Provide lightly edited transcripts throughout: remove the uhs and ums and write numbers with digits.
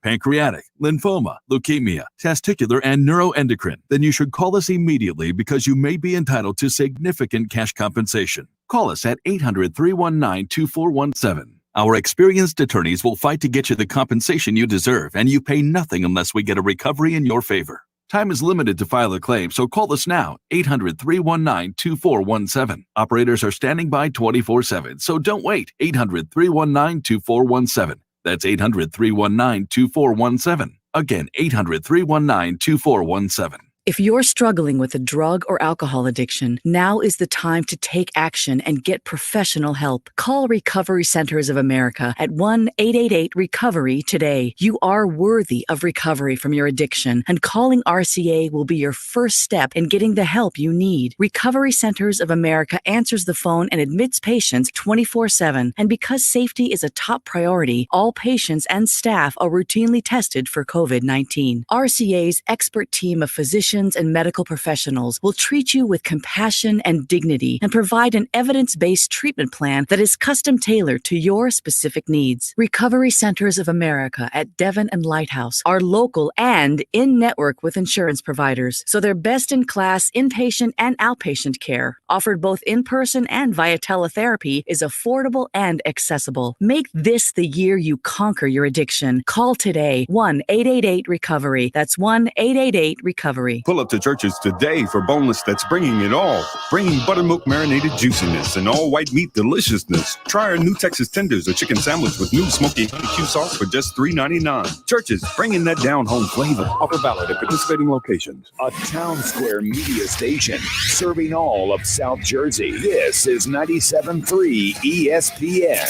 pancreatic, lymphoma, leukemia, testicular, and neuroendocrine, then you should call us immediately because you may be entitled to significant cash compensation. Call us at 800-319-2417. Our experienced attorneys will fight to get you the compensation you deserve, and you pay nothing unless we get a recovery in your favor. Time is limited to file a claim, so call us now, 800-319-2417. Operators are standing by 24/7, so don't wait, 800-319-2417. That's 800-319-2417. Again, 800-319-2417. If you're struggling with a drug or alcohol addiction, now is the time to take action and get professional help. Call Recovery Centers of America at 1-888-RECOVERY today. You are worthy of recovery from your addiction, and calling RCA will be your first step in getting the help you need. Recovery Centers of America answers the phone and admits patients 24/7. And because safety is a top priority, all patients and staff are routinely tested for COVID-19. RCA's expert team of physicians and medical professionals will treat you with compassion and dignity and provide an evidence-based treatment plan that is custom-tailored to your specific needs. Recovery Centers of America at Devon and Lighthouse are local and in-network with insurance providers, so they're best-in-class inpatient and outpatient care, offered both in-person and via teletherapy, is affordable and accessible. Make this the year you conquer your addiction. Call today, 1-888-RECOVERY. That's 1-888-RECOVERY. Pull up to Church's today for boneless that's bringing it all. Bringing buttermilk marinated juiciness and all white meat deliciousness. Try our new Texas tenders, a chicken sandwich with new smoky barbecue sauce for just $3.99. Church's, bringing that down-home flavor. Offer valid at participating locations. A town square media station serving all of South Jersey. This is 97.3 ESPN,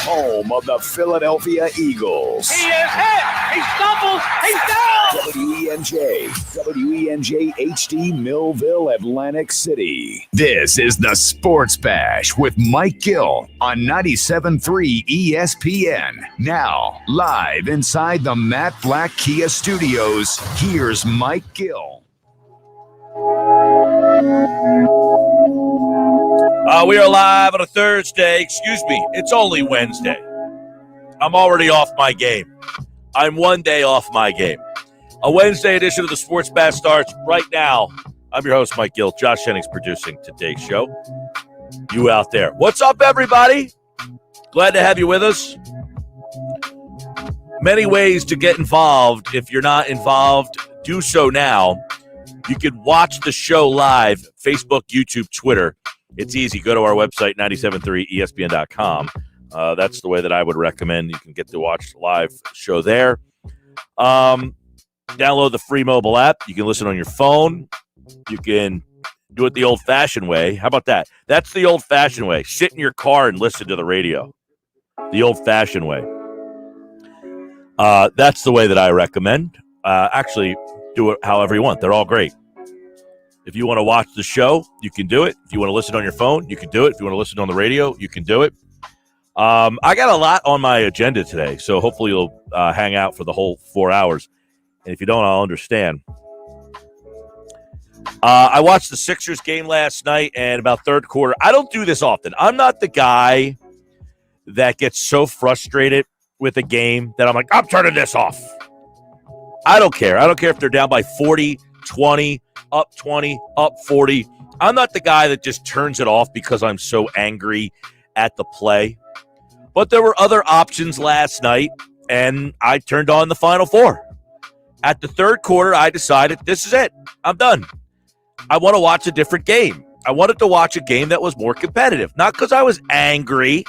home of the Philadelphia Eagles. He is hit! He stumbles! He's down! WENJ HD Millville, Atlantic City. This is the Sports Bash with Mike Gill on 97.3 ESPN. Now, live inside the Matt Black Kia Studios, here's Mike Gill. We are live on a Thursday. Excuse me, it's only Wednesday. I'm already off my game. I'm one day off my game. A Wednesday edition of the Sports Bash starts right now. I'm your host, Mike Gill. Josh Jennings producing today's show. You out there. What's up, everybody? Glad to have you with us. Many ways to get involved. If you're not involved, do so now. You can watch the show live, Facebook, YouTube, Twitter. It's easy. Go to our website, 973ESPN.com. That's the way that I would recommend. You can get to watch the live show there. Download the free mobile app. You can listen on your phone. You can do it the old-fashioned way. How about that? That's the old-fashioned way. Sit in your car and listen to the radio. The old-fashioned way. That's the way that I recommend. Actually, do it however you want. They're all great. If you want to watch the show, you can do it. If you want to listen on your phone, you can do it. If you want to listen on the radio, you can do it. I got a lot on my agenda today, so hopefully you'll hang out for the whole 4 hours. And if you don't, I'll understand. I watched the Sixers game last night and about third quarter. I don't do this often. I'm not the guy that gets so frustrated with a game that I'm like, I'm turning this off. I don't care. I don't care if they're down by 40, 20, up 20, up 40. I'm not the guy that just turns it off because I'm so angry at the play. But there were other options last night, and I turned on the Final Four. At the third quarter, I decided this is it. I'm done. I want to watch a different game. I wanted to watch a game that was more competitive. Not because I was angry.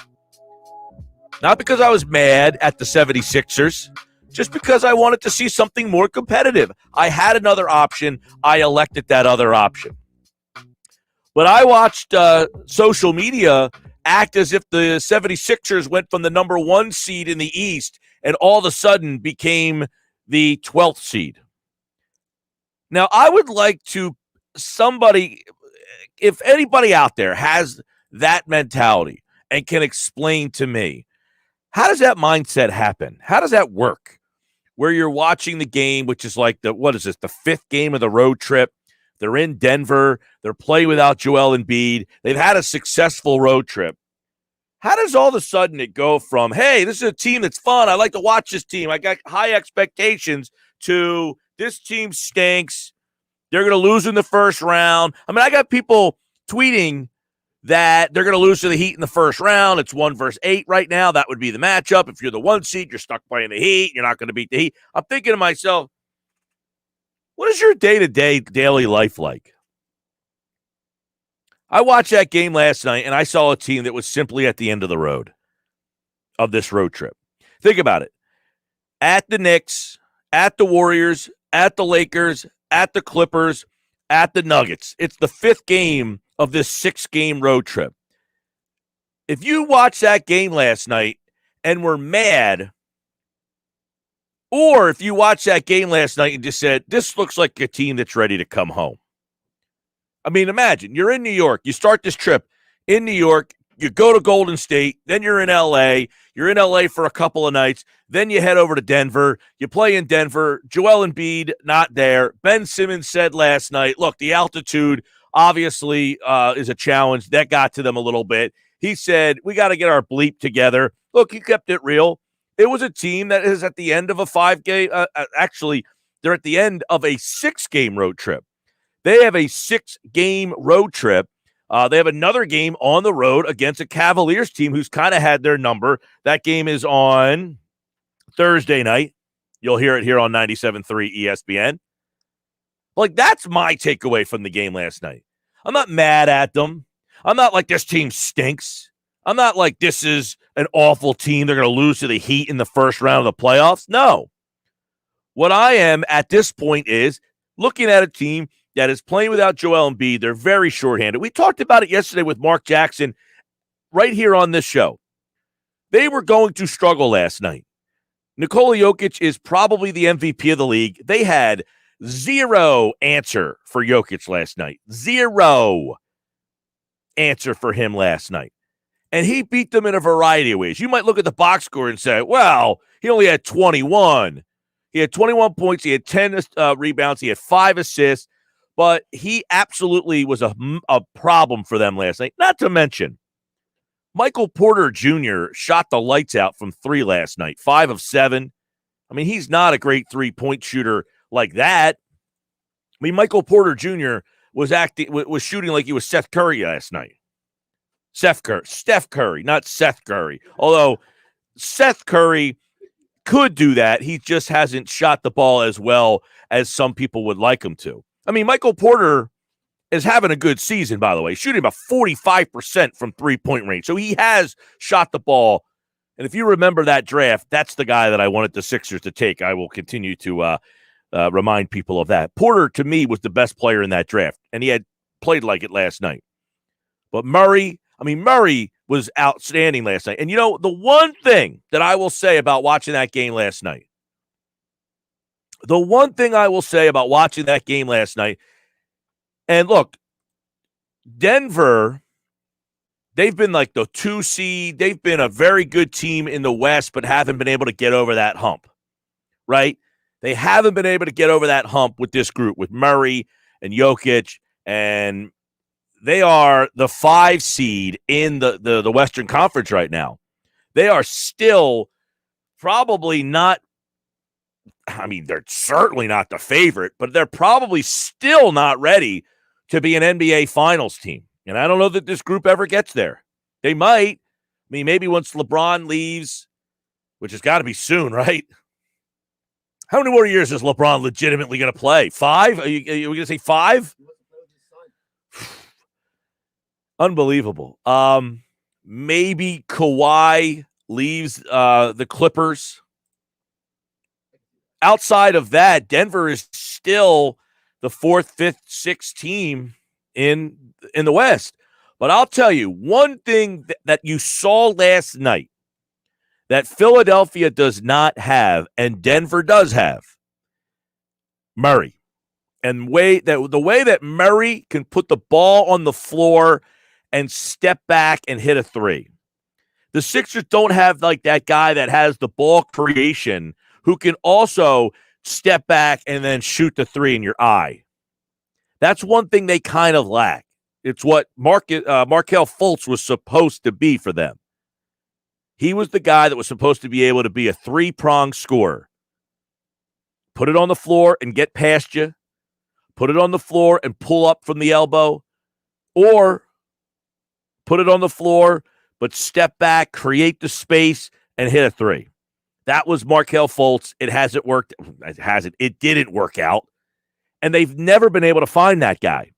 Not because I was mad at the 76ers. Just because I wanted to see something more competitive. I had another option. I elected that other option. But I watched social media act as if the 76ers went from the number 1 seed in the East and all of a sudden became the 12th seed. Now, I would like to somebody, if anybody out there has that mentality and can explain to me, how does that mindset happen? How does that work? Where you're watching the game, which is like the 5th game of the road trip. They're in Denver. They're playing without Joel Embiid. They've had a successful road trip. How does all of a sudden it go from, hey, this is a team that's fun, I like to watch this team, I got high expectations, to this team stinks, they're going to lose in the first round? I mean, I got people tweeting that they're going to lose to the Heat in the first round. It's 1 versus 8 right now. That would be the matchup. If you're the 1 seed, you're stuck playing the Heat. You're not going to beat the Heat. I'm thinking to myself, what is your day-to-day, daily life like? I watched that game last night, and I saw a team that was simply at the end of the road of this road trip. Think about it. At the Knicks, at the Warriors, at the Lakers, at the Clippers, at the Nuggets. It's the 5th game of this 6-game road trip. If you watched that game last night and were mad, or if you watched that game last night and just said, this looks like a team that's ready to come home. I mean, imagine, you're in New York. You start this trip in New York. You go to Golden State. Then you're in L.A. You're in L.A. for a couple of nights. Then you head over to Denver. You play in Denver. Joel Embiid, not there. Ben Simmons said last night, look, the altitude obviously is a challenge. That got to them a little bit. He said, we got to get our bleep together. Look, he kept it real. It was a team that is at the end of a 5-game, actually, they're at the end of a 6-game road trip. They have a 6-game road trip. They have another game on the road against a Cavaliers team who's kind of had their number. That game is on Thursday night. You'll hear it here on 97.3 ESPN. Like, that's my takeaway from the game last night. I'm not mad at them. I'm not like this team stinks. I'm not like this is an awful team. They're going to lose to the Heat in the first round of the playoffs. No. What I am at this point is looking at a team that is playing without Joel Embiid. They're very shorthanded. We talked about it yesterday with Mark Jackson right here on this show. They were going to struggle last night. Nikola Jokic is probably the MVP of the league. They had zero answer for Jokic last night. Zero answer for him last night. And he beat them in a variety of ways. You might look at the box score and say, well, he only had 21. He had 21 points. He had 10 rebounds. He had 5 assists. But he absolutely was a problem for them last night. Not to mention, Michael Porter Jr. shot the lights out from 3 last night, 5 of 7. I mean, he's not a great 3-point shooter like that. I mean, Michael Porter Jr. was shooting like he was Seth Curry last night. Steph Curry, not Seth Curry. Although Seth Curry could do that, he just hasn't shot the ball as well as some people would like him to. I mean, Michael Porter is having a good season, by the way, shooting about 45% from 3-point range. So he has shot the ball. And if you remember that draft, that's the guy that I wanted the Sixers to take. I will continue to remind people of that. Porter, to me, was the best player in that draft, and he had played like it last night. But Murray was outstanding last night. And, you know, the one thing that I will say about watching that game last night, and look, Denver, they've been like the 2 seed. They've been a very good team in the West, but haven't been able to get over that hump, right? They haven't been able to get over that hump with this group, with Murray and Jokic, and they are the 5 seed in the Western Conference right now. They are still probably not, I mean, they're certainly not the favorite, but they're probably still not ready to be an NBA Finals team. And I don't know that this group ever gets there. They might. I mean, maybe once LeBron leaves, which has got to be soon, right? How many more years is LeBron legitimately going to play? 5? Are we going to say 5? Unbelievable. Maybe Kawhi leaves the Clippers. Outside of that, Denver is still the 4th, 5th, 6th team in the West. But I'll tell you, one thing that you saw last night that Philadelphia does not have and Denver does have, Murray. And the way that Murray can put the ball on the floor and step back and hit a 3. The Sixers don't have like that guy that has the ball creation who can also step back and then shoot the 3 in your eye. That's one thing they kind of lack. It's what Markelle Fultz was supposed to be for them. He was the guy that was supposed to be able to be a three-pronged scorer. Put it on the floor and get past you. Put it on the floor and pull up from the elbow. Or put it on the floor, but step back, create the space, and hit a three. That was Markelle Fultz. It hasn't worked. It didn't work out. And they've never been able to find that guy.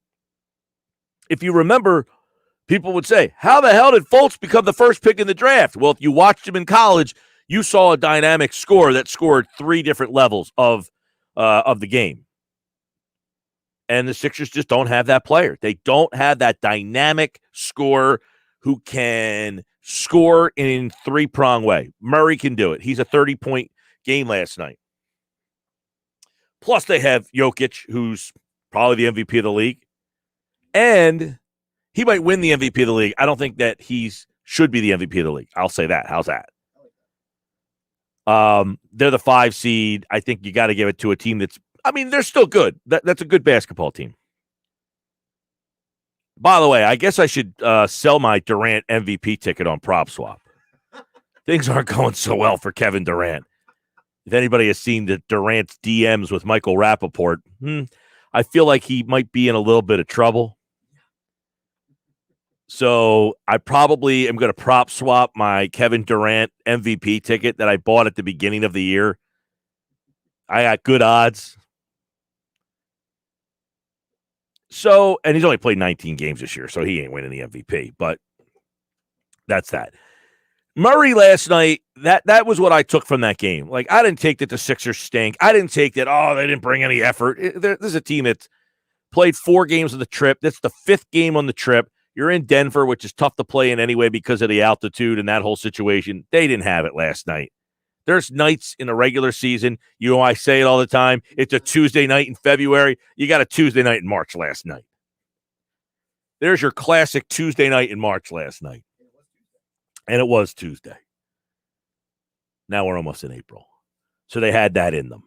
If you remember, people would say, how the hell did Fultz become the first pick in the draft? Well, if you watched him in college, you saw a dynamic scorer that scored three different levels of the game. And the Sixers just don't have that player. They don't have that dynamic scorer who can score in three-prong way. Murray can do it. He's a 30-point game last night. Plus, they have Jokic, who's probably the MVP of the league. And he might win the MVP of the league. I don't think that he should be the MVP of the league. I'll say that. How's that? They're the 5 seed. I think you got to give it to a team they're still good. That's a good basketball team. By the way, I guess I should sell my Durant MVP ticket on PropSwap. Things aren't going so well for Kevin Durant. If anybody has seen the Durant's DMs with Michael Rappaport, I feel like he might be in a little bit of trouble. So I probably am going to prop swap my Kevin Durant MVP ticket that I bought at the beginning of the year. I got good odds. So, and he's only played 19 games this year, so he ain't winning the MVP, but that's that. Murray last night, that was what I took from that game. Like, I didn't take that the Sixers stink. I didn't take that, they didn't bring any effort. This is a team that's played 4 games on the trip. That's the 5th game on the trip. You're in Denver, which is tough to play in anyway because of the altitude and that whole situation. They didn't have it last night. There's nights in a regular season. I say it all the time. It's a Tuesday night in February. You got a Tuesday night in March last night. There's your classic Tuesday night in March last night. And it was Tuesday. Now we're almost in April. So they had that in them.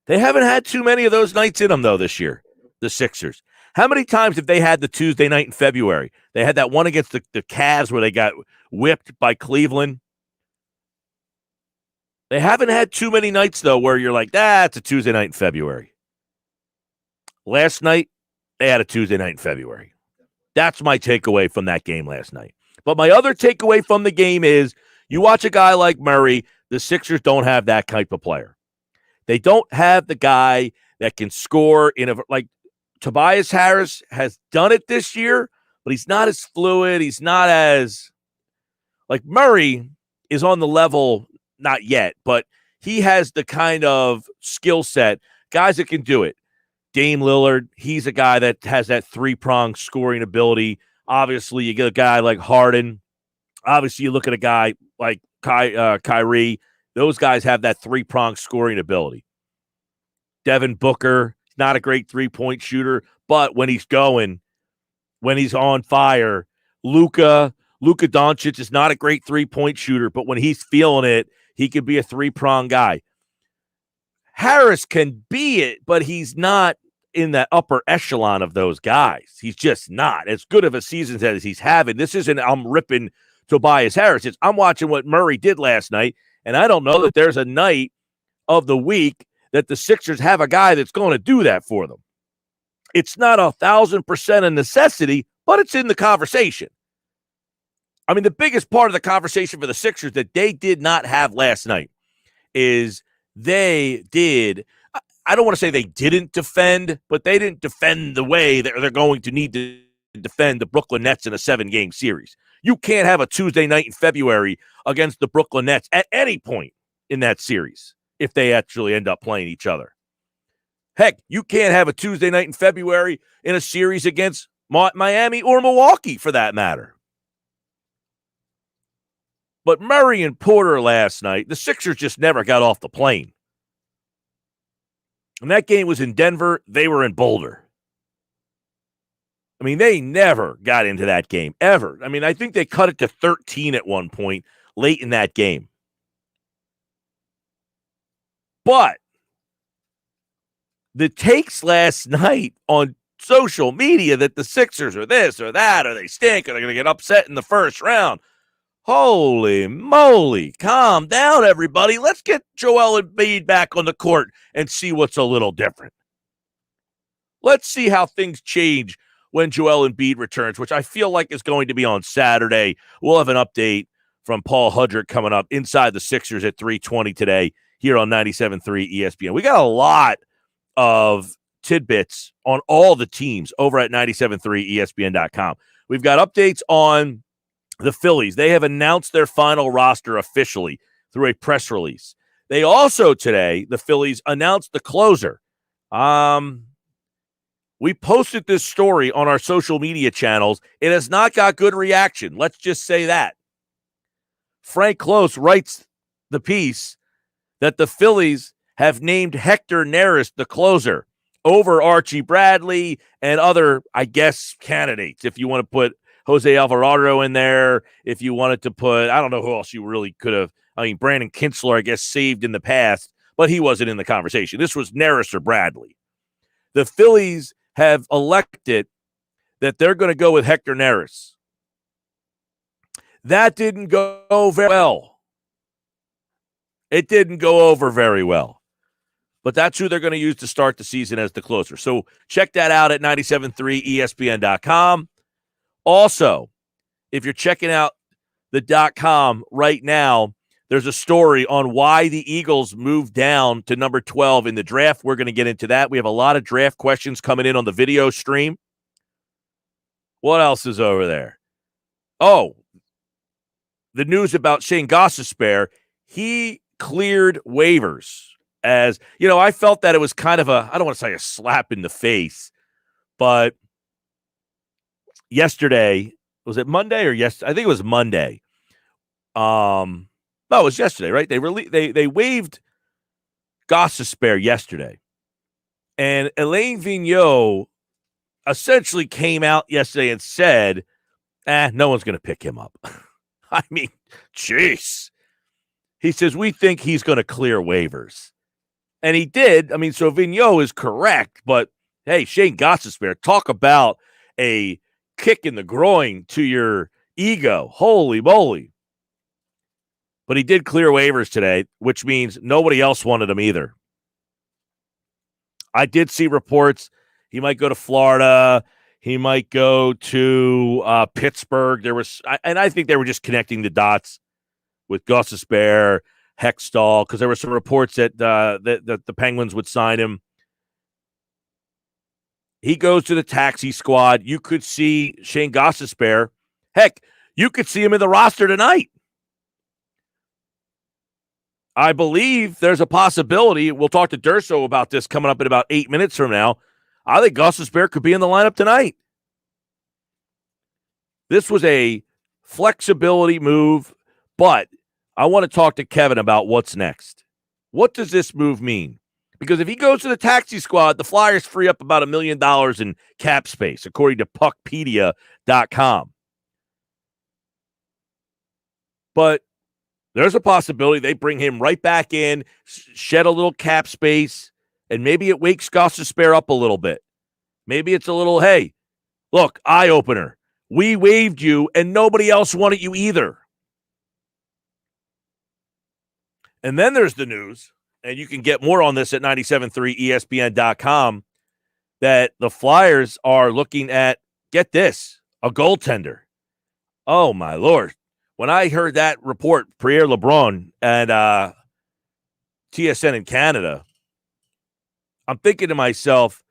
They haven't had too many of those nights in them, though, this year, the Sixers. How many times have they had the Tuesday night in February? They had that one against the Cavs where they got whipped by Cleveland. They haven't had too many nights, though, where you're like, it's a Tuesday night in February. Last night, they had a Tuesday night in February. That's my takeaway from that game last night. But my other takeaway from the game is you watch a guy like Murray, the Sixers don't have that type of player. They don't have the guy that can score like Tobias Harris has done it this year, but he's not as fluid. He's not as like Murray is on the level. Not yet, but he has the kind of skill set, guys that can do it. Dame Lillard, he's a guy that has that three-pronged scoring ability. Obviously, you get a guy like Harden. Obviously, you look at a guy like Kyrie. Those guys have that three-pronged scoring ability. Devin Booker, not a great three-point shooter, but when he's going, when he's on fire, Luka Doncic is not a great three-point shooter, but when he's feeling it, he could be a three-prong guy. Harris can be it, but he's not in that upper echelon of those guys. He's just not as good of a season as he's having. This isn't I'm ripping Tobias Harris. I'm watching what Murray did last night, and I don't know that there's a night of the week that the Sixers have a guy that's going to do that for them. It's not 1,000% a necessity, but it's in the conversation. I mean, the biggest part of the conversation for the Sixers that they did not have last night is they did, I don't want to say they didn't defend, but they didn't defend the way that they're going to need to defend the Brooklyn Nets in a 7-game series. You can't have a Tuesday night in February against the Brooklyn Nets at any point in that series if they actually end up playing each other. Heck, you can't have a Tuesday night in February in a series against Miami or Milwaukee for that matter. But Murray and Porter last night, the Sixers just never got off the plane. And that game was in Denver. They were in Boulder. I mean, they never got into that game, ever. I mean, I think they cut it to 13 at one point late in that game. But the takes last night on social media that the Sixers are this or that, or they stink, or they're going to get upset in the first round. Holy moly. Calm down, everybody. Let's get Joel Embiid back on the court and see what's a little different. Let's see how things change when Joel Embiid returns, which I feel like is going to be on Saturday. We'll have an update from Paul Hudrick coming up inside the Sixers at 3:20 today here on 97.3 ESPN. We got a lot of tidbits on all the teams over at 97.3 ESPN.com. We've got updates on the Phillies. They have announced their final roster officially through a press release. They also today, the Phillies, announced the closer. We posted this story on our social media channels. It has not got good reaction. Let's just say that. Frank Close writes the piece that the Phillies have named Hector Neris the closer over Archie Bradley and other, I guess, candidates. If you want to put Jose Alvarado in there, if you wanted to put, I don't know who else you really could have. I mean, Brandon Kinsler, I guess, saved in the past, but he wasn't in the conversation. This was Neris or Bradley. The Phillies have elected that they're going to go with Hector Neris. That didn't go very well. It didn't go over very well. But that's who they're going to use to start the season as the closer. So check that out at 97.3ESPN.com. Also, if you're checking out the .com right now, there's a story on why the Eagles moved down to number 12 in the draft. We're going to get into that. We have a lot of draft questions coming in on the video stream. What else is over there? Oh, the news about Shane Gostisbehere. He cleared waivers. As, you know, I felt that it was kind of I don't want to say a slap in the face, but yesterday, was it Monday or yesterday? I think it was Monday. No, it was yesterday, right? They waived Gostisbehere yesterday. And Alain Vigneault essentially came out yesterday and said, no one's going to pick him up. I mean, jeez. He says, we think he's going to clear waivers. And he did. I mean, so Vigneault is correct, but hey, Shane Gostisbehere, talk about a kick in the groin to your ego. Holy moly. But he did clear waivers today, which means nobody else wanted him either. I did see reports he might go to Florida. He might go to Pittsburgh. I think they were just connecting the dots with Gostisbehere, Hextall, because there were some reports that the Penguins would sign him. He goes to the taxi squad. You could see Shane Gostisbehere. Heck, you could see him in the roster tonight. I believe there's a possibility. We'll talk to Durso about this coming up in about 8 minutes from now. I think Gostisbehere could be in the lineup tonight. This was a flexibility move, but I want to talk to Kevin about what's next. What does this move mean? Because if he goes to the taxi squad, the Flyers free up about $1 million in cap space, according to puckpedia.com. But there's a possibility they bring him right back in, shed a little cap space, and maybe it wakes Gostisbehere up a little bit. Maybe it's a little, hey, look, eye-opener. We waived you, and nobody else wanted you either. And then there's the news, and you can get more on this at 97.3ESPN.com, that the Flyers are looking at, get this, a goaltender. Oh, my Lord. When I heard that report, Pierre LeBrun and TSN in Canada, I'm thinking to myself,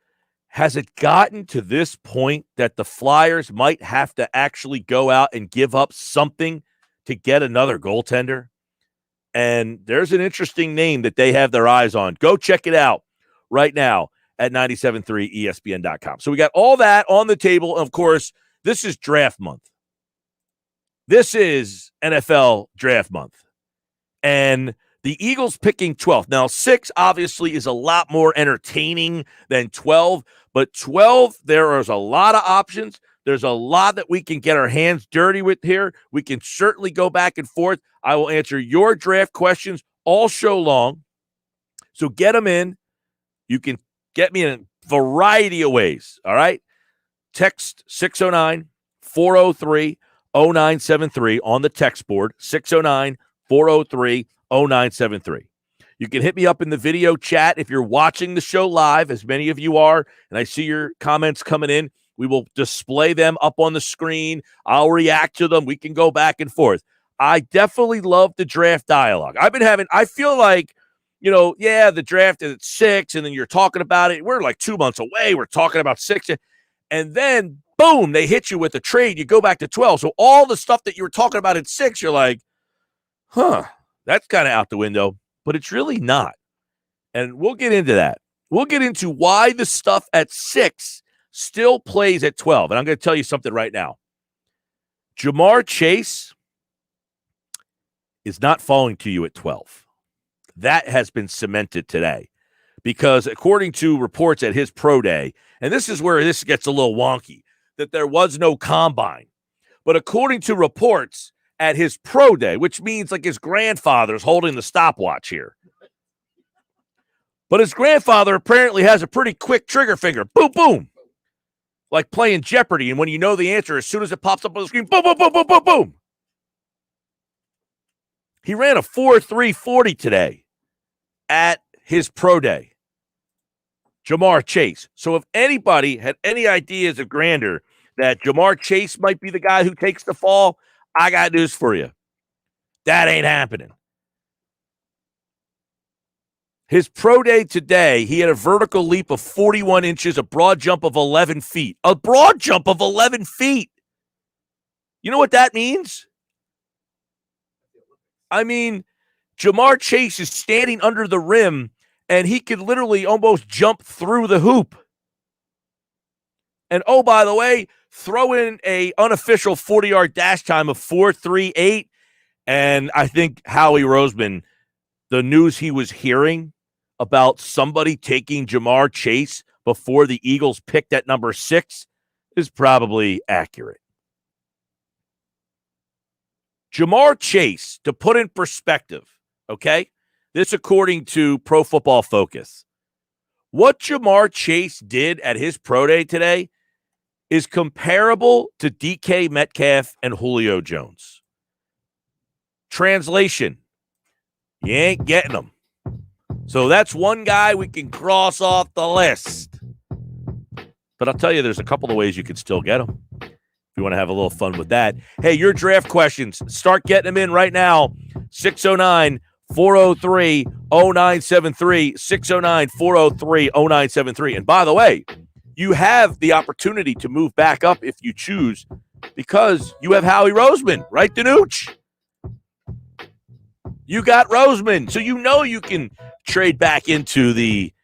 has it gotten to this point that the Flyers might have to actually go out and give up something to get another goaltender? And there's an interesting name that they have their eyes on. Go check it out right now at 97.3ESPN.com. So we got all that on the table. Of course, this is draft month. This is NFL draft month. And the Eagles picking 12th. Now, 6 obviously is a lot more entertaining than 12, but 12, there is a lot of options. There's a lot that we can get our hands dirty with here. We can certainly go back and forth. I will answer your draft questions all show long. So get them in. You can get me in a variety of ways, all right? Text 609-403-0967. 609-403-0973 on the text board, 609-403-0973. You can hit me up in the video chat if you're watching the show live, as many of you are, and I see your comments coming in. We will display them up on the screen. I'll react to them. We can go back and forth. I definitely love the draft dialogue. I feel like, the draft is at 6, and then you're talking about it. We're like 2 months away. We're talking about 6. And then, boom, they hit you with a trade. You go back to 12. So all the stuff that you were talking about at 6, you're like, that's kind of out the window. But it's really not. And we'll get into that. We'll get into why the stuff at 6 still plays at 12. And I'm going to tell you something right now. Jamar Chase is not falling to you at 12. That has been cemented today. Because according to reports at his pro day, and this is where this gets a little wonky, that there was no combine. But according to reports at his pro day, which means like his grandfather's holding the stopwatch here. But his grandfather apparently has a pretty quick trigger finger. Boom, boom. Like playing Jeopardy. And when you know the answer, as soon as it pops up on the screen, boom, boom, boom, boom, boom, boom. He ran a 4.340 today at his pro day. Jamar Chase. So if anybody had any ideas of grandeur that Jamar Chase might be the guy who takes the fall, I got news for you. That ain't happening. His pro day today, he had a vertical leap of 41 inches, a broad jump of 11 feet. A broad jump of 11 feet. You know what that means? I mean, Jamar Chase is standing under the rim, and he could literally almost jump through the hoop. And, oh, by the way, throw in a unofficial 40-yard dash time of 4.38, and I think Howie Roseman, the news he was hearing about somebody taking Jamar Chase before the Eagles picked at number 6 is probably accurate. Jamar Chase, to put in perspective, okay? This according to Pro Football Focus. What Jamar Chase did at his pro day today is comparable to DK Metcalf and Julio Jones. Translation, you ain't getting them. So that's one guy we can cross off the list. But I'll tell you, there's a couple of ways you can still get them. If you want to have a little fun with that. Hey, your draft questions, start getting them in right now. 609-403-0973, 609-403-0973. And by the way, you have the opportunity to move back up if you choose because you have Howie Roseman, right, Danucci? You got Roseman, so you know you can trade back into the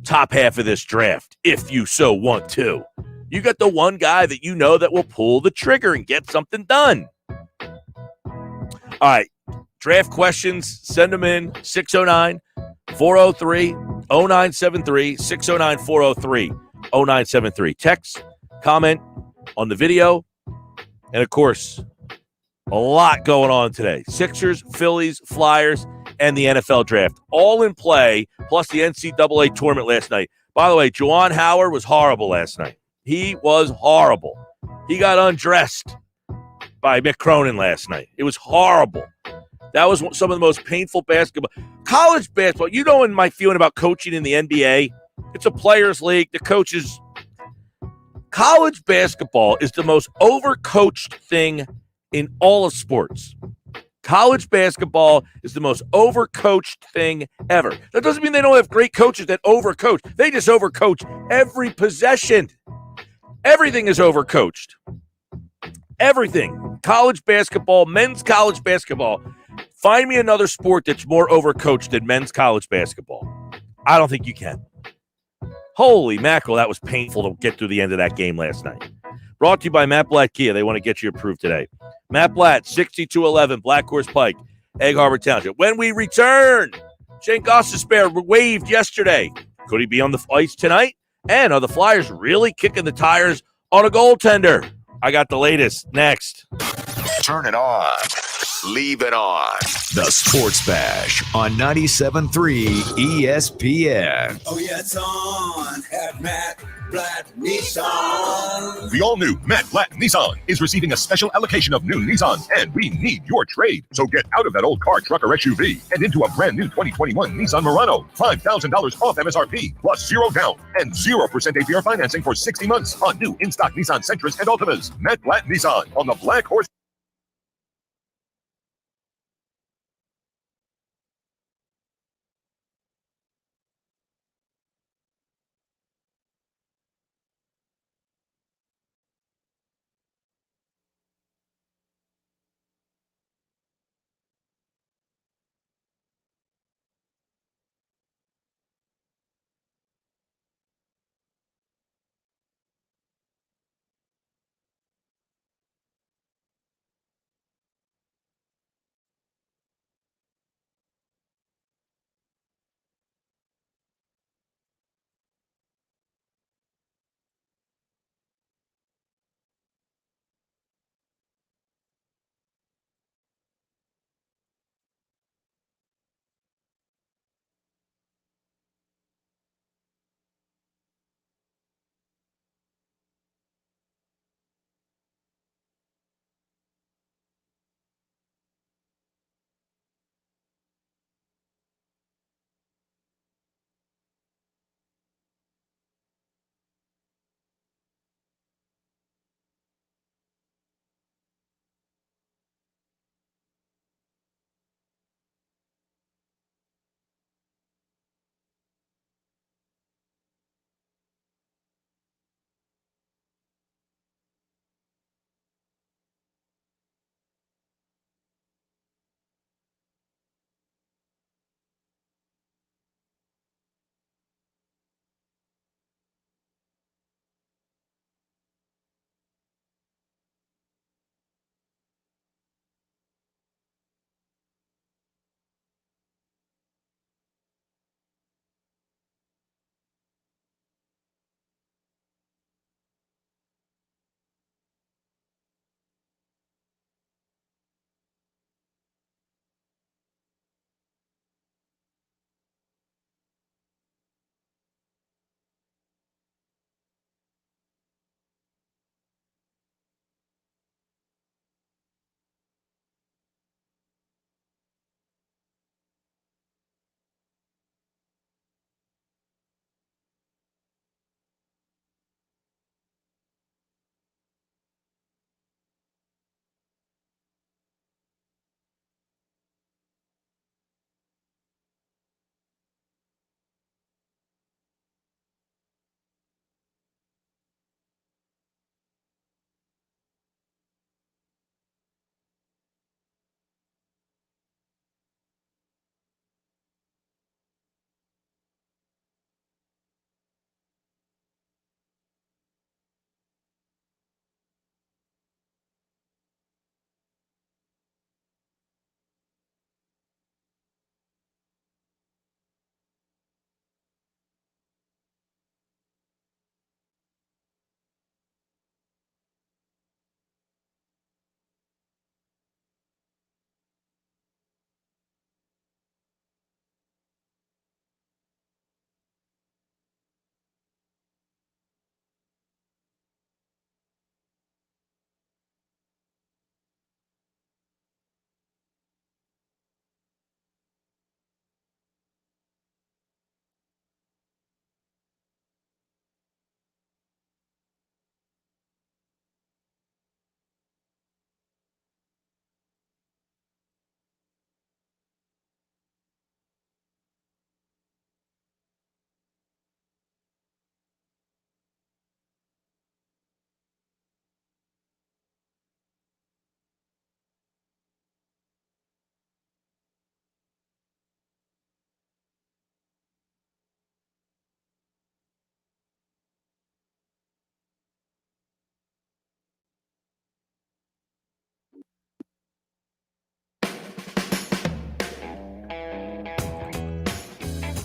top half of this draft if you so want to. You got the one guy that you know that will pull the trigger and get something done. All right, draft questions, send them in, 609-403-0973, 609-403-0973. Text, comment on the video, and of course, a lot going on today. Sixers, Phillies, Flyers, and the NFL draft. All in play, plus the NCAA tournament last night. By the way, Juwan Howard was horrible last night. He was horrible. He got undressed by Mick Cronin last night. It was horrible. That was some of the most painful basketball. College basketball, you know, in my feeling about coaching in the NBA, it's a players' league. The coaches. College basketball is the most overcoached thing in all of sports. College basketball is the most overcoached thing ever. That doesn't mean they don't have great coaches that overcoach. They just overcoach every possession. Everything is overcoached. Everything. College basketball, men's college basketball. Find me another sport that's more overcoached than men's college basketball. I don't think you can. Holy mackerel, that was painful to get through the end of that game last night. Brought to you by Matt Blatt Kia. They want to get you approved today. Matt Blatt, 6211 Black Horse Pike, Egg Harbor Township. When we return, Shane Gostisbehere waived yesterday. Could he be on the ice tonight? And are the Flyers really kicking the tires on a goaltender? I got the latest next. Turn it on. Leave it on. The Sports Bash on 97.3 ESPN. Oh, yeah, it's on at Matt Blatt Nissan. The all-new Matt Blatt Nissan is receiving a special allocation of new Nissans, and we need your trade. So get out of that old car, truck, or SUV and into a brand new 2021 Nissan Murano. $5,000 off MSRP, plus 0 down and 0% APR financing for 60 months on new in-stock Nissan Sentras and Altimas. Matt Blatt Nissan on the Black Horse.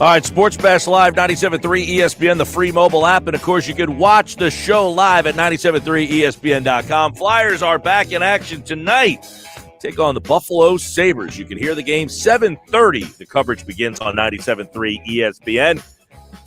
All right, Sports Bash Live, 97.3 ESPN, the free mobile app. And, of course, you can watch the show live at 973ESPN.com. Flyers are back in action tonight. Take on the Buffalo Sabres. You can hear the game 7:30. The coverage begins on 97.3 ESPN.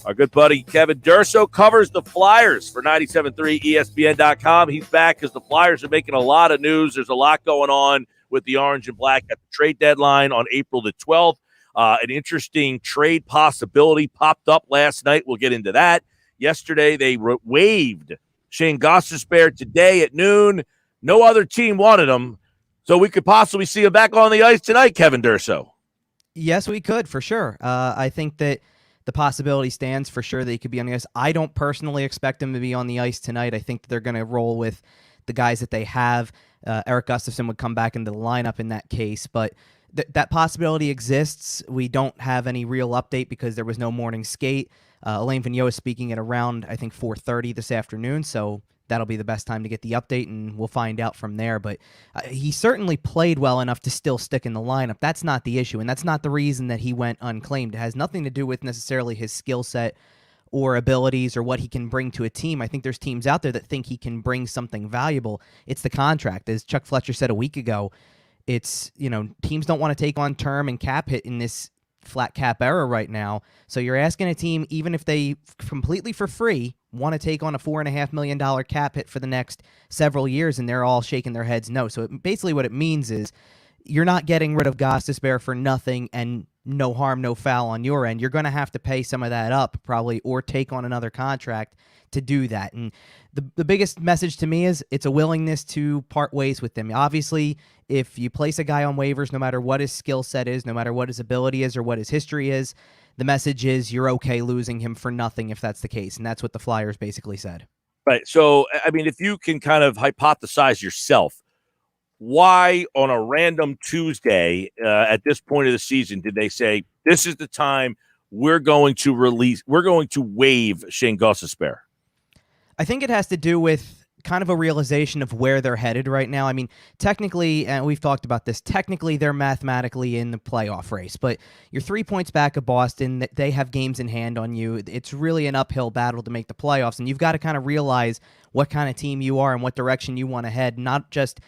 Our good buddy Kevin Durso covers the Flyers for 97.3 ESPN.com. He's back because the Flyers are making a lot of news. There's a lot going on with the Orange and Black at the trade deadline on April the 12th. An interesting trade possibility popped up last night. We'll get into that. Yesterday, they waived Shane Gostisbehere today at noon. No other team wanted him, so we could possibly see him back on the ice tonight, Kevin Durso. Yes, we could, for sure. I think that the possibility stands for sure that he could be on the ice. I don't personally expect him to be on the ice tonight. I think that they're going to roll with the guys that they have. Eric Gustafsson would come back into the lineup in that case, but that possibility exists. We don't have any real update because there was no morning skate. Alain Vigneault is speaking at around, I think, 4:30 this afternoon, so that'll be the best time to get the update, and we'll find out from there. But he certainly played well enough to still stick in the lineup. That's not the issue, and that's not the reason that he went unclaimed. It has nothing to do with necessarily his skill set or abilities or what he can bring to a team. I think there's teams out there that think he can bring something valuable. It's the contract. As Chuck Fletcher said a week ago, it's, teams don't want to take on term and cap hit in this flat cap era right now. So you're asking a team, even if they completely for free want to take on a $4.5 million cap hit for the next several years, and they're all shaking their heads no. So basically what it means is you're not getting rid of Gostisbehere for nothing and no harm, no foul on your end. You're going to have to pay some of that up probably, or take on another contract to do that. And the biggest message to me is it's a willingness to part ways with them. Obviously, if you place a guy on waivers, no matter what his skill set is, no matter what his ability is or what his history is, the message is you're okay losing him for nothing if that's the case. And that's what the Flyers basically said. Right. So, I mean, if you can kind of hypothesize yourself, why on a random Tuesday at this point of the season did they say, this is the time we're going to waive Shane Gostisbehere? I think it has to do with kind of a realization of where they're headed right now. I mean, technically, and we've talked about this, technically they're mathematically in the playoff race, but you're 3 points back of Boston. They have games in hand on you. It's really an uphill battle to make the playoffs, and you've got to kind of realize what kind of team you are and what direction you want to head, not just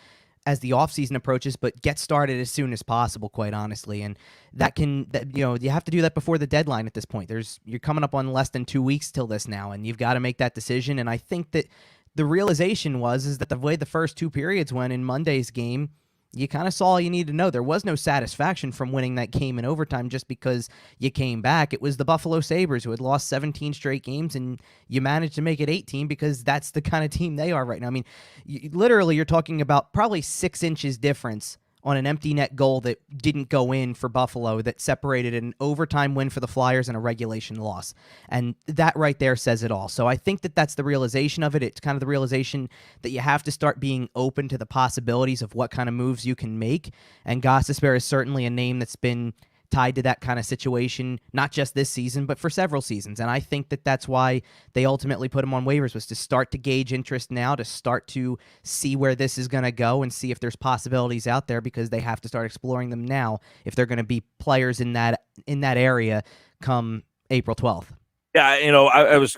as the offseason approaches, but get started as soon as possible, quite honestly. And you have to do that before the deadline at this point. You're coming up on less than 2 weeks till this now, and you've got to make that decision. And I think that the realization is that the way the first two periods went in Monday's game, you kind of saw all you need to know. There was no satisfaction from winning that game in overtime just because you came back. It was the Buffalo Sabres who had lost 17 straight games, and you managed to make it 18 because that's the kind of team they are right now. I mean, you're talking about probably 6 inches difference on an empty net goal that didn't go in for Buffalo that separated an overtime win for the Flyers and a regulation loss. And that right there says it all. So I think that that's the realization of it. It's kind of the realization that you have to start being open to the possibilities of what kind of moves you can make. And Gostisbehere is certainly a name that's been tied to that kind of situation, not just this season, but for several seasons. And I think that that's why they ultimately put him on waivers, was to start to gauge interest now, to start to see where this is going to go and see if there's possibilities out there, because they have to start exploring them now if they're going to be players in that area come April 12th. Yeah, I was,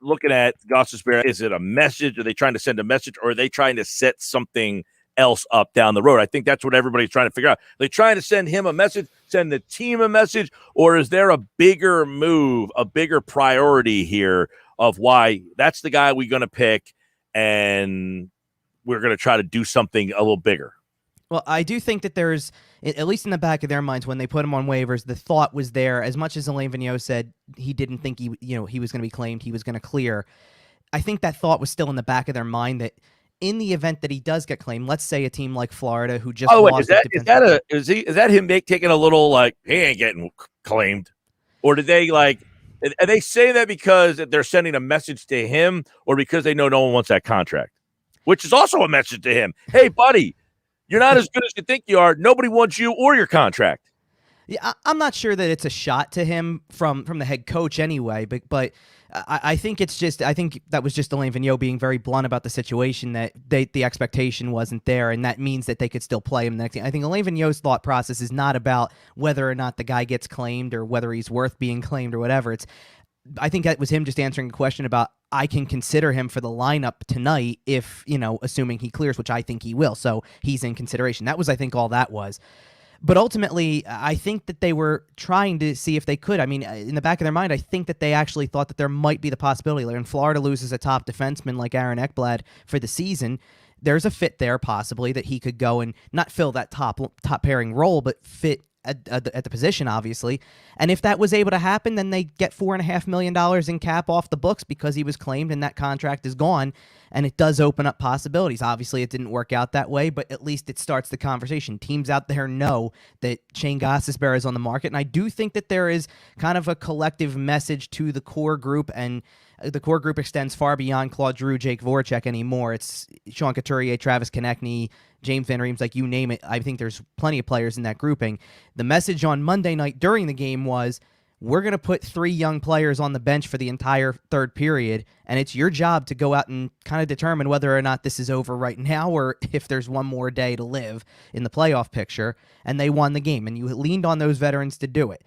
looking at Gostisbehere. Is it a message? Are they trying to send a message, or are they trying to set something else up down the road? I think that's what everybody's trying to figure out. They're trying to send him a message, send the team a message, or is there a bigger move, a bigger priority here of why that's the guy we're going to pick and we're going to try to do something a little bigger? Well, I do think that there's, at least in the back of their minds when they put him on waivers, the thought was there. As much as Alain Vigneault said he didn't think he was going to be claimed, he was going to clear, I think that thought was still in the back of their mind that in the event that he does get claimed, let's say a team like Florida who just lost. Is that him taking a little he ain't getting claimed, or did they are they saying that because they're sending a message to him, or because they know no one wants that contract, which is also a message to him? Hey, buddy, you're not as good as you think you are. Nobody wants you or your contract. Yeah, I'm not sure that it's a shot to him from the head coach anyway, but I think that was just Alain Vigneault being very blunt about the situation, that the expectation wasn't there, and that means that they could still play him the next game. I think Alain Vigneault's thought process is not about whether or not the guy gets claimed or whether he's worth being claimed or whatever. I think that was him just answering a question about, I can consider him for the lineup tonight if, assuming he clears, which I think he will. So he's in consideration. That was, I think, all that was. But ultimately, I think that they were trying to see if they could. I mean, in the back of their mind, I think that they actually thought that there might be the possibility. When Florida loses a top defenseman like Aaron Ekblad for the season, there's a fit there possibly that he could go and not fill that top pairing role, but fit at the position, obviously. And if that was able to happen, then they get $4.5 million in cap off the books because he was claimed and that contract is gone. And it does open up possibilities. Obviously, it didn't work out that way, but at least it starts the conversation. Teams out there know that Shane Gostisbehere is on the market. And I do think that there is kind of a collective message to the core group, and the core group extends far beyond Claude Giroux, Jake Voracek anymore. It's Sean Couturier, Travis Konechny, James Van Riemsdyk, like you name it. I think there's plenty of players in that grouping. The message on Monday night during the game was, we're going to put 3 young players on the bench for the entire third period, and it's your job to go out and kind of determine whether or not this is over right now or if there's one more day to live in the playoff picture. And they won the game, and you leaned on those veterans to do it.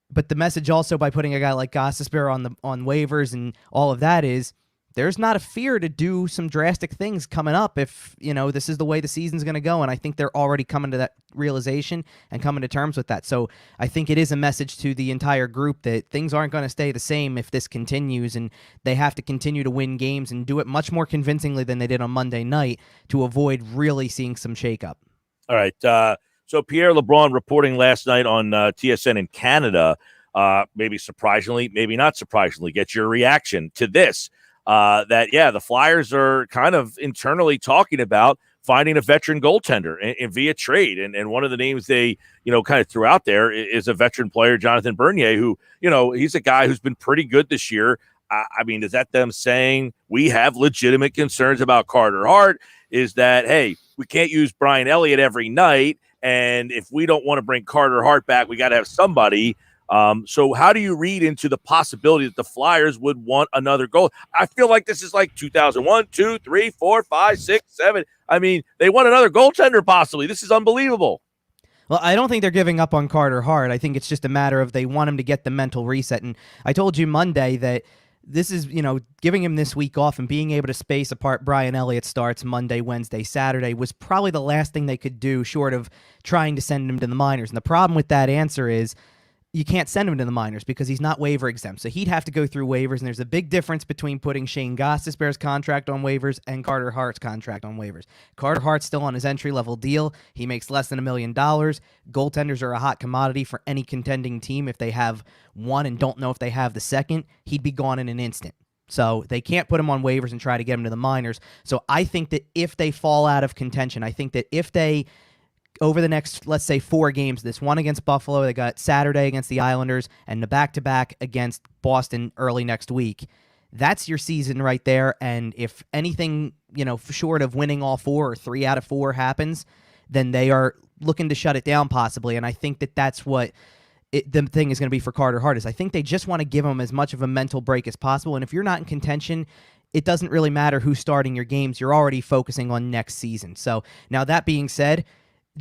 But the message also by putting a guy like Gostisbehere on waivers and all of that is, there's not a fear to do some drastic things coming up if, this is the way the season's going to go. And I think they're already coming to that realization and coming to terms with that. So I think it is a message to the entire group that things aren't going to stay the same if this continues, and they have to continue to win games and do it much more convincingly than they did on Monday night to avoid really seeing some shakeup. All right. So Pierre LeBrun reporting last night on TSN in Canada, maybe surprisingly, maybe not surprisingly, get your reaction to this. The Flyers are kind of internally talking about finding a veteran goaltender and via trade. And one of the names they, kind of threw out there is a veteran player, Jonathan Bernier, who, he's a guy who's been pretty good this year. I mean, is that them saying we have legitimate concerns about Carter Hart? Is that, hey, we can't use Brian Elliott every night, and if we don't want to bring Carter Hart back, we got to have somebody. So how do you read into the possibility that the Flyers would want another goal? I feel like this is like 2001, 2, 3, 4, 5, 6, 7. I mean, they want another goaltender possibly. This is unbelievable. Well, I don't think they're giving up on Carter Hart. I think it's just a matter of they want him to get the mental reset. And I told you Monday that this is, giving him this week off and being able to space apart Brian Elliott starts Monday, Wednesday, Saturday was probably the last thing they could do short of trying to send him to the minors. And the problem with that answer is, you can't send him to the minors because he's not waiver exempt. So he'd have to go through waivers, and there's a big difference between putting Shane Gostisbehere's contract on waivers and Carter Hart's contract on waivers. Carter Hart's still on his entry-level deal. He makes less than $1 million. Goaltenders are a hot commodity for any contending team. If they have one and don't know if they have the second, he'd be gone in an instant. So they can't put him on waivers and try to get him to the minors. So I think that if they fall out of contention, I think that if they over the next, let's say, 4 games, this one against Buffalo, they got Saturday against the Islanders, and the back-to-back against Boston early next week. That's your season right there, and if anything, short of winning all 4 or 3 out of 4 happens, then they are looking to shut it down possibly, and I think that that's what the thing is going to be for Carter Hart, is I think they just want to give him as much of a mental break as possible, and if you're not in contention, it doesn't really matter who's starting your games. You're already focusing on next season. So now that being said,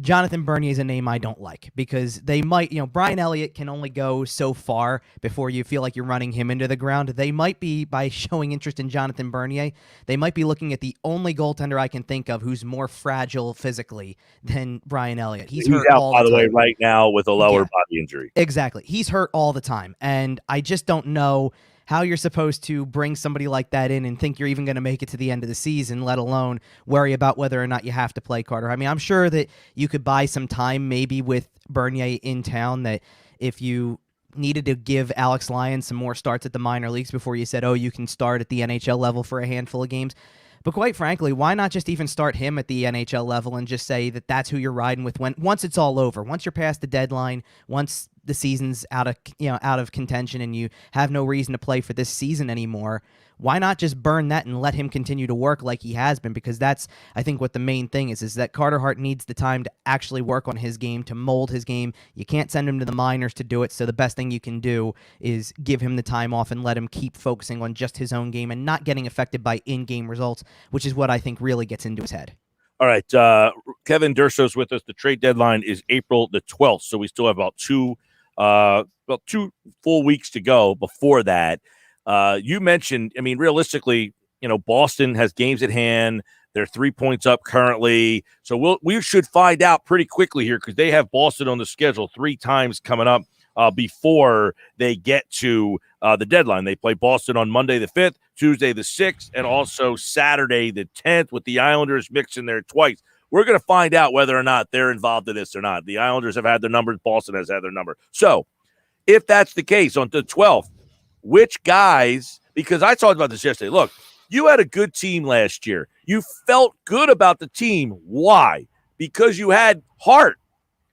Jonathan Bernier is a name I don't like because they might, Brian Elliott can only go so far before you feel like you're running him into the ground. They might be, by showing interest in Jonathan Bernier, they might be looking at the only goaltender I can think of who's more fragile physically than Brian Elliott. He's hurt out, all by the the way, time. right now with a lower body injury. Exactly. He's hurt all the time, and I just don't know how you're supposed to bring somebody like that in and think you're even going to make it to the end of the season, let alone worry about whether or not you have to play Carter. I mean, I'm sure that you could buy some time maybe with Bernier in town, that if you needed to give Alex Lyon some more starts at the minor leagues before you said, oh, you can start at the NHL level for a handful of games. But quite frankly, why not just even start him at the NHL level and just say that that's who you're riding with once it's all over, once you're past the deadline, once the season's out of contention and you have no reason to play for this season anymore. Why not just burn that and let him continue to work like he has been? Because that's, I think, what the main thing is that Carter Hart needs the time to actually work on his game, to mold his game. You can't send him to the minors to do it, so the best thing you can do is give him the time off and let him keep focusing on just his own game and not getting affected by in-game results, which is what I think really gets into his head. All right, Kevin Durso's with us. The trade deadline is April the 12th, so we still have about 2 full weeks to go before that. You mentioned, I mean, realistically, Boston has games at hand. They're 3 points up currently. So we should find out pretty quickly here because they have Boston on the schedule 3 times coming up before they get to the deadline. They play Boston on Monday the 5th, Tuesday the 6th, and also Saturday the 10th with the Islanders mixed in there twice. We're going to find out whether or not they're involved in this or not. The Islanders have had their numbers. Boston has had their number. So if that's the case on the 12th, which guys, because I talked about this yesterday, look, you had a good team last year. You felt good about the team. Why? Because you had heart.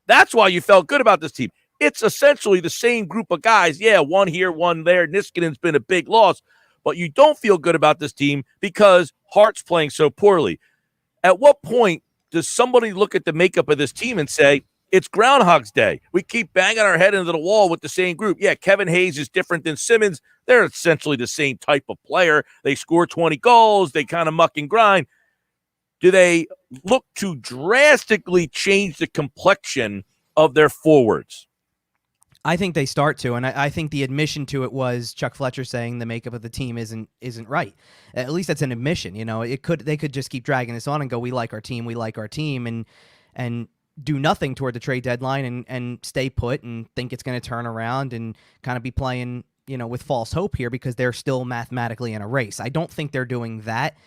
That's why you felt good about this team. It's essentially the same group of guys. Yeah, one here, one there. Niskanen's been a big loss. But you don't feel good about this team because Hart's playing so poorly. At what point does somebody look at the makeup of this team and say, it's Groundhog's Day? We keep banging our head into the wall with the same group. Yeah, Kevin Hayes is different than Simmons. They're essentially the same type of player. They score 20 goals. They kind of muck and grind. Do they look to drastically change the complexion of their forwards? I think they start to, and I think the admission to it was Chuck Fletcher saying the makeup of the team isn't right. At least that's an admission. You know, they could just keep dragging this on and go, we like our team, and do nothing toward the trade deadline and stay put and think it's going to turn around and kind of be playing, you know, with false hope here because they're still mathematically in a race. I don't think they're doing that.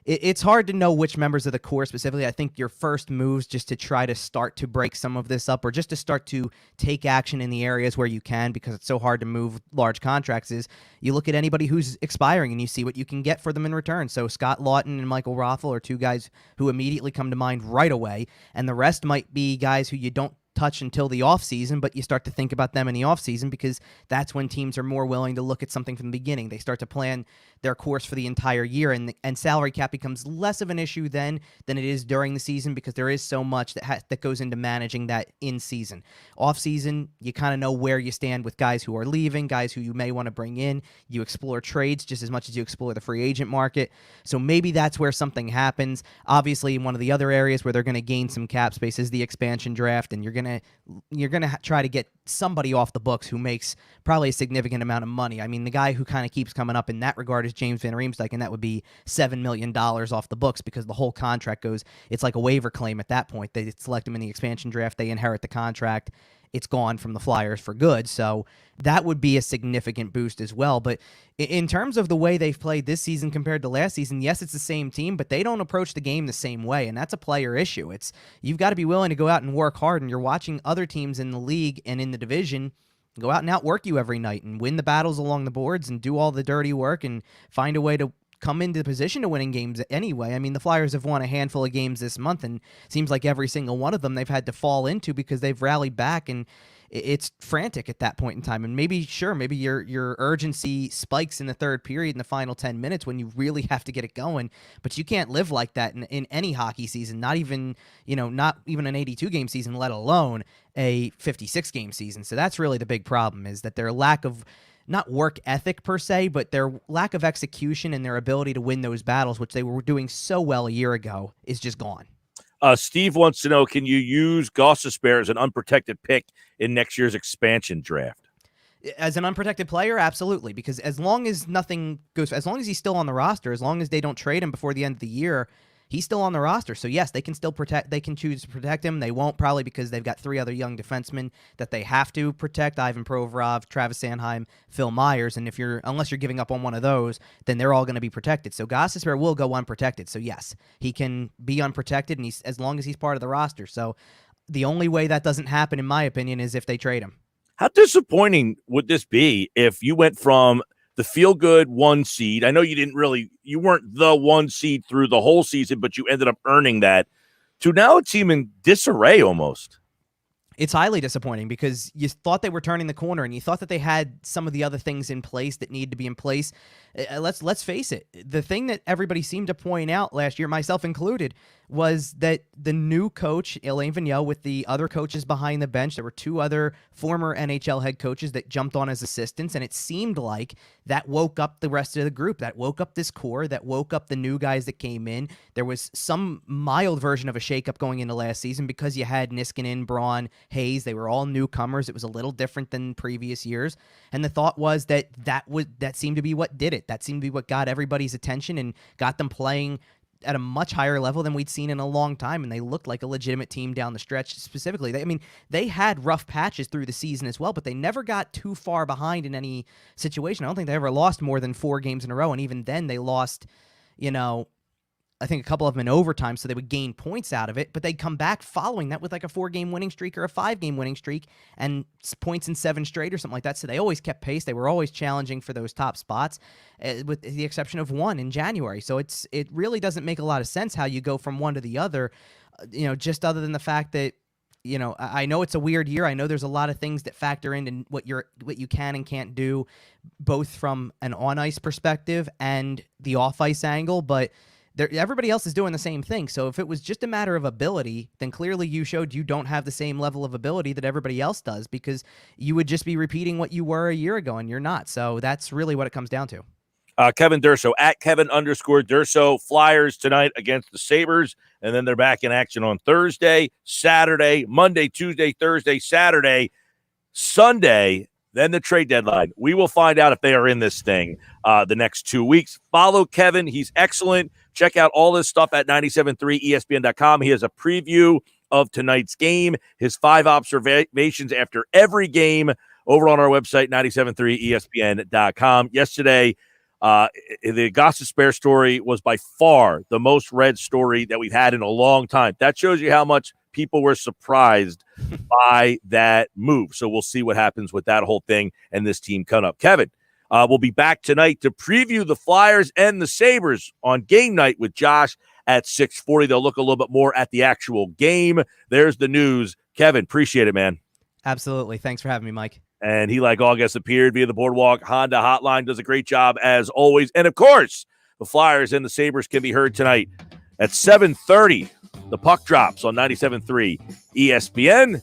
It's hard to know which members of the core specifically. I think your first moves just to try to start to break some of this up or just to start to take action in the areas where you can because it's so hard to move large contracts is you look at anybody who's expiring and you see what you can get for them in return. So Scott Lawton and Michael Rothel are 2 guys who immediately come to mind right away, and the rest might be guys who you don't touch until the offseason, but you start to think about them in the offseason because that's when teams are more willing to look at something from the beginning. They start to plan their course for the entire year, and salary cap becomes less of an issue then than it is during the season because there is so much that goes into managing that in season. Off season, you kind of know where you stand with guys who are leaving, guys who you may want to bring in. You explore trades just as much as you explore the free agent market. So maybe that's where something happens. Obviously, one of the other areas where they're going to gain some cap space is the expansion draft, and you're going to try to get somebody off the books who makes probably a significant amount of money. I mean, the guy who kind of keeps coming up in that regard is James Van Riemsdyk, and that would be $7 million off the books because the whole contract goes, it's like a waiver claim at that point. They select him in the expansion draft, they inherit the contract, it's gone from the Flyers for good. So that would be a significant boost as well. But in terms of the way they've played this season compared to last season, yes, it's the same team, but they don't approach the game the same way, and that's a player issue. You've got to be willing to go out and work hard, and you're watching other teams in the league and in the division go out and outwork you every night and win the battles along the boards and do all the dirty work and find a way to come into the position to winning games anyway. I mean, the Flyers have won a handful of games this month, and it seems like every single one of them they've had to fall into because they've rallied back, and it's frantic at that point in time. And maybe your urgency spikes in the third period in the final 10 minutes when you really have to get it going, but you can't live like that in any hockey season, not even an 82-game season, let alone a 56-game season. So that's really the big problem, is that their lack of not work ethic per se, but their lack of execution and their ability to win those battles, which they were doing so well a year ago, is just gone. Steve wants to know, can you use Gostisbehere as an unprotected pick in next year's expansion draft? As an unprotected player, absolutely, because as long as nothing goes, as long as he's still on the roster, as long as they don't trade him before the end of the year, he's still on the roster. So yes, they can still protect. They can choose to protect him. They won't, probably because they've got 3 other young defensemen that they have to protect: Ivan Provorov, Travis Sanheim, Phil Myers. And unless you're giving up on one of those, then they're all going to be protected. So Gostisbehere will go unprotected. So yes, he can be unprotected, and as long as he's part of the roster. So the only way that doesn't happen, in my opinion, is if they trade him. How disappointing would this be if you went from the feel-good 1 seed? I know you weren't the 1 seed through the whole season, but you ended up earning that, to now a team in disarray almost. It's highly disappointing because you thought they were turning the corner and you thought that they had some of the other things in place that need to be in place. Let's face it. The thing that everybody seemed to point out last year, myself included, was that the new coach, Alain Vigneault, with the other coaches behind the bench, there were 2 other former NHL head coaches that jumped on as assistants, and it seemed like that woke up the rest of the group, that woke up this core, that woke up the new guys that came in. There was some mild version of a shakeup going into last season because you had Niskanen, Braun, Hayes. They were all newcomers. It was a little different than previous years, and the thought was that seemed to be what did it. That seemed to be what got everybody's attention and got them playing at a much higher level than we'd seen in a long time, and they looked like a legitimate team down the stretch specifically. They had rough patches through the season as well, but they never got too far behind in any situation. I don't think they ever lost more than 4 games in a row, and even then they lost, I think a couple of them in overtime, so they would gain points out of it, but they'd come back following that with like a 4-game winning streak or a 5-game winning streak and points in 7 straight or something like that. So they always kept pace. They were always challenging for those top spots, with the exception of 1 in January. So it really doesn't make a lot of sense how you go from one to the other, just other than the fact that, I know it's a weird year. I know there's a lot of things that factor in what you can and can't do, both from an on-ice perspective and the off-ice angle, but everybody else is doing the same thing. So if it was just a matter of ability, then clearly you showed you don't have the same level of ability that everybody else does, because you would just be repeating what you were a year ago, and you're not. So that's really what it comes down to. Kevin Durso, at Kevin_Durso. Flyers tonight against the Sabres, and then they're back in action on Thursday, Saturday, Monday, Tuesday, Thursday, Saturday, Sunday, then the trade deadline. We will find out if they are in this thing the next 2 weeks. Follow Kevin. He's excellent. Check out all this stuff at 973ESPN.com. He has a preview of tonight's game, his 5 observations after every game over on our website, 973ESPN.com. Yesterday, the Gostisbehere story was by far the most read story that we've had in a long time. That shows you how much people were surprised by that move. So we'll see what happens with that whole thing and this team coming up. Kevin, we'll be back tonight to preview the Flyers and the Sabres on game night with Josh at 6:40. They'll look a little bit more at the actual game. There's the news. Kevin, appreciate it, man. Absolutely. Thanks for having me, Mike. And he, like all guests, appeared via the Boardwalk Honda hotline. Does a great job as always. And, of course, the Flyers and the Sabres can be heard tonight at 7:30. The puck drops on 97.3 ESPN.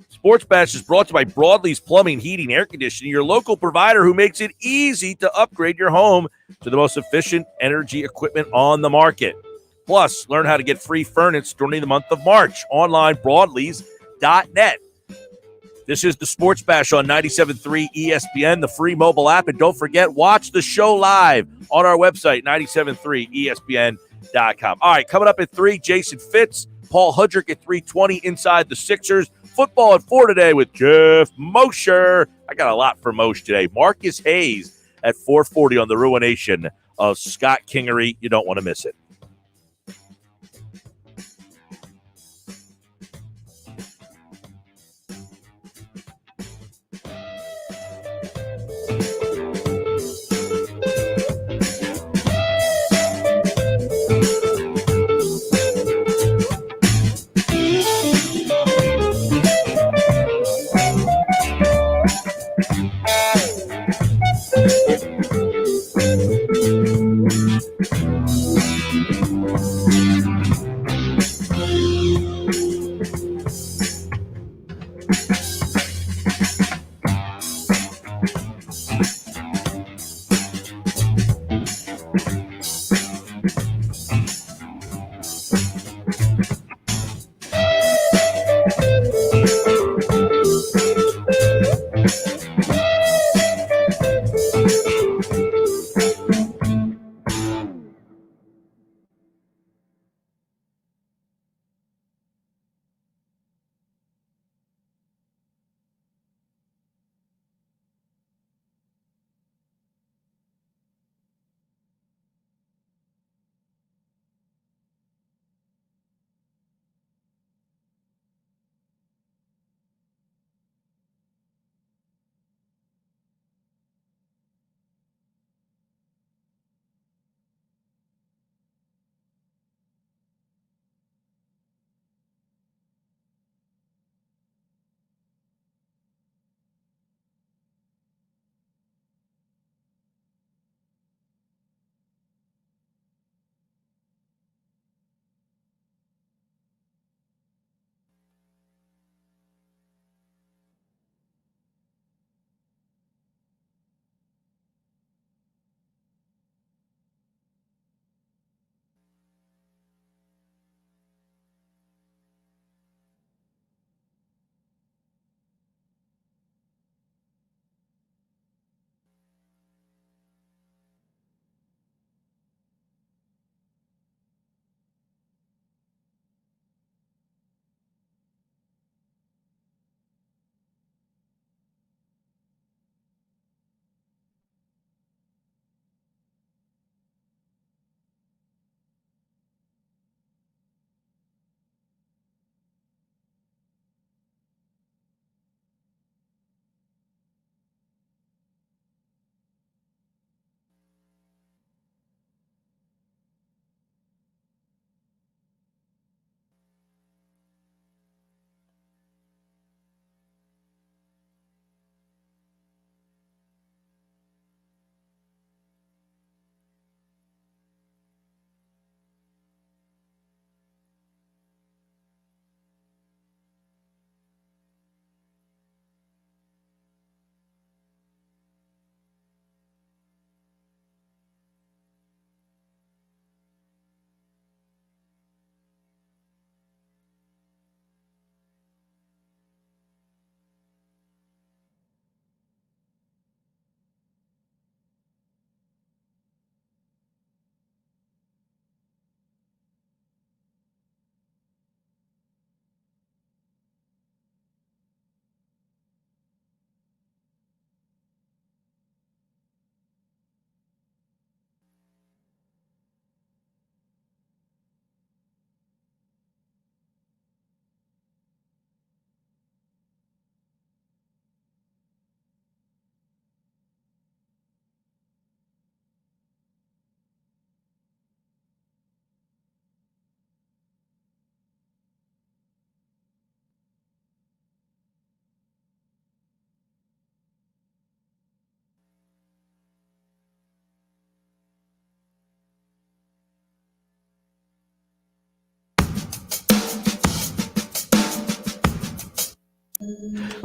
Sports Bash is brought to you by Broadlee's Plumbing, Heating, Air Conditioning, your local provider who makes it easy to upgrade your home to the most efficient energy equipment on the market. Plus, learn how to get free furnace during the month of March. Online, broadlees.net. This is the Sports Bash on 97.3 ESPN, the free mobile app. And don't forget, watch the show live on our website, 97.3ESPN.com. All right, coming up at 3, Jason Fitz, Paul Hudrick at 3:20 inside the Sixers. Football at 4 today with Geoff, Mosher. I got a lot for Mosher today. Marcus Hayes at 4:40 on the ruination of Scott Kingery. You don't want to miss it.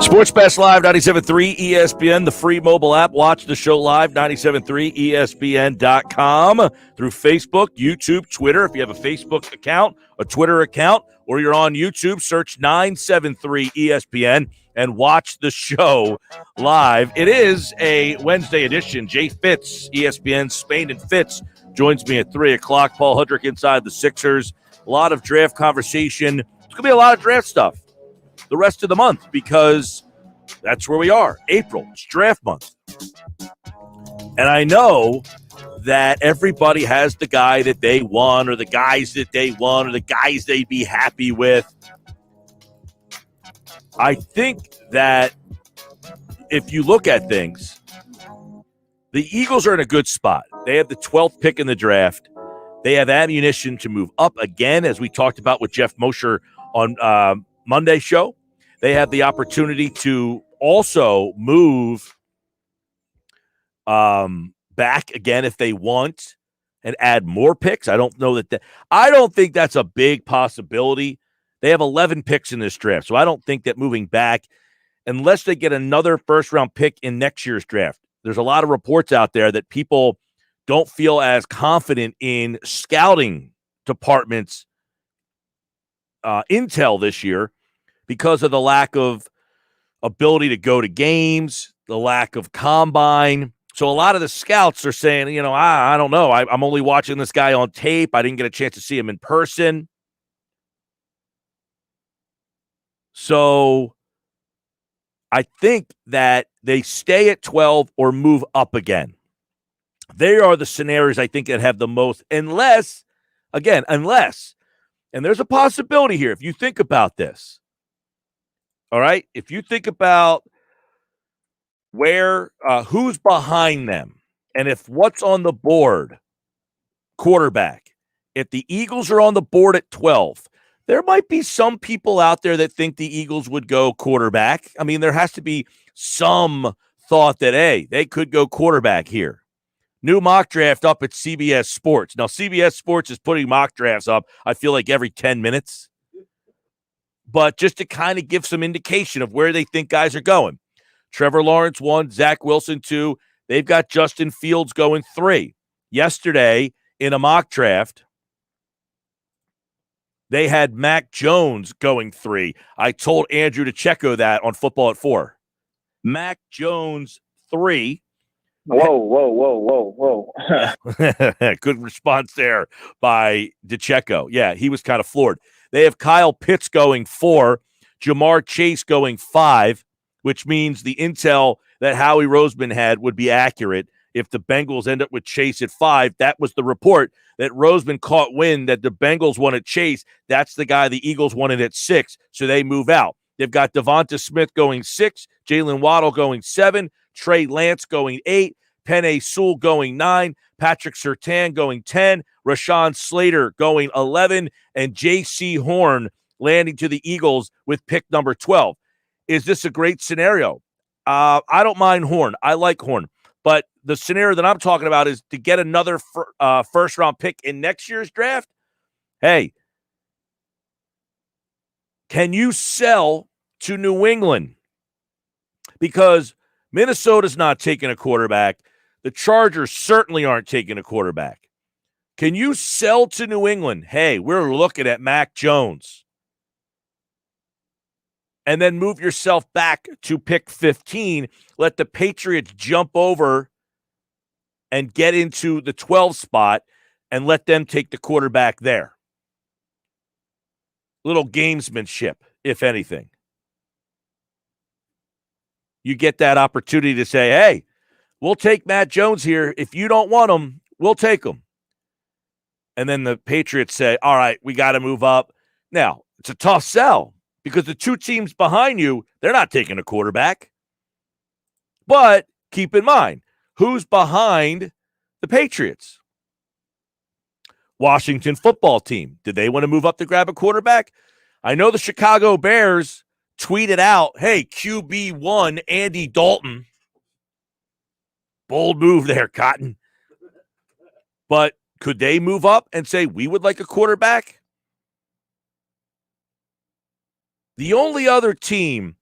Sports Bash Live, 97.3 ESPN, the free mobile app. Watch the show live, 97.3 ESPN.com, through Facebook, YouTube, Twitter. If you have a Facebook account, a Twitter account, or you're on YouTube, search 973 ESPN and watch the show live. It is a Wednesday edition. Jay Fitz, ESPN Spain and Fitz, joins me at 3 o'clock. Paul Hudrick inside the Sixers. A lot of draft conversation. It's going to be a lot of draft stuff the rest of the month because that's where we are. April, it's draft month. And I know that everybody has the guy that they want or the guys that they want or the guys they'd be happy with. I think that if you look at things, the Eagles are in a good spot. They have the 12th pick in the draft. They have ammunition to move up again, as we talked about with Geoff Mosher on Monday show. They have the opportunity to also move back again if they want and add more picks. I don't know I don't think that's a big possibility. They have 11 picks in this draft, so I don't think that moving back, unless they get another first-round pick in next year's draft. There's a lot of reports out there that people don't feel as confident in scouting departments' intel this year because of the lack of ability to go to games, the lack of combine. So a lot of the scouts are saying, I don't know. I'm only watching this guy on tape. I didn't get a chance to see him in person. So I think that they stay at 12 or move up again. They are the scenarios I think that have the most, unless, and there's a possibility here if you think about this. All right? If you think about who's behind them, and if what's on the board, quarterback, if the Eagles are on the board at 12, there might be some people out there that think the Eagles would go quarterback. I mean, there has to be some thought that, hey, they could go quarterback here. New mock draft up at CBS Sports. Now, CBS Sports is putting mock drafts up, I feel like, every 10 minutes. But just to kind of give some indication of where they think guys are going. Trevor Lawrence 1, Zach Wilson 2. They've got Justin Fields going 3. Yesterday, in a mock draft, they had Mac Jones going 3. I told Andrew to checo that on Football at 4. Mac Jones 3. Whoa. Good response there by DeCecco. Yeah, he was kind of floored. They have Kyle Pitts going 4, Jamar Chase going 5, which means the intel that Howie Roseman had would be accurate. If the Bengals end up with Chase at 5, that was the report that Roseman caught wind that the Bengals wanted Chase. That's the guy the Eagles wanted at 6, so they move out. They've got Devonta Smith going 6, Jalen Waddle going 7, Trey Lance going 8, Penei Sewell going 9, Patrick Surtain going 10, Rashawn Slater going 11, and J.C. Horn landing to the Eagles with pick number 12. Is this a great scenario? I don't mind Horn. I like Horn. But the scenario that I'm talking about is to get another first-round pick in next year's draft. Hey, can you sell to New England? Because Minnesota's not taking a quarterback. The Chargers certainly aren't taking a quarterback. Can you sell to New England? Hey, we're looking at Mac Jones. And then move yourself back to pick 15. Let the Patriots jump over and get into the 12 spot and let them take the quarterback there. Little gamesmanship, if anything. You get that opportunity to say, hey, we'll take Matt Jones here. If you don't want him, we'll take him. And then the Patriots say, all right, we got to move up. Now, it's a tough sell because the two teams behind you, they're not taking a quarterback. But keep in mind, who's behind the Patriots? Washington football team. Did they want to move up to grab a quarterback? I know the Chicago Bears tweeted out, hey, QB1 Andy Dalton. Bold move there, Cotton. But could they move up and say, we would like a quarterback? The only other team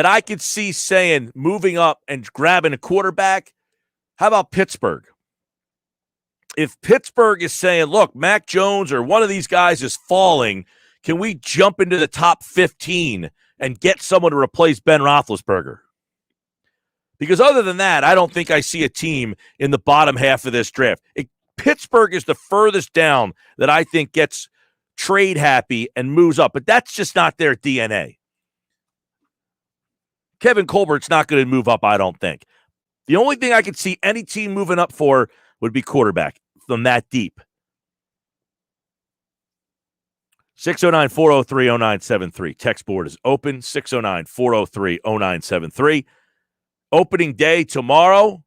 that I could see saying moving up and grabbing a quarterback, how about Pittsburgh? If Pittsburgh is saying, look, Mac Jones or one of these guys is falling, can we jump into the top 15 and get someone to replace Ben Roethlisberger? Because other than that, I don't think I see a team in the bottom half of this draft. Pittsburgh is the furthest down that I think gets trade happy and moves up, but that's just not their DNA. Kevin Colbert's not going to move up, I don't think. The only thing I could see any team moving up for would be quarterback from that deep. 609-403-0973. Text board is open. 609-403-0973. Opening day tomorrow.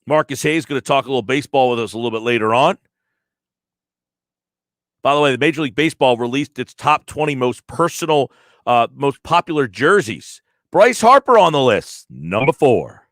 Marcus Hayes is going to talk a little baseball with us a little bit later on. By the way, the Major League Baseball released its top 20 most popular jerseys. Bryce Harper on the list, number 4.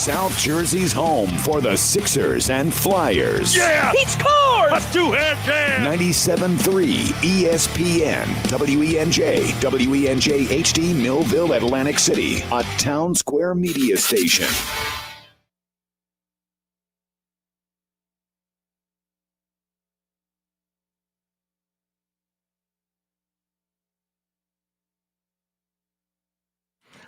South Jersey's home for the Sixers and Flyers. Yeah! He scores! A two-hand jam! 97.3 ESPN, WENJ, WENJ HD, Millville, Atlantic City, a Town Square media station.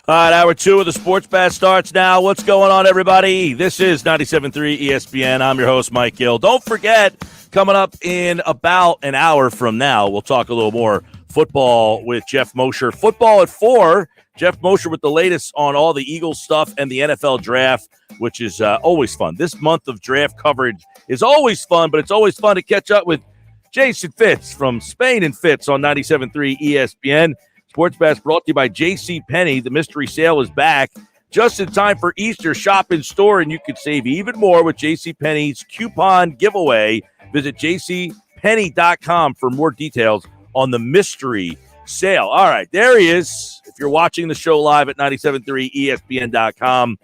All right, hour two of the Sports Bash starts now. What's going on, everybody? This is 97.3 ESPN. I'm your host, Mike Gill. Don't forget, coming up in about an hour from now, we'll talk a little more football with Geoff Mosher. Football at 4. Geoff Mosher with the latest on all the Eagles stuff and the NFL draft, which is always fun. This month of draft coverage is always fun, but it's always fun to catch up with Jason Fitz from Spain and Fitz on 97.3 ESPN. Sports Bash brought to you by J.C. Penney. The mystery sale is back just in time for Easter. Shop in store, and you can save even more with J.C. Penney's coupon giveaway. Visit jcpenney.com for more details on the mystery sale. All right, there he is. If you're watching the show live at 97.3ESPN.com,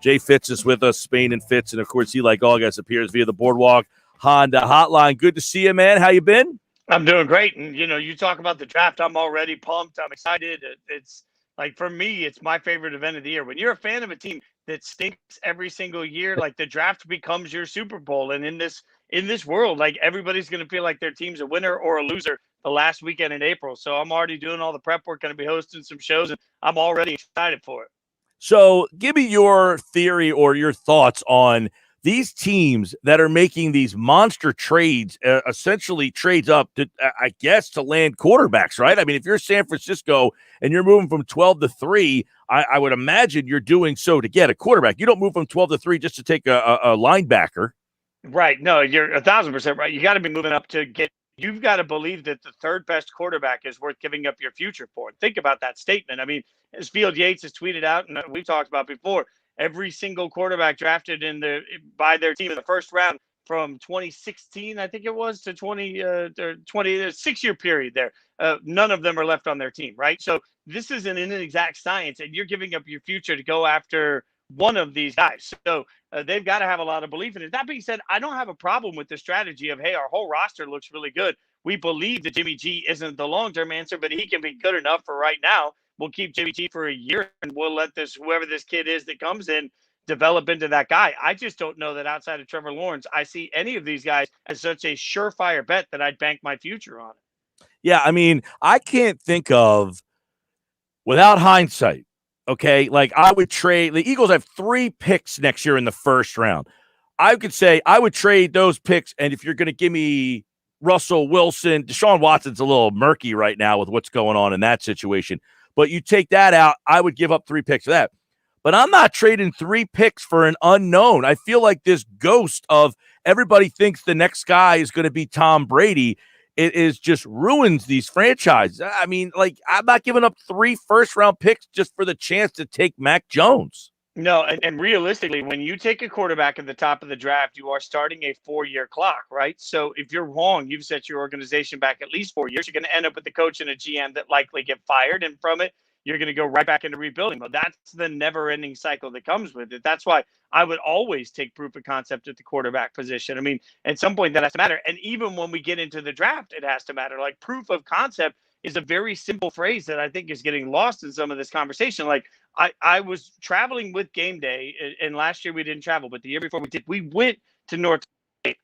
Jay Fitz is with us, Spain and Fitz, and of course, he, like all guys, appears via the Boardwalk Honda hotline. Good to see you, man. How you been? I'm doing great. And, you talk about the draft. I'm already pumped. I'm excited. It's like, for me, it's my favorite event of the year. When you're a fan of a team that stinks every single year, like the draft becomes your Super Bowl. And in this world, like everybody's going to feel like their team's a winner or a loser the last weekend in April. So I'm already doing all the prep work, going to be hosting some shows, and I'm already excited for it. So give me your theory or your thoughts on these teams that are making these monster trades, essentially trades up to, I guess, to land quarterbacks, right? I mean, if you're San Francisco and you're moving from 12 to 3, I would imagine you're doing so to get a quarterback. You don't move from 12 to 3 just to take a linebacker. Right. No, you're 1,000% right. You got to be moving up to get. You've got to believe that the third best quarterback is worth giving up your future for. Think about that statement. I mean, as Field Yates has tweeted out, and we've talked about before, every single quarterback drafted by their team in the first round from 2016, I think it was, to 6-year period there. None of them are left on their team, right? So this is an inexact science, and you're giving up your future to go after one of these guys. So they've got to have a lot of belief in it. That being said, I don't have a problem with the strategy of, hey, our whole roster looks really good. We believe that Jimmy G isn't the long-term answer, but he can be good enough for right now. We'll keep Jimmy G for a year, and we'll let whoever this kid is that comes in develop into that guy. I just don't know that outside of Trevor Lawrence, I see any of these guys as such a surefire bet that I'd bank my future on. Yeah, I mean, I can't think of, without hindsight, okay, like I would trade. The Eagles have 3 picks next year in the first round. I could say I would trade those picks, and if you're going to give me Russell Wilson, Deshaun Watson's a little murky right now with what's going on in that situation. But you take that out, I would give up 3 picks for that. But I'm not trading 3 picks for an unknown. I feel like this ghost of everybody thinks the next guy is going to be Tom Brady. It is just ruins these franchises. I mean, like, I'm not giving up 3 first-round picks just for the chance to take Mac Jones. No, and realistically, when you take a quarterback at the top of the draft, you are starting a 4-year clock, right? So if you're wrong, you've set your organization back at least 4 years. You're going to end up with the coach and a GM that likely get fired, and from it, you're going to go right back into rebuilding. But that's the never-ending cycle that comes with it. That's why I would always take proof of concept at the quarterback position. I mean, at some point that has to matter. And even when we get into the draft, it has to matter. Like, proof of concept is a very simple phrase that I think is getting lost in some of this conversation. Like, I was traveling with Game Day, and last year we didn't travel, but the year before we did. We went to North State.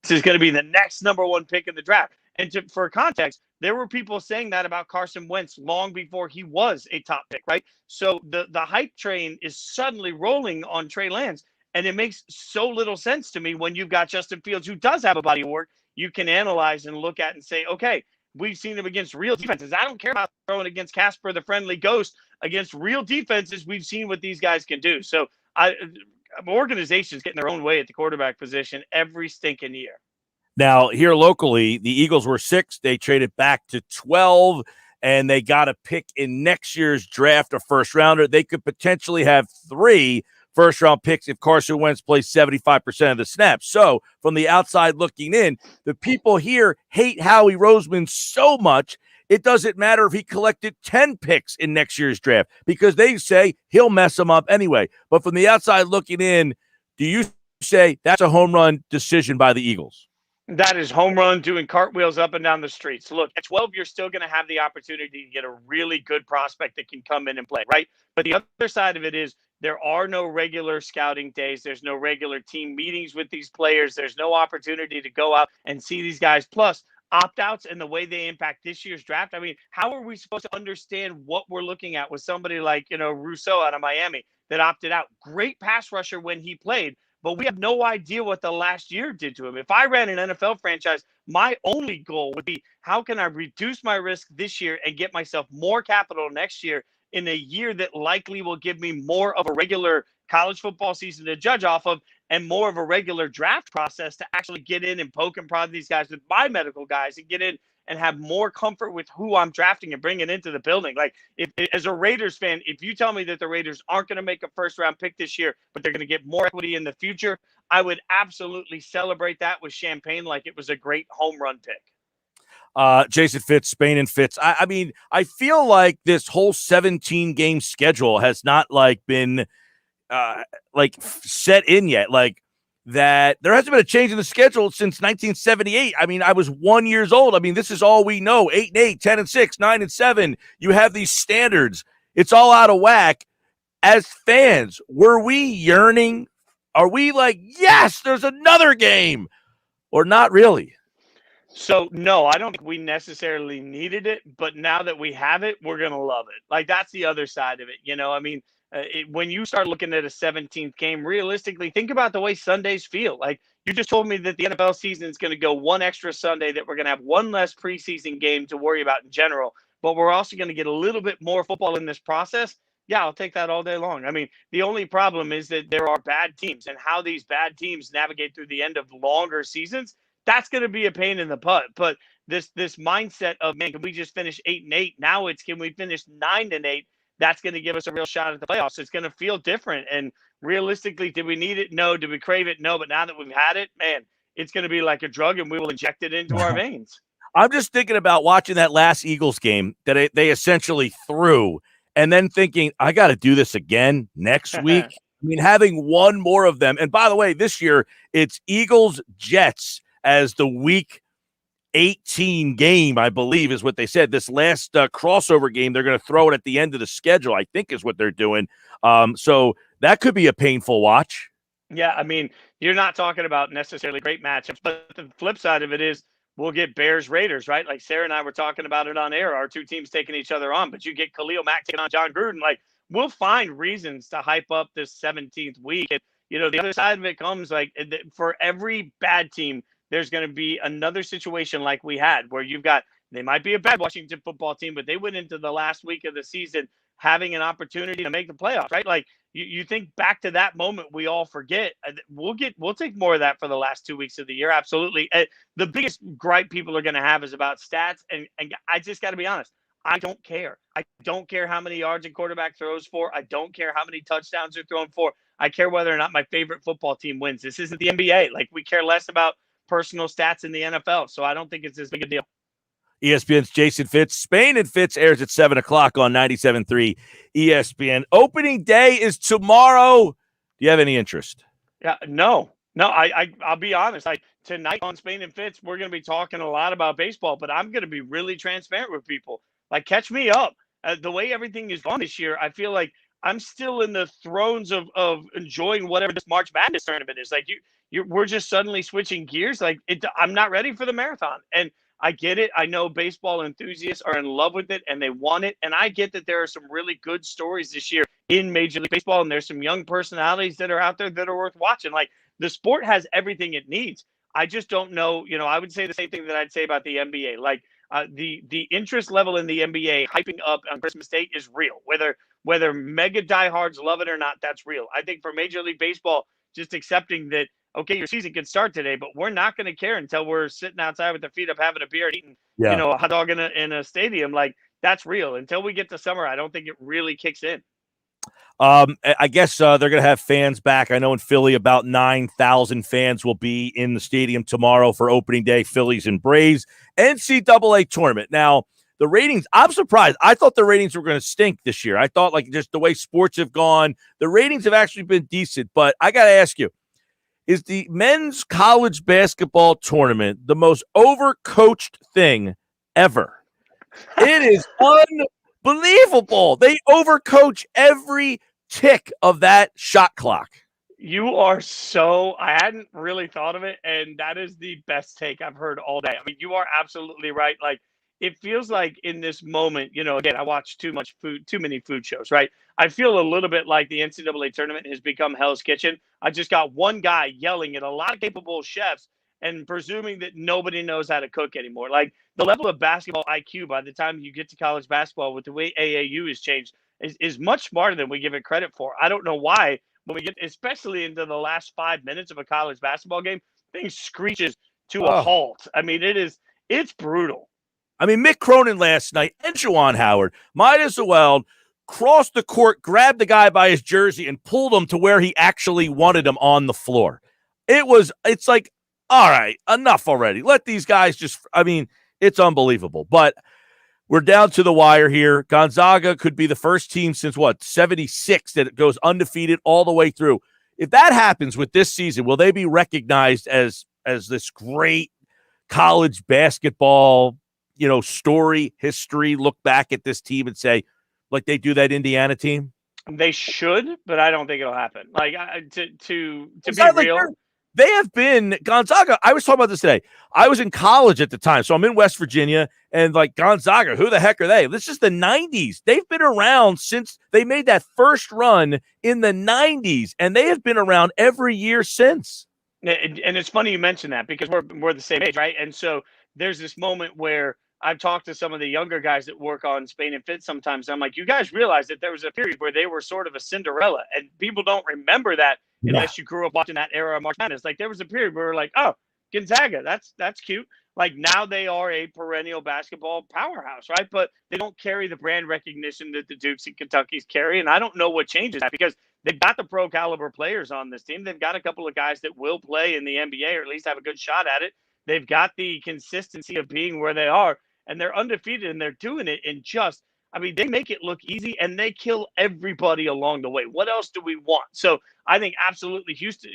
This is going to be the next number 1 pick in the draft. And for context, there were people saying that about Carson Wentz long before he was a top pick, right? So the hype train is suddenly rolling on Trey Lance, and it makes so little sense to me when you've got Justin Fields, who does have a body of work you can analyze and look at and say, okay, we've seen him against real defenses. I don't care about throwing against Casper the Friendly Ghost. Against real defenses, we've seen what these guys can do. So organizations getting their own way at the quarterback position every stinking year. Now, here locally, the Eagles were 6. They traded back to 12, and they got a pick in next year's draft, a first-rounder. They could potentially have 3 first-round picks if Carson Wentz plays 75% of the snaps. So from the outside looking in, the people here hate Howie Roseman so much, it doesn't matter if he collected 10 picks in next year's draft because they say he'll mess them up anyway. But from the outside looking in, do you say that's a home run decision by the Eagles? That is home run doing cartwheels up and down the streets. Look, at 12, you're still going to have the opportunity to get a really good prospect that can come in and play, right? But the other side of it is there are no regular scouting days. There's no regular team meetings with these players. There's no opportunity to go out and see these guys. Plus, opt-outs and the way they impact this year's draft. I mean, how are we supposed to understand what we're looking at with somebody like, Rousseau out of Miami that opted out? Great pass rusher when he played, but we have no idea what the last year did to him. If I ran an NFL franchise, my only goal would be how can I reduce my risk this year and get myself more capital next year in a year that likely will give me more of a regular college football season to judge off of and more of a regular draft process to actually get in and poke and prod these guys with my medical guys and get in and have more comfort with who I'm drafting and bringing into the building. Like, if as a Raiders fan, if you tell me that the Raiders aren't going to make a first-round pick this year, but they're going to get more equity in the future, I would absolutely celebrate that with champagne like it was a great home run pick. Jason Fitz, Spain and Fitz. I mean, I feel like this whole 17-game schedule has not been set in yet. Like that there hasn't been a change in the schedule since 1978. I mean, I was 1 year old. I mean, this is all we know. 8-8, 10-6, 9-7. You have these standards. It's all out of whack. As fans, were we yearning? Are we like, yes, there's another game? Or not really? So, no, I don't think we necessarily needed it, but now that we have it, we're going to love it. Like, that's the other side of it. I mean, when you start looking at a 17th game, realistically, think about the way Sundays feel. Like, you just told me that the NFL season is going to go one extra Sunday, that we're going to have one less preseason game to worry about in general, but we're also going to get a little bit more football in this process. Yeah, I'll take that all day long. I mean, the only problem is that there are bad teams, and how these bad teams navigate through the end of longer seasons, that's going to be a pain in the butt. But this mindset of, man, can we just finish 8-8? Now it's, can we finish 9-8? That's going to give us a real shot at the playoffs. It's going to feel different. And realistically, did we need it? No. Did we crave it? No. But now that we've had it, man, it's going to be like a drug, and we will inject it into our veins. I'm just thinking about watching that last Eagles game that they essentially threw, and then thinking, I got to do this again next week. I mean, having one more of them. And by the way, this year it's Eagles-Jets as the week 18 game, I believe, is what they said. This last crossover game, they're going to throw it at the end of the schedule, I think is what they're doing. So that could be a painful watch. Yeah, I mean, you're not talking about necessarily great matchups, but the flip side of it is we'll get Bears-Raiders, right? Like Sarah and I were talking about it on air, our two teams taking each other on, but you get Khalil Mack taking on John Gruden. Like, we'll find reasons to hype up this 17th week. And, the other side of it comes, like, for every bad team, there's going to be another situation like we had where they might be a bad Washington football team, but they went into the last week of the season having an opportunity to make the playoffs, right? Like, you think back to that moment, we all forget. We'll take more of that for the last 2 weeks of the year. Absolutely. The biggest gripe people are going to have is about stats. And I just got to be honest. I don't care. I don't care how many yards a quarterback throws for. I don't care how many touchdowns they're throwing for. I care whether or not my favorite football team wins. This isn't the NBA. Like, we care less about personal stats in the NFL. So I don't think it's as big a deal. ESPN's Jason Fitz. Spain and Fitz airs at 7 o'clock on 97.3 ESPN. Opening day is tomorrow. Do you have any interest? Yeah, no. I'll be honest. Tonight on Spain and Fitz, we're going to be talking a lot about baseball, but I'm going to be really transparent with people. Like, catch me up. The way everything is gone this year, I feel like I'm still in the thrones of enjoying whatever this March Madness tournament is. Like, we're just suddenly switching gears. Like, I'm not ready for the marathon. And I get it. I know baseball enthusiasts are in love with it and they want it. And I get that there are some really good stories this year in Major League Baseball. And there's some young personalities that are out there that are worth watching. Like, the sport has everything it needs. I just don't know. I would say the same thing that I'd say about the NBA. Like, the interest level in the NBA hyping up on Christmas Day is real. Whether mega diehards love it or not, that's real. I think for Major League Baseball, just accepting that, okay, your season could start today, but we're not going to care until we're sitting outside with our feet up, having a beer and eating, a hot dog in a stadium. Like, that's real. Until we get to summer, I don't think it really kicks in. I guess they're going to have fans back. I know in Philly about 9,000 fans will be in the stadium tomorrow for opening day, Phillies and Braves NCAA tournament. Now, the ratings, I'm surprised. I thought the ratings were going to stink this year. I thought, like, just the way sports have gone, the ratings have actually been decent. But I got to ask you, is the men's college basketball tournament the most overcoached thing ever? It is unbelievable. They overcoach every tick of that shot clock. You are I hadn't really thought of it, and that is the best take I've heard all day. I mean, you are absolutely right. Like, it feels like in this moment, again, I watch too many food shows, right? I feel a little bit like the NCAA tournament has become Hell's Kitchen. I just got one guy yelling at a lot of capable chefs and presuming that nobody knows how to cook anymore. Like, the level of basketball IQ by the time you get to college basketball with the way AAU has changed is much smarter than we give it credit for. I don't know why when we get, especially into the last 5 minutes of a college basketball game, things screeches to a halt. I mean, it's brutal. I mean, Mick Cronin last night and Juwan Howard might as well crossed the court, grabbed the guy by his jersey, and pulled him to where he actually wanted him on the floor. It's like, all right, enough already. Let these guys it's unbelievable. But we're down to the wire here. Gonzaga could be the first team since 76 that goes undefeated all the way through. If that happens with this season, will they be recognized as this great college basketball, story, history, look back at this team and say, like they do that Indiana team? They should, but I don't think it'll happen. Like, to be real. They have been Gonzaga. I was talking about this today. I was in college at the time, so I'm in West Virginia, and like Gonzaga, who the heck are they? This is the 90s. They've been around since they made that first run in the 90s, and they have been around every year since. And it's funny you mention that because we're the same age, right? And so there's this moment where I've talked to some of the younger guys that work on Spain and Fitz sometimes. I'm like, you guys realize that there was a period where they were sort of a Cinderella, and people don't remember that unless you grew up watching that era of March Madness. Like, there was a period where we're like, oh, Gonzaga, that's cute. Like, now they are a perennial basketball powerhouse, right? But they don't carry the brand recognition that the Dukes and Kentuckys carry, and I don't know what changes that because they've got the pro caliber players on this team. They've got a couple of guys that will play in the NBA or at least have a good shot at it. They've got the consistency of being where they are, and they're undefeated, and they're doing it in they make it look easy, and they kill everybody along the way. What else do we want? So I think absolutely Houston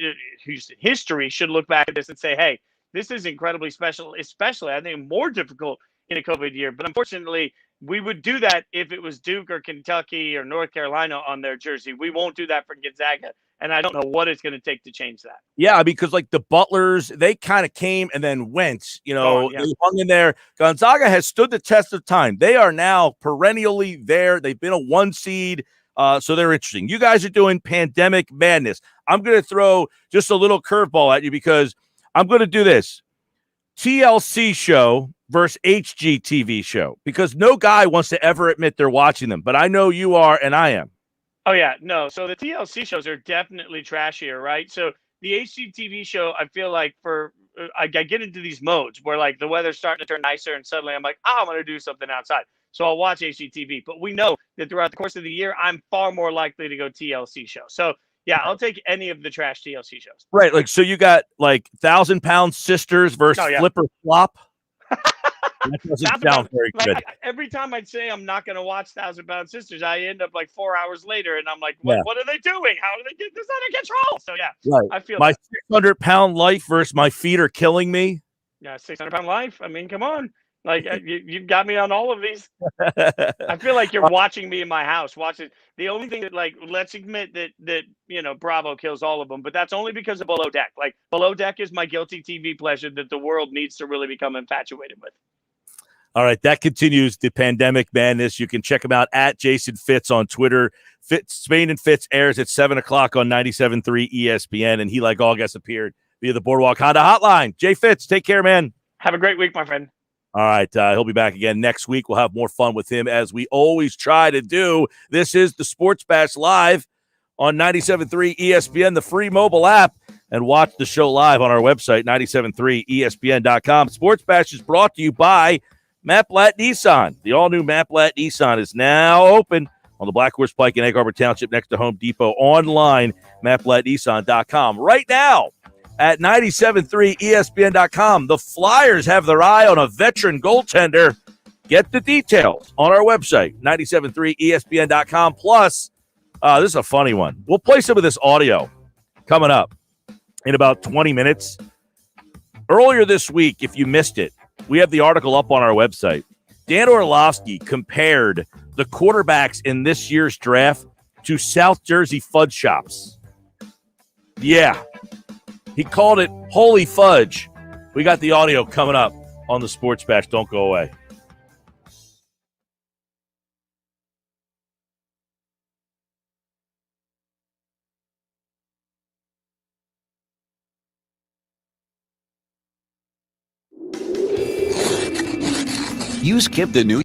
history should look back at this and say, hey, this is incredibly special, especially I think more difficult in a COVID year. But unfortunately, we would do that if it was Duke or Kentucky or North Carolina on their jersey. We won't do that for Gonzaga. And I don't know what it's going to take to change that. Yeah, because like the Butlers, they kind of came and then went, They hung in there. Gonzaga has stood the test of time. They are now perennially there. They've been a 1 seed. So they're interesting. You guys are doing pandemic madness. I'm going to throw just a little curveball at you because I'm going to do this. TLC show versus HGTV show, because no guy wants to ever admit they're watching them, but I know you are and I am. Oh, yeah. No. So the TLC shows are definitely trashier, right? So the HGTV show, I feel like I get into these modes where like the weather's starting to turn nicer and suddenly I'm like, I'm going to do something outside. So I'll watch HGTV. But we know that throughout the course of the year, I'm far more likely to go TLC show. So yeah, I'll take any of the trash TLC shows. Right. Like, so you got like 1,000-pound sisters versus Flipper Flop. That doesn't sound very good. Every time I'd say I'm not going to watch 1,000-Pound Sisters, I end up like 4 hours later, and I'm like, what are they doing? How do they get this under control? So, yeah, right. I feel my 600-pound life versus my feet are killing me. Yeah, 600-pound life. I mean, come on. Like, you've got me on all of these. I feel like you're watching me in my house. Watching the only thing that, like, let's admit that Bravo kills all of them, but that's only because of Below Deck. Like, Below Deck is my guilty TV pleasure that the world needs to really become infatuated with. All right, that continues the pandemic madness. You can check him out at Jason Fitz on Twitter. Spain and Fitz airs at 7 o'clock on 97.3 ESPN, and he, like all guests, appeared via the Boardwalk Honda hotline. Jay Fitz, take care, man. Have a great week, my friend. All right, he'll be back again next week. We'll have more fun with him as we always try to do. This is the Sports Bash live on 97.3 ESPN, the free mobile app, and watch the show live on our website, 97.3ESPN.com. Sports Bash is brought to you by Matt Blatt Nissan. The all-new Matt Blatt Nissan is now open on the Black Horse Pike in Egg Harbor Township next to Home Depot. Online, MapLetNissan.com. Right now, at 97.3ESPN.com, the Flyers have their eye on a veteran goaltender. Get the details on our website, 97.3ESPN.com. Plus, this is a funny one. We'll play some of this audio coming up in about 20 minutes. Earlier this week, if you missed it, we have the article up on our website. Dan Orlovsky compared the quarterbacks in this year's draft to South Jersey fudge shops. Yeah. He called it holy fudge. We got the audio coming up on the Sports Bash. Don't go away. You skipped the new.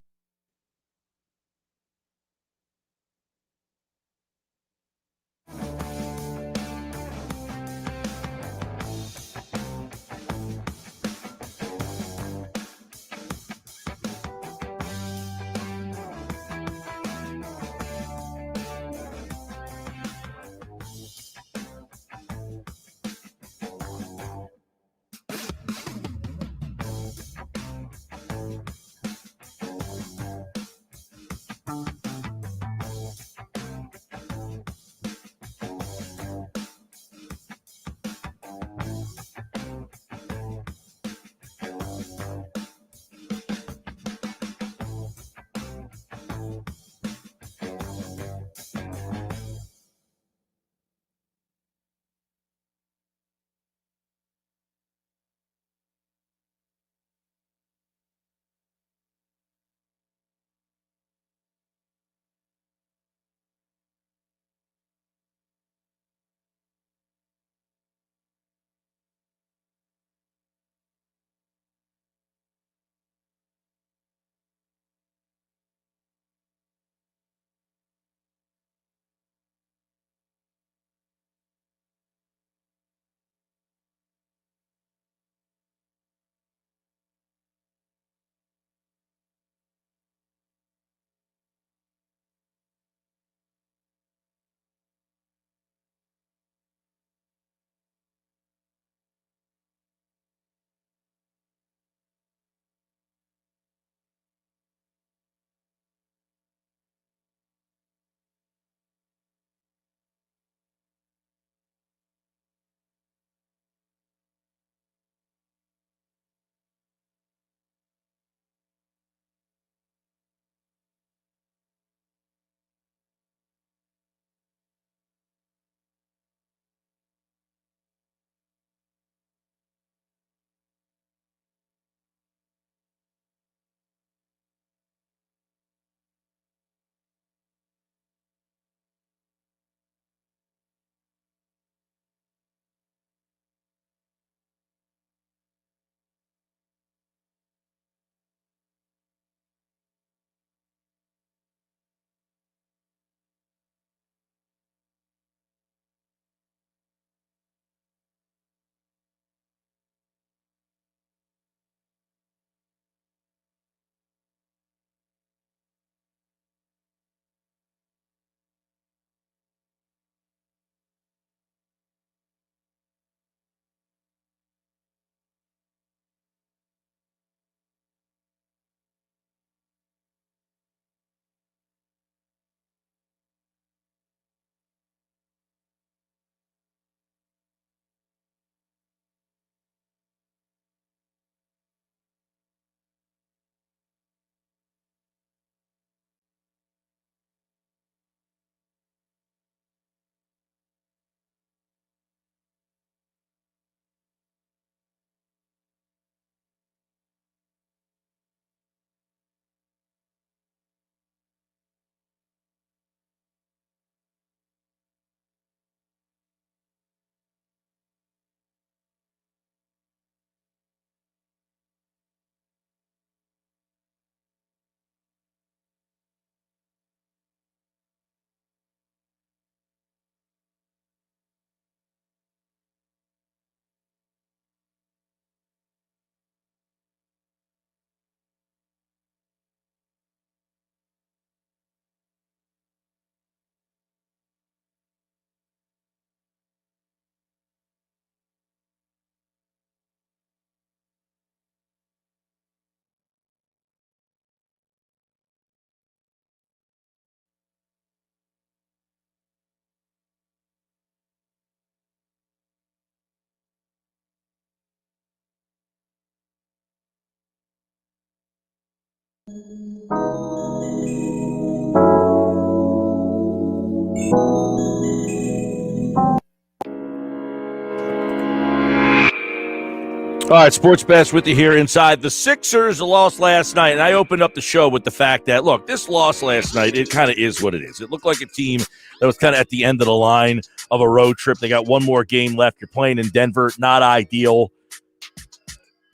All right, Sports Bash with you here inside. The Sixers lost last night, and I opened up the show with the fact that, look, this loss last night, it kind of is what it is. It looked like a team that was kind of at the end of the line of a road trip. They got one more game left. You're playing in Denver, not ideal.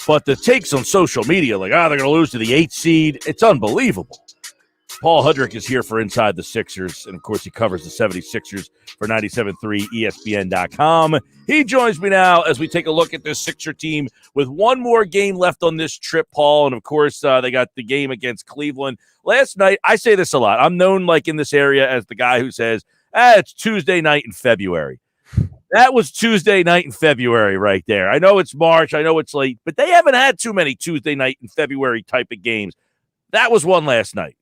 But the takes on social media, like, they're going to lose to the 8th seed, it's unbelievable. Paul Hudrick is here for Inside the Sixers, and, of course, he covers the 76ers for 97.3 ESPN.com. He joins me now as we take a look at this Sixer team with one more game left on this trip, Paul, and, of course, they got the game against Cleveland. Last night, I say this a lot. I'm known, like, in this area as the guy who says, it's Tuesday night in February. That was Tuesday night in February right there. I know it's March. I know it's late, but they haven't had too many Tuesday night in February type of games. That was one last night.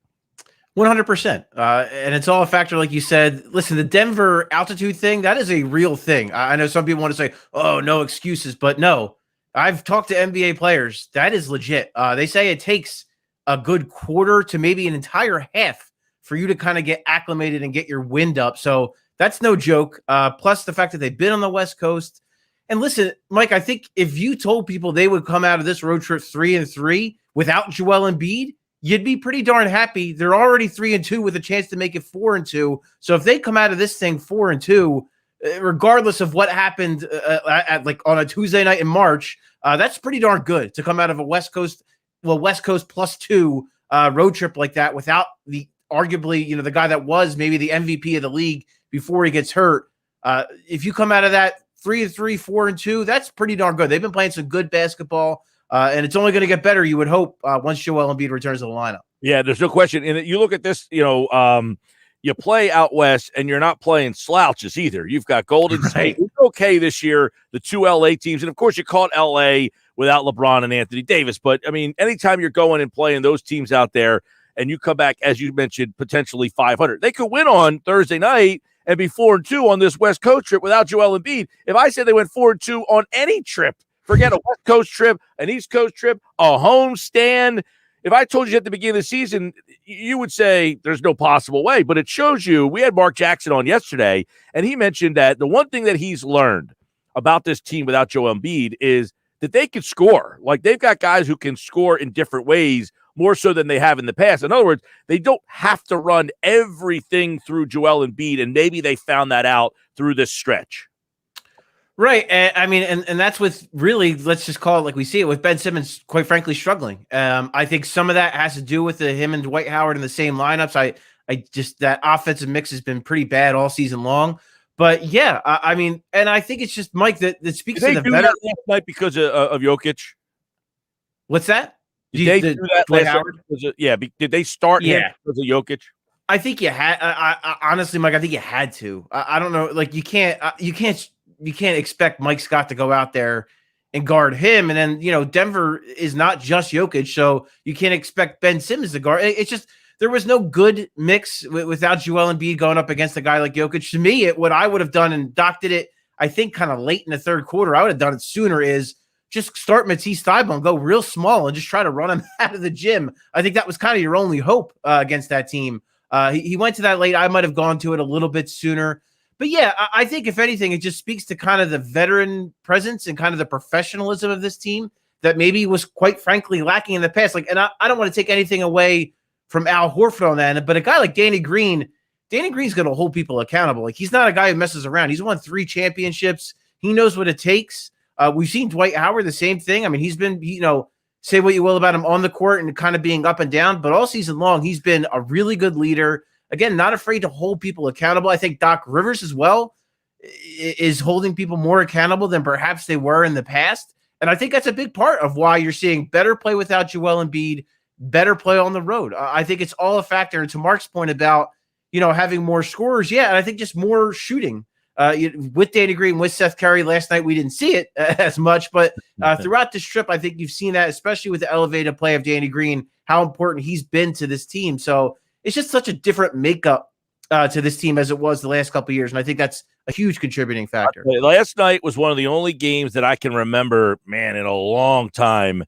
100%. And it's all a factor, like you said. Listen, the Denver altitude thing, that is a real thing. I know some people want to say, oh, no excuses, but no. I've talked to NBA players. That is legit. They say it takes a good quarter to maybe an entire half for you to kind of get acclimated and get your wind up. So that's no joke. Plus the fact that they've been on the West Coast. And listen, Mike, I think if you told people they would come out of this road trip 3-3 without Joel Embiid, you'd be pretty darn happy. They're already 3-2 with a chance to make it 4-2. So if they come out of this thing 4-2, regardless of what happened at like on a Tuesday night in March, that's pretty darn good to come out of a West Coast +2 road trip like that without the arguably, the guy that was maybe the MVP of the league before he gets hurt. If you come out of that 3-3, 4-2, that's pretty darn good. They've been playing some good basketball. And it's only going to get better, you would hope, once Joel Embiid returns to the lineup. Yeah, there's no question. And you look at this, you play out west, and you're not playing slouches either. You've got Golden State. It's okay this year, the two L.A. teams. And, of course, you caught L.A. without LeBron and Anthony Davis. But, I mean, anytime you're going and playing those teams out there and you come back, as you mentioned, potentially 500, they could win on Thursday night and be 4-2 on this West Coast trip without Joel Embiid. If I said they went 4-2 on any trip, forget a West Coast trip, an East Coast trip, a home stand. If I told you at the beginning of the season, you would say there's no possible way. But it shows you, we had Mark Jackson on yesterday, and he mentioned that the one thing that he's learned about this team without Joel Embiid is that they can score. Like, they've got guys who can score in different ways, more so than they have in the past. In other words, they don't have to run everything through Joel Embiid, and maybe they found that out through this stretch. Right. And that's with really, let's just call it like we see it with Ben Simmons, quite frankly, struggling. I think some of that has to do with him and Dwight Howard in the same lineups. I just, that offensive mix has been pretty bad all season long. But yeah, and I think it's just, Mike, that speaks to the better last night because of Jokic. What's that? Did they do that last night? Did they start him because of Jokic? I think you had. Honestly, Mike, I think you had to. I don't know. Like, you can't expect Mike Scott to go out there and guard him. And then, Denver is not just Jokic, so you can't expect Ben Simmons to guard. It's just, there was no good mix without Joel Embiid going up against a guy like Jokic. To me, what I would have done, and Doc did it, I think, kind of late in the third quarter, I would have done it sooner, is just start Matisse Thybulle and go real small and just try to run him out of the gym. I think that was kind of your only hope against that team. He went to that late. I might have gone to it a little bit sooner. But yeah, I think if anything, it just speaks to kind of the veteran presence and kind of the professionalism of this team that maybe was, quite frankly, lacking in the past. Like, and I don't want to take anything away from Al Horford on that, but a guy like Danny Green's going to hold people accountable. Like, he's not a guy who messes around. He's won 3 championships. He knows what it takes. We've seen Dwight Howard, the same thing. I mean, he's been, say what you will about him on the court and kind of being up and down, but all season long, he's been a really good leader. Again, not afraid to hold people accountable. I think Doc Rivers as well is holding people more accountable than perhaps they were in the past. And I think that's a big part of why you're seeing better play without Joel Embiid, better play on the road. I think it's all a factor. And to Mark's point about, having more scorers, and I think just more shooting. With Danny Green, with Seth Curry last night, we didn't see it as much, but throughout this trip, I think you've seen that, especially with the elevated play of Danny Green, how important he's been to this team. So it's just such a different makeup to this team as it was the last couple of years, and I think that's a huge contributing factor. Last night was one of the only games that I can remember, in a long time,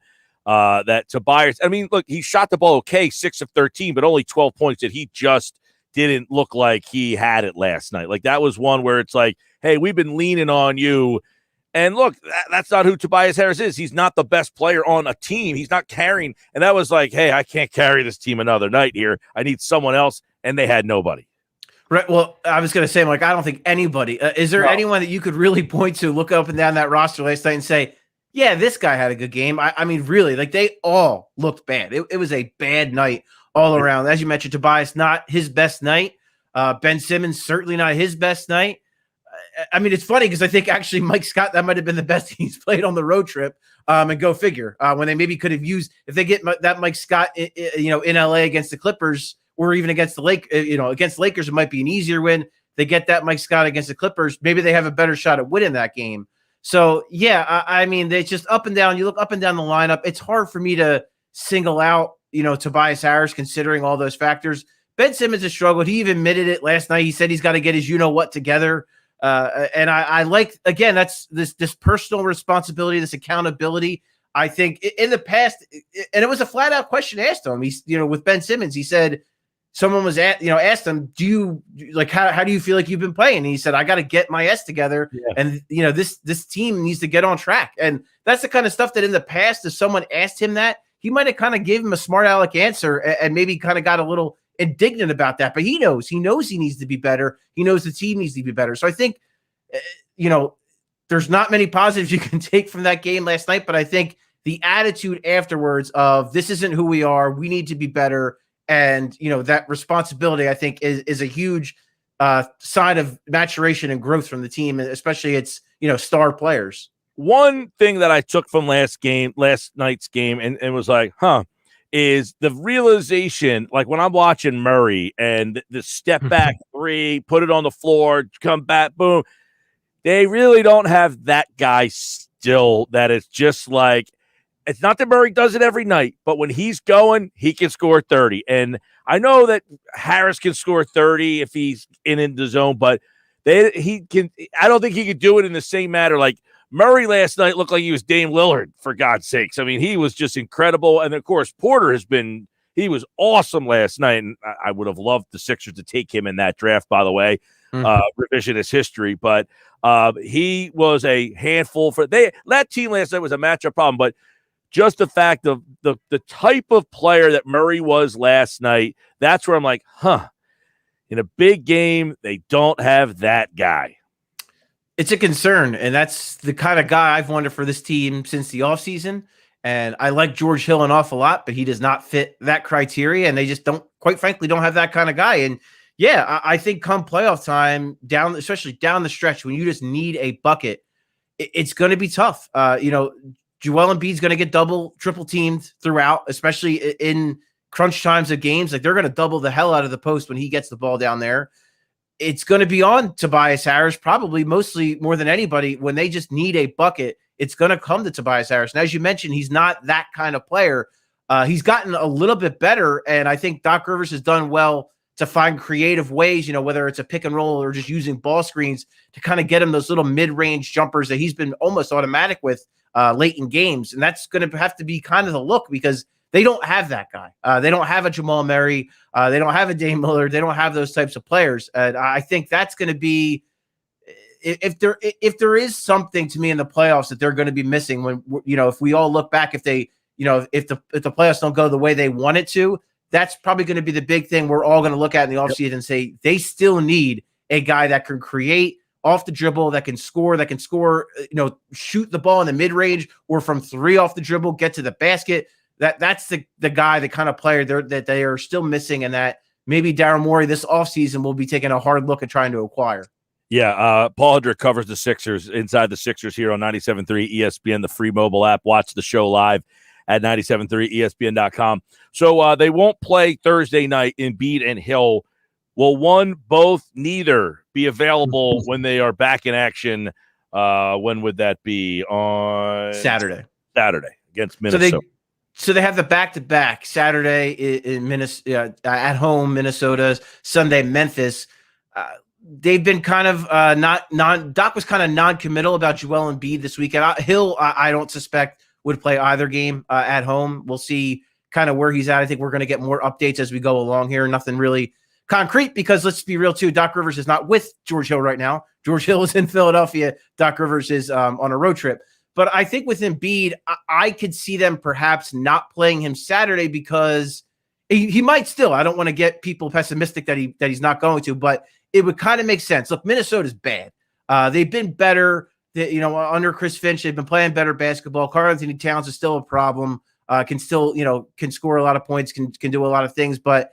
that Tobias, I mean, look, he shot the ball okay, 6 of 13, but only 12 points that he just didn't look like he had it last night. Like that was one where it's like, hey, we've been leaning on you. And look, that's not who Tobias Harris is. He's not the best player on a team. He's not carrying. And that was like, hey, I can't carry this team another night here. I need someone else. And they had nobody. Right. Well, I was going to say, like, I don't think anybody, is there anyone that you could really point to, look up and down that roster last night and say, yeah, this guy had a good game? I mean, really, like they all looked bad. It was a bad night all around. As you mentioned, Tobias, not his best night. Ben Simmons, certainly not his best night. I mean, it's funny because I think actually Mike Scott, that might have been the best he's played on the road trip. And go figure, when they maybe could have used, if they get that Mike Scott, in LA against the Clippers, or even against the against Lakers, it might be an easier win. They get that Mike Scott against the Clippers, maybe they have a better shot at winning that game. So yeah, I mean, they just up and down. You look up and down the lineup. It's hard for me to single out, Tobias Harris, considering all those factors. Ben Simmons has struggled. He even admitted it last night. He said he's got to get his what together. And I like, again, that's this personal responsibility, this accountability. I think in the past, and it was a flat out question asked him. He's, with Ben Simmons, he said, someone was asked him, do you like, how do you feel like you've been playing? And he said, I got to get my S together. Yeah. And this team needs to get on track. And that's the kind of stuff that in the past, if someone asked him that, he might've kind of gave him a smart aleck answer and maybe kind of got a little indignant about that, but he knows he needs to be better. He knows the team needs to be better. So I think, there's not many positives you can take from that game last night, but I think the attitude afterwards of this isn't who we are, we need to be better. And, that responsibility, I think is a huge sign of maturation and growth from the team, especially its, star players. One thing that I took from last night's game and was like, is the realization, like when I'm watching Murray and the step back three, put it on the floor, come back, boom. They really don't have that guy still that it's just like, it's not that Murray does it every night, but when he's going, he can score 30. And I know that Harris can score 30 if he's in the zone, but I don't think he could do it in the same manner. Like Murray last night looked like he was Dame Lillard, for God's sakes. I mean, he was just incredible. And of course, Porter he was awesome last night. And I would have loved the Sixers to take him in that draft, by the way, revisionist history. But he was a handful that team last night was a matchup problem. But just the fact of the type of player that Murray was last night, that's where I'm like, in a big game, they don't have that guy. It's a concern, and that's the kind of guy I've wanted for this team since the offseason. And I like George Hill an awful lot, but he does not fit that criteria, and they just quite frankly, don't have that kind of guy. And yeah, I think come playoff time, especially down the stretch, when you just need a bucket, it's going to be tough. Joel Embiid's going to get triple teamed throughout, especially in crunch times of games. Like they're going to double the hell out of the post when he gets the ball down there. It's going to be on Tobias Harris, probably mostly more than anybody. When they just need a bucket, it's going to come to Tobias Harris. And as you mentioned, he's not that kind of player. He's gotten a little bit better, and I think Doc Rivers has done well to find creative ways, whether it's a pick and roll or just using ball screens to kind of get him those little mid-range jumpers that he's been almost automatic with late in games. And that's going to have to be kind of the look because they don't have that guy. They don't have a Jamal Murray. They don't have a Dame Lillard. They don't have those types of players. And I think that's going to be, if there is something to me in the playoffs that they're going to be missing when, if we all look back, if the playoffs don't go the way they want it to, that's probably going to be the big thing we're all going to look at in the offseason and say they still need a guy that can create off the dribble, that can score, shoot the ball in the mid-range or from three off the dribble, get to the basket. That's the guy, the kind of player that they are still missing, and that maybe Daryl Morey this offseason will be taking a hard look at trying to acquire. Yeah, Paul Hudrick covers the Sixers, Inside the Sixers here on 97.3 ESPN, the free mobile app. Watch the show live at 97.3ESPN.com. So they won't play Thursday night. Embiid and Hill. Will one, both, neither be available when they are back in action? When would that be? On Saturday against Minnesota. So they have the back-to-back Saturday in Minnesota, at home, Minnesota, Sunday, Memphis. They've been kind of Doc was kind of non-committal about Joel Embiid this weekend. Hill, I don't suspect would play either game at home. We'll see kind of where he's at. I think we're going to get more updates as we go along here. Nothing really concrete because let's be real too. Doc Rivers is not with George Hill right now. George Hill is in Philadelphia. Doc Rivers is on a road trip. But I think with Embiid, I could see them perhaps not playing him Saturday because he might still. I don't want to get people pessimistic that he's not going to, but it would kind of make sense. Look, Minnesota's bad. They've been better. Under Chris Finch, they've been playing better basketball. Karl-Anthony Towns is still a problem. Can still, can score a lot of points, can do a lot of things. But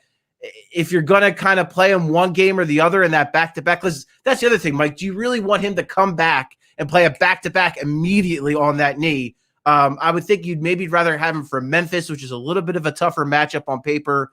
if you're going to kind of play him one game or the other in that back-to-back, because that's the other thing, Mike, do you really want him to come back and play a back-to-back immediately on that knee? I would think you'd maybe rather have him for Memphis, which is a little bit of a tougher matchup on paper.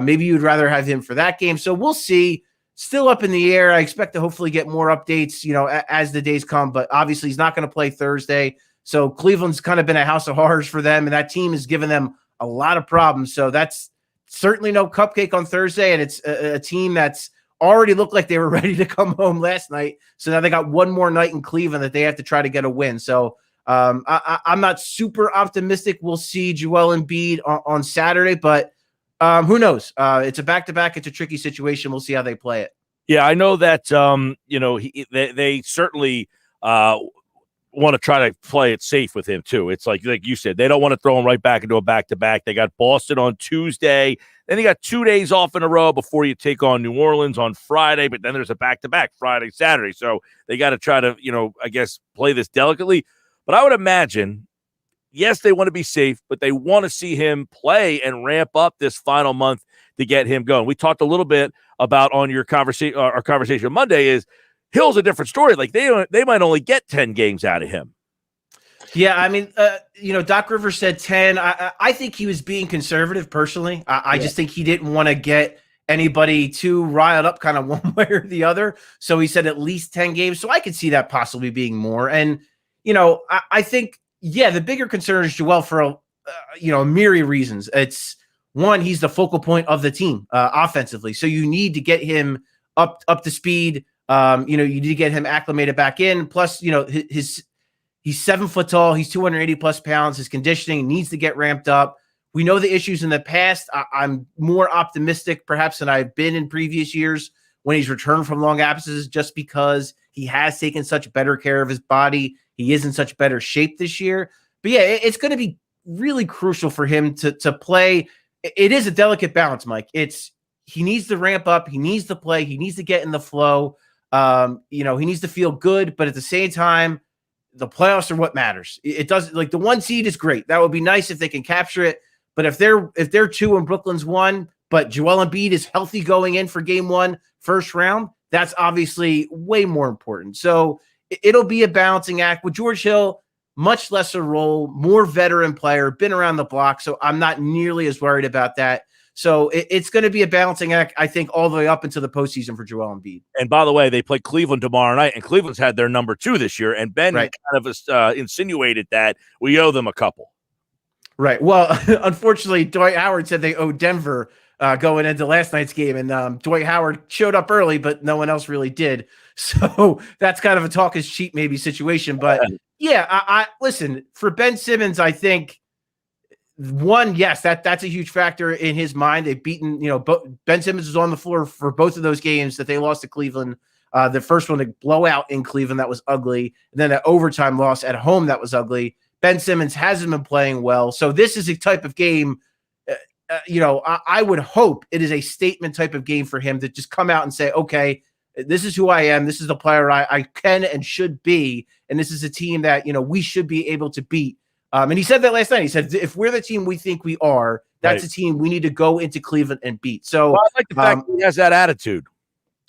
Maybe you'd rather have him for that game. So we'll see. Still up in the air. I expect to hopefully get more updates, as the days come, but obviously he's not going to play Thursday. So Cleveland's kind of been a house of horrors for them, and that team has given them a lot of problems. So that's certainly no cupcake on Thursday, and it's a team that's already looked like they were ready to come home last night. So now they got one more night in Cleveland that they have to try to get a win. So I'm not super optimistic we'll see Joel Embiid on Saturday, but who knows? It's a back-to-back. It's a tricky situation. We'll see how they play it. Yeah, I know that, they certainly want to try to play it safe with him, too. It's like you said, they don't want to throw him right back into a back-to-back. They got Boston on Tuesday. Then they got 2 days off in a row before you take on New Orleans on Friday, but then there's a back-to-back Friday, Saturday. So they got to try to, I guess, play this delicately. But I would imagine, yes, they want to be safe, but they want to see him play and ramp up this final month to get him going. We talked a little bit about on your conversation, our conversation Monday is Hill's a different story. Like they might only get 10 games out of him. Yeah, I mean, Doc Rivers said 10. I think he was being conservative personally. I just think he didn't want to get anybody too riled up kind of one way or the other. So he said at least 10 games. So I could see that possibly being more. And, I think, the bigger concern is Joel for, a myriad reasons. It's one, he's the focal point of the team offensively. So you need to get him up to speed. You need to get him acclimated back in. Plus, he's 7 foot tall. He's 280 plus pounds. His conditioning needs to get ramped up. We know the issues in the past. I'm more optimistic perhaps than I've been in previous years when he's returned from long absences, just because he has taken such better care of his body. He is in such better shape this year. But it's going to be really crucial for him to play. It is a delicate balance, Mike. He needs to ramp up. He needs to play. He needs to get in the flow. He needs to feel good, but at the same time, the playoffs are what matters. It does, like, the 1 seed is great. That would be nice if they can capture it. But if they're 2 and Brooklyn's 1, but Joel Embiid is healthy going in for game 1, first round, that's obviously way more important. So it'll be a balancing act with George Hill, much lesser role, more veteran player, been around the block. So I'm not nearly as worried about that. So it's going to be a balancing act, I think, all the way up into the postseason for Joel Embiid. And by the way, they play Cleveland tomorrow night, and Cleveland's had their number 2 this year. And Ben kind of insinuated that we owe them a couple. Right. Well, unfortunately, Dwight Howard said they owe Denver going into last night's game, and Dwight Howard showed up early, but no one else really did. So that's kind of a talk is cheap maybe situation. But I listen, for Ben Simmons, I think one, yes, that's a huge factor in his mind. They've beaten, Ben Simmons was on the floor for both of those games that they lost to Cleveland. The first one, a blowout in Cleveland that was ugly, and then an overtime loss at home that was ugly. Ben Simmons hasn't been playing well. So this is a type of game, I would hope it is a statement type of game for him to just come out and say, okay, this is who I am. This is the player I can and should be. And this is a team that, we should be able to beat. And he said that last night. He said, if we're the team we think we are, that's a team we need to go into Cleveland and beat. So I like the fact that he has that attitude.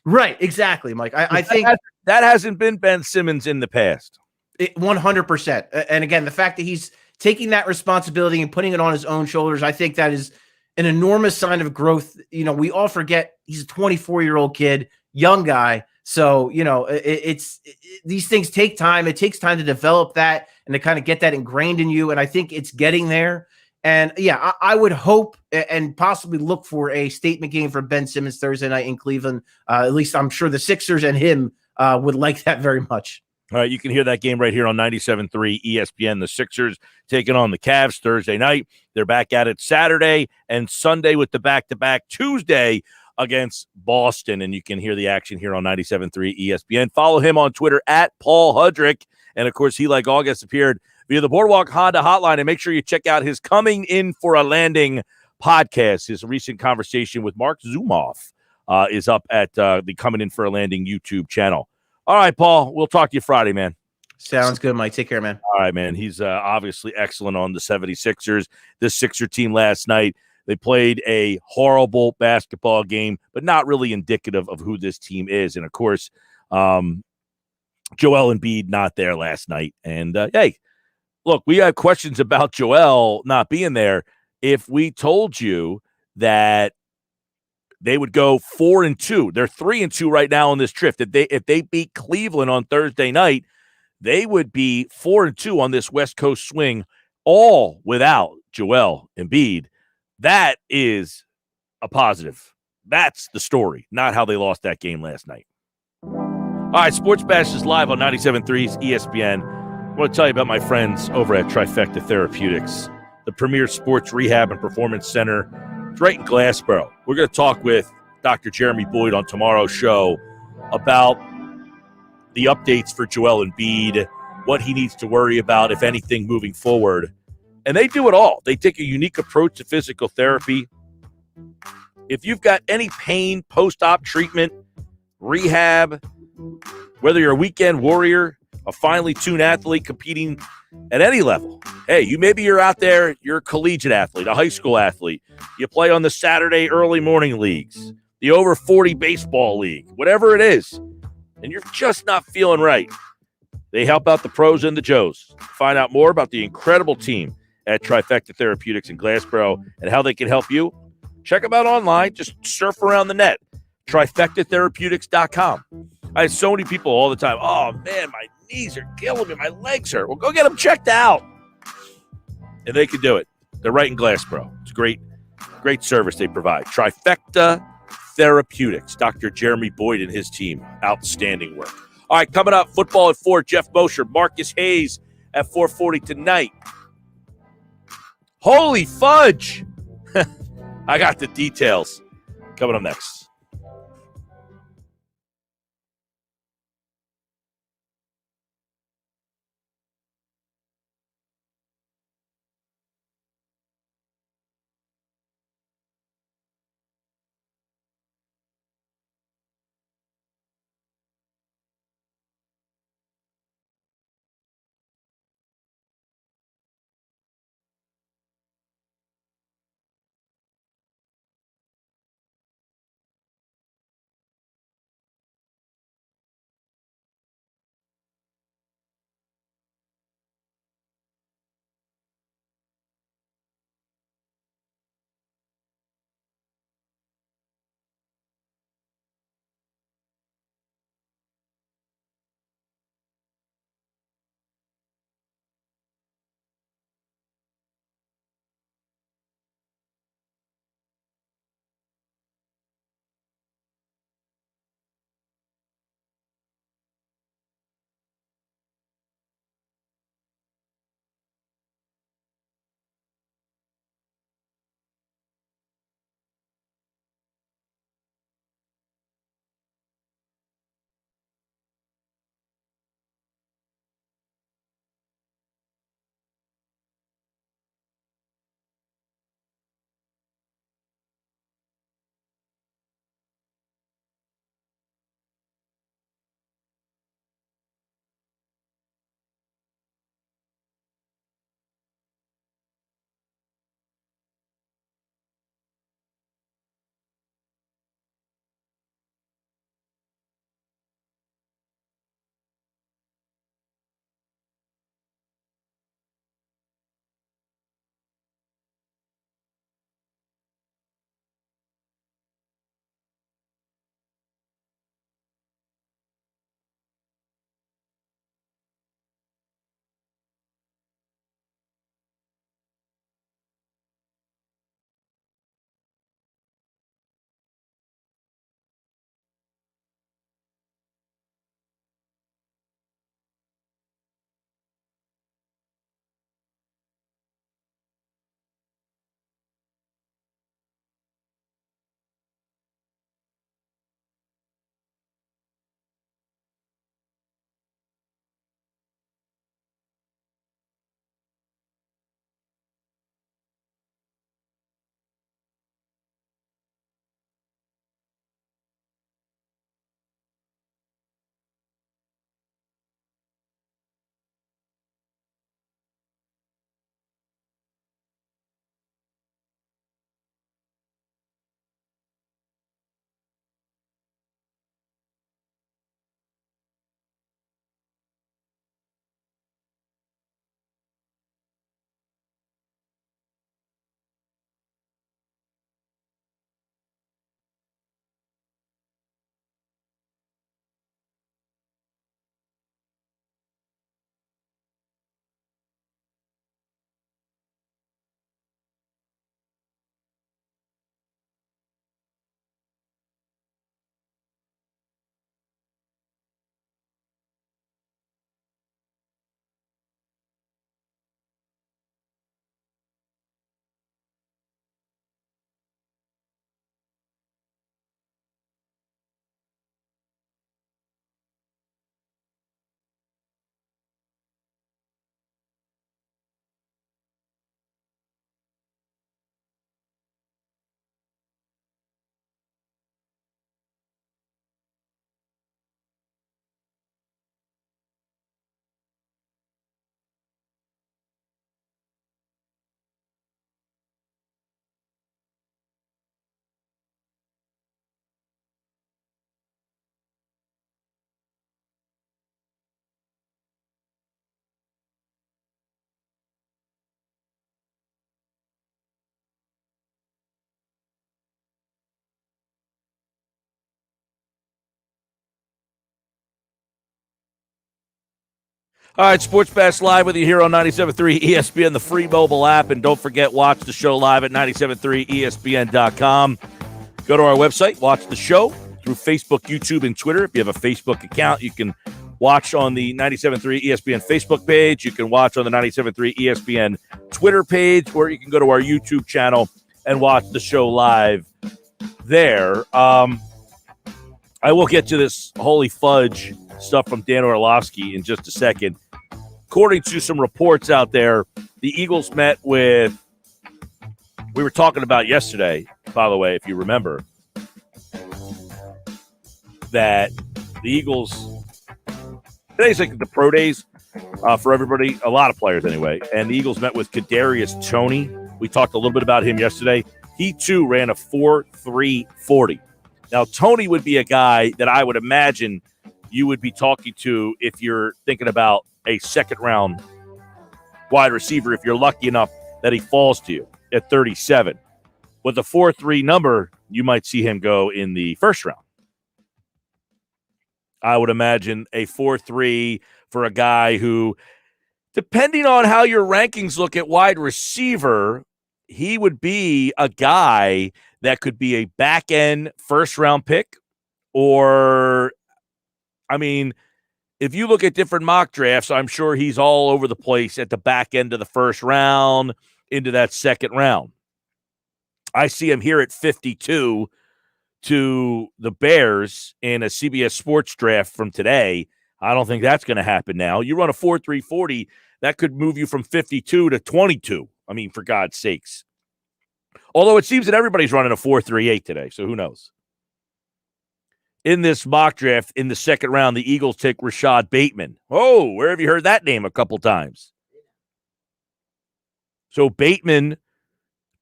Right. Exactly, Mike. I think that hasn't been Ben Simmons in the past. 100%. And again, the fact that he's taking that responsibility and putting it on his own shoulders, I think that is an enormous sign of growth. We all forget he's a 24-year-old kid, young guy. So, these things take time. It takes time to develop that and to kind of get that ingrained in you. And I think it's getting there. And I would hope and possibly look for a statement game from Ben Simmons Thursday night in Cleveland. At least I'm sure the Sixers and him would like that very much. All right, you can hear that game right here on 97.3 ESPN. The Sixers taking on the Cavs Thursday night. They're back at it Saturday and Sunday with the back-to-back Tuesday against Boston. And you can hear the action here on 97.3 ESPN. Follow him on Twitter at Paul Hudrick. And, of course, he, like all guests, appeared via the Boardwalk Honda hotline. And make sure you check out his Coming In for a Landing podcast. His recent conversation with Mark Zumoff is up at the Coming In for a Landing YouTube channel. All right, Paul, we'll talk to you Friday, man. Sounds good, Mike. Take care, man. All right, man. He's obviously excellent on the 76ers. This Sixer team last night, they played a horrible basketball game, but not really indicative of who this team is. And, of course, Joel Embiid not there last night. And, hey, look, we had questions about Joel not being there. If we told you that they would go 4-2. They're 3-2 right now on this trip. If they beat Cleveland on Thursday night, they would be 4-2 on this West Coast swing, all without Joel Embiid. That is a positive. That's the story, not how they lost that game last night. All right, Sports Bash is live on 97.3's ESPN. I want to tell you about my friends over at Trifecta Therapeutics, the premier sports rehab and performance center. It's right in Glassboro. We're going to talk with Dr. Jeremy Boyd on tomorrow's show about the updates for Joel Embiid, what he needs to worry about, if anything, moving forward. And they do it all. They take a unique approach to physical therapy. If you've got any pain, post-op treatment, rehab, whether you're a weekend warrior, a finely tuned athlete competing at any level. Hey, you're out there, you're a collegiate athlete, a high school athlete. You play on the Saturday early morning leagues, the over 40 baseball league, whatever it is, and you're just not feeling right. They help out the pros and the Joes. Find out more about the incredible team at Trifecta Therapeutics in Glassboro and how they can help you. Check them out online. Just surf around the net. TrifectaTherapeutics.com. I have so many people all the time. Oh, man, my knees are killing me. My legs hurt. Well, go get them checked out. And they can do it. They're right in Glassboro. It's great service they provide. Trifecta Therapeutics. Dr. Jeremy Boyd and his team. Outstanding work. All right, coming up, football at 4, Geoff Mosher, Marcus Hayes at 4:40 tonight. Holy fudge! I got the details. Coming up next. All right, Sports Bash Live with you here on 97.3 ESPN, the free mobile app. And don't forget, watch the show live at 973ESPN.com. Go to our website, watch the show through Facebook, YouTube, and Twitter. If you have a Facebook account, you can watch on the 97.3 ESPN Facebook page. You can watch on the 97.3 ESPN Twitter page, or you can go to our YouTube channel and watch the show live there. I will get to this holy fudge stuff from Dan Orlovsky in just a second. According to some reports out there, the Eagles met with, we were talking about yesterday, by the way, if you remember, that the Eagles, today's like the pro days for everybody, a lot of players anyway, and the Eagles met with Kadarius Toney. We talked a little bit about him yesterday. He, too, ran a 4.340. Now, Toney would be a guy that I would imagine you would be talking to if you're thinking about a second-round wide receiver, if you're lucky enough that he falls to you at 37. With a 4.3 number, you might see him go in the first round. I would imagine a 4.3 for a guy who, depending on how your rankings look at wide receiver, he would be a guy that could be a back-end first-round pick, or, I mean, if you look at different mock drafts, I'm sure he's all over the place at the back end of the first round into that second round. I see him here at 52 to the Bears in a CBS Sports draft from today. I don't think that's going to happen now. You run a 4.340, that could move you from 52 to 22. I mean, for God's sakes. Although it seems that everybody's running a 4.38 today, so who knows? In this mock draft, in the second round, the Eagles take Rashad Bateman. Oh, where have you heard that name a couple times? So Bateman,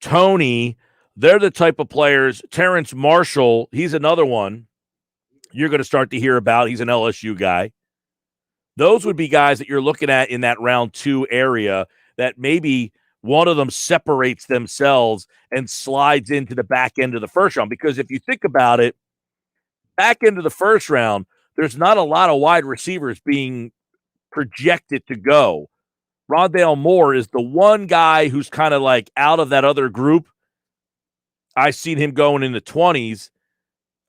Toney, they're the type of players. Terrence Marshall, he's another one you're going to start to hear about. He's an LSU guy. Those would be guys that you're looking at in that round 2 area that maybe one of them separates themselves and slides into the back end of the first round. Because if you think about it, back into the first round, there's not a lot of wide receivers being projected to go. Rondale Moore is the one guy who's kind of like out of that other group. I've seen him going in the 20s.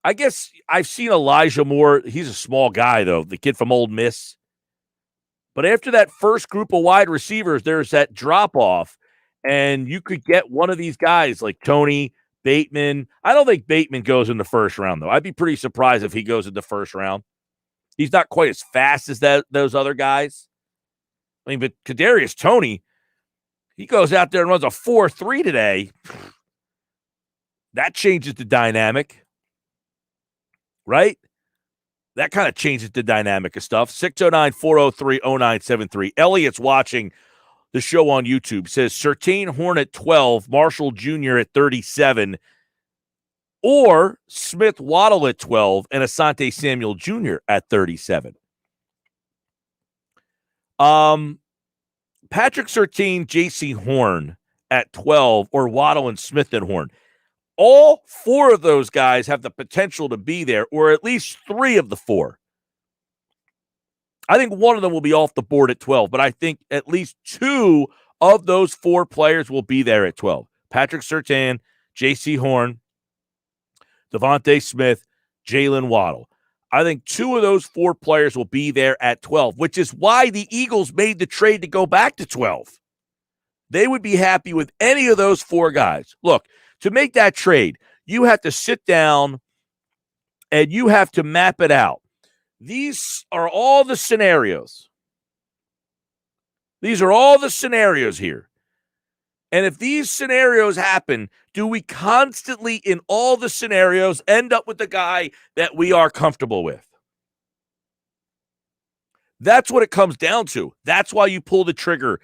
I guess I've seen Elijah Moore. He's a small guy, though, the kid from Ole Miss. But after that first group of wide receivers, there's that drop-off, and you could get one of these guys like Toney, Bateman. I don't think Bateman goes in the first round, though. I'd be pretty surprised if he goes in the first round. He's not quite as fast as those other guys. I mean, but Kadarius Toney, he goes out there and runs a 4.3 today. That changes the dynamic, right? That kind of changes the dynamic of stuff. 609-403-0973. Elliot's watching the show on YouTube. Says Surtain Horn at 12, Marshall Jr. at 37, or Smith Waddle at 12 and Asante Samuel Jr. at 37. Patrick Surtain, J.C. Horn at 12, or Waddle and Smith and Horn. All 4 of those guys have the potential to be there, or at least 3 of the 4. I think one of them will be off the board at 12, but I think at least 2 of those 4 players will be there at 12. Patrick Surtain, J.C. Horn, Devontae Smith, Jalen Waddle. I think 2 of those 4 players will be there at 12, which is why the Eagles made the trade to go back to 12. They would be happy with any of those 4 guys. Look, to make that trade, you have to sit down and you have to map it out. These are all the scenarios. These are all the scenarios here. And if these scenarios happen, do we constantly, in all the scenarios, end up with the guy that we are comfortable with? That's what it comes down to. That's why you pull the trigger.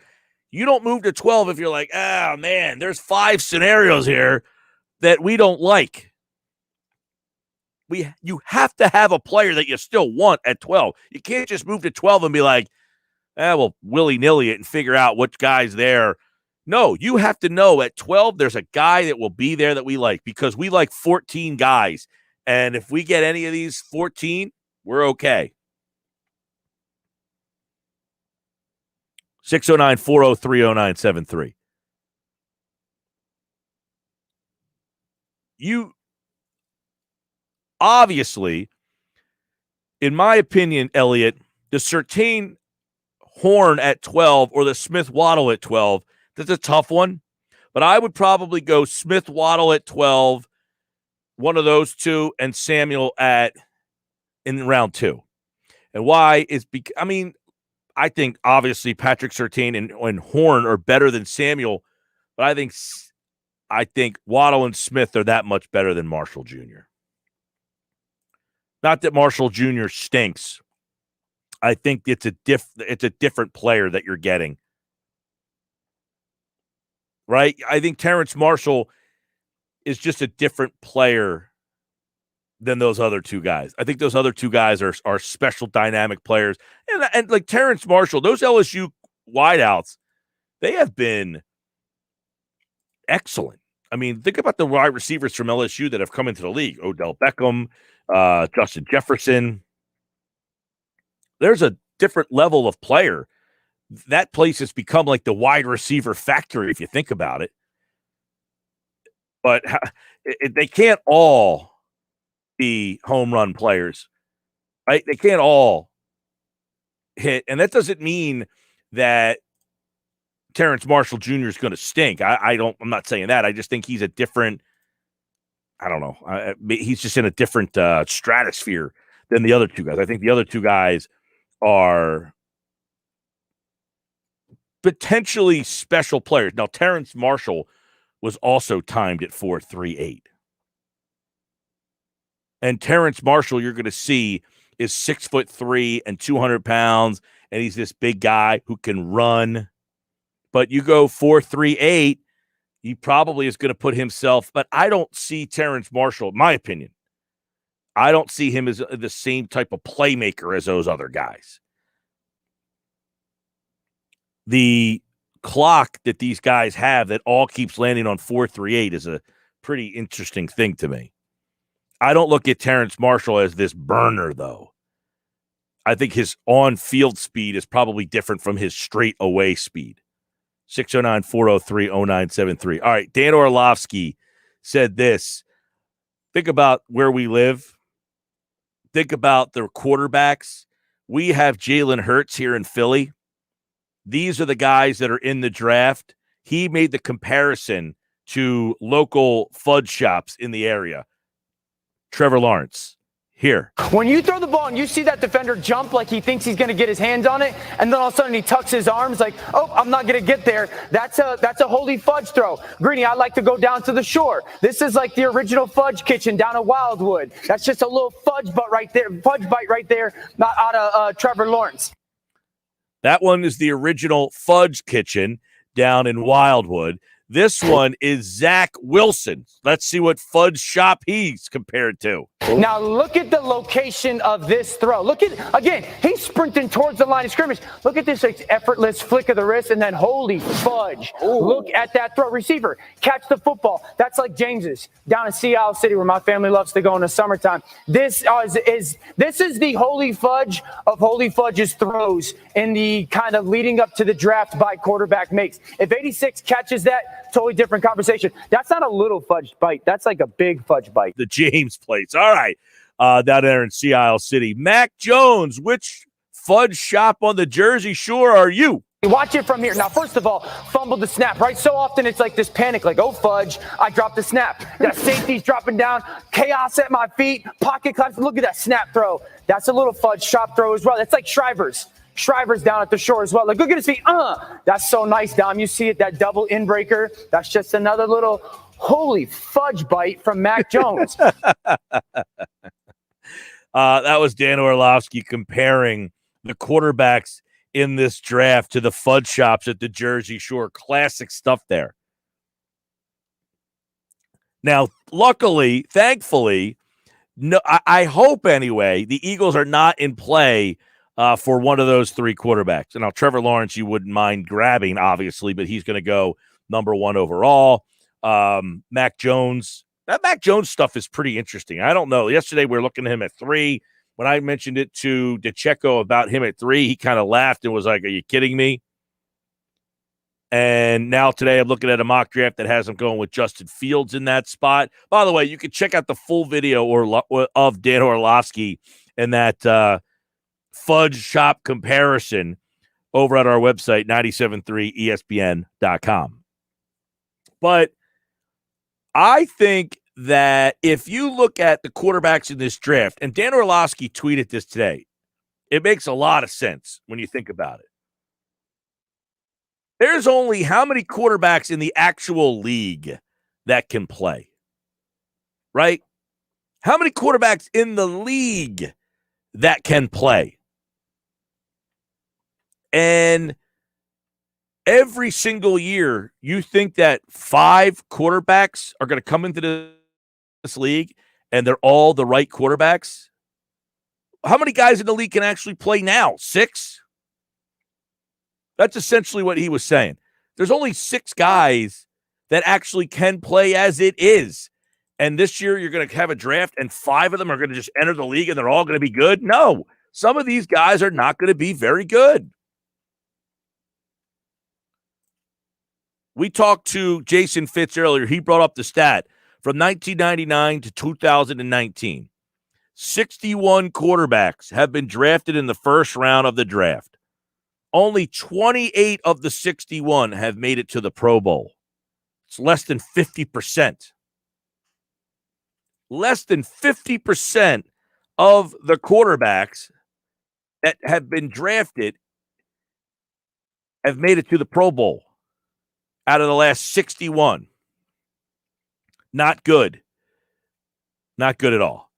You don't move to 12 if you're like, oh, man, there's 5 scenarios here that we don't like. You have to have a player that you still want at 12. You can't just move to 12 and be like, well, willy-nilly it and figure out which guy's there. No, you have to know at 12 there's a guy that will be there that we like, because we like 14 guys. And if we get any of these 14, we're okay. 609-403-0973. You obviously, in my opinion, Elliot, the Surtain Horn at 12 or the Smith Waddle at 12, that's a tough one. But I would probably go Smith Waddle at 12, one of those two, and Samuel in round 2. And why is I think obviously Patrick Surtain and Horn are better than Samuel, but I think Waddle and Smith are that much better than Marshall Jr. Not that Marshall Jr. stinks. I think it's a different player that you're getting. Right? I think Terrence Marshall is just a different player than those other two guys. I think those other two guys are special dynamic players. And like Terrence Marshall, those LSU wideouts, they have been excellent. I mean, think about the wide receivers from LSU that have come into the league. Odell Beckham, Justin Jefferson. There's a different level of player. That place has become like the wide receiver factory, if you think about it. But they can't all be home run players, right? They can't all hit. And that doesn't mean that Terrence Marshall Jr. is going to stink. I'm not saying that. I just think he's a different, I don't know. He's just in a different stratosphere than the other two guys. I think the other two guys are potentially special players. Now, Terrence Marshall was also timed at 4.38. And Terrence Marshall, you're going to see, is 6'3" and 200 pounds, and he's this big guy who can run. But you go 4.38, he probably is going to put himself, but I don't see Terrence Marshall, in my opinion, I don't see him as the same type of playmaker as those other guys. The clock that these guys have that all keeps landing on 4.38 is a pretty interesting thing to me. I don't look at Terrence Marshall as this burner, though. I think his on-field speed is probably different from his straight-away speed. 609-403-0973. All right, Dan Orlovsky said this. Think about where we live. Think about the quarterbacks. We have Jalen Hurts here in Philly. These are the guys that are in the draft. He made the comparison to local fudge shops in the area. Trevor Lawrence, here. When you throw the ball and you see that defender jump like he thinks he's going to get his hands on it, and then all of a sudden he tucks his arms like, oh, I'm not going to get there. That's a holy fudge throw. Greeny, I'd like to go down to the shore. This is like the original fudge kitchen down at Wildwood. That's just a little fudge bite right there, not out of Trevor Lawrence. That one is the original fudge kitchen down in Wildwood. This one is Zach Wilson. Let's see what fudge shop he's compared to. Now look at the location of this throw. Look at, again, he's sprinting towards the line of scrimmage. Look at this effortless flick of the wrist, and then holy fudge. Ooh. Look at that throw. Receiver, catch the football. That's like James's down in Seattle City, where my family loves to go in the summertime. This is the holy fudge of holy fudge's throws in the kind of leading up to the draft by quarterback makes. If 86 catches that, totally different conversation. That's not a little fudge bite. That's like a big fudge bite. The James plates. All right. Down there in Seattle City. Mac Jones, which fudge shop on the Jersey Shore are you? Watch it from here. Now, first of all, fumble the snap, right? So often it's like this panic, like, oh, fudge, I dropped the snap. That safety's dropping down, chaos at my feet, pocket collapse. Look at that snap throw. That's a little fudge shop throw as well. That's like Shriver's down at the shore as well. Like, look at his feet. That's so nice, Dom. You see it, that double inbreaker. That's just another little holy fudge bite from Mac Jones. That was Dan Orlovsky comparing the quarterbacks in this draft to the fudge shops at the Jersey Shore. Classic stuff there. Now, luckily, thankfully, no, I hope anyway, the Eagles are not in play for one of those three quarterbacks. And now Trevor Lawrence, you wouldn't mind grabbing, obviously, but he's going to go number 1 overall. Mac Jones. That Mac Jones stuff is pretty interesting. I don't know. Yesterday we were looking at him at 3. When I mentioned it to DeCecco about him at 3, he kind of laughed and was like, are you kidding me? And now today I'm looking at a mock draft that has him going with Justin Fields in that spot. By the way, you can check out the full video of Dan Orlovsky and that fudge shop comparison over at our website, 973ESPN.com. But I think that if you look at the quarterbacks in this draft, and Dan Orlovsky tweeted this today, it makes a lot of sense when you think about it. There's only how many quarterbacks in the actual league that can play, right? How many quarterbacks in the league that can play? And every single year, you think that 5 quarterbacks are going to come into this league and they're all the right quarterbacks? How many guys in the league can actually play now? 6? That's essentially what he was saying. There's only 6 guys that actually can play as it is. And this year you're going to have a draft and 5 of them are going to just enter the league and they're all going to be good? No. Some of these guys are not going to be very good. We talked to Jason Fitz earlier. He brought up the stat from 1999 to 2019. 61 quarterbacks have been drafted in the first round of the draft. Only 28 of the 61 have made it to the Pro Bowl. It's less than 50%. Less than 50% of the quarterbacks that have been drafted have made it to the Pro Bowl out of the last 61. Not good. Not good at all.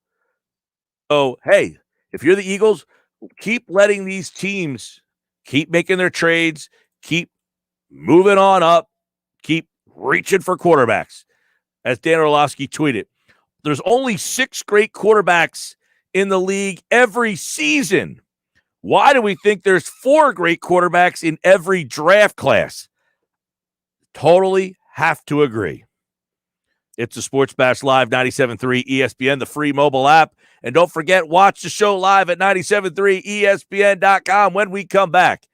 So, hey, if you're the Eagles, keep letting these teams keep making their trades, keep moving on up, keep reaching for quarterbacks. As Dan Orlovsky tweeted, there's only 6 great quarterbacks in the league every season. Why do we think there's 4 great quarterbacks in every draft class? Totally have to agree. It's the Sports Bash Live, 97.3 ESPN, the free mobile app. And don't forget, watch the show live at 97.3ESPN.com when we come back.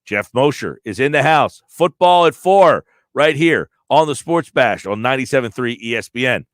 Geoff Mosher is in the house. Football at 4 right here on the Sports Bash on 97.3 ESPN.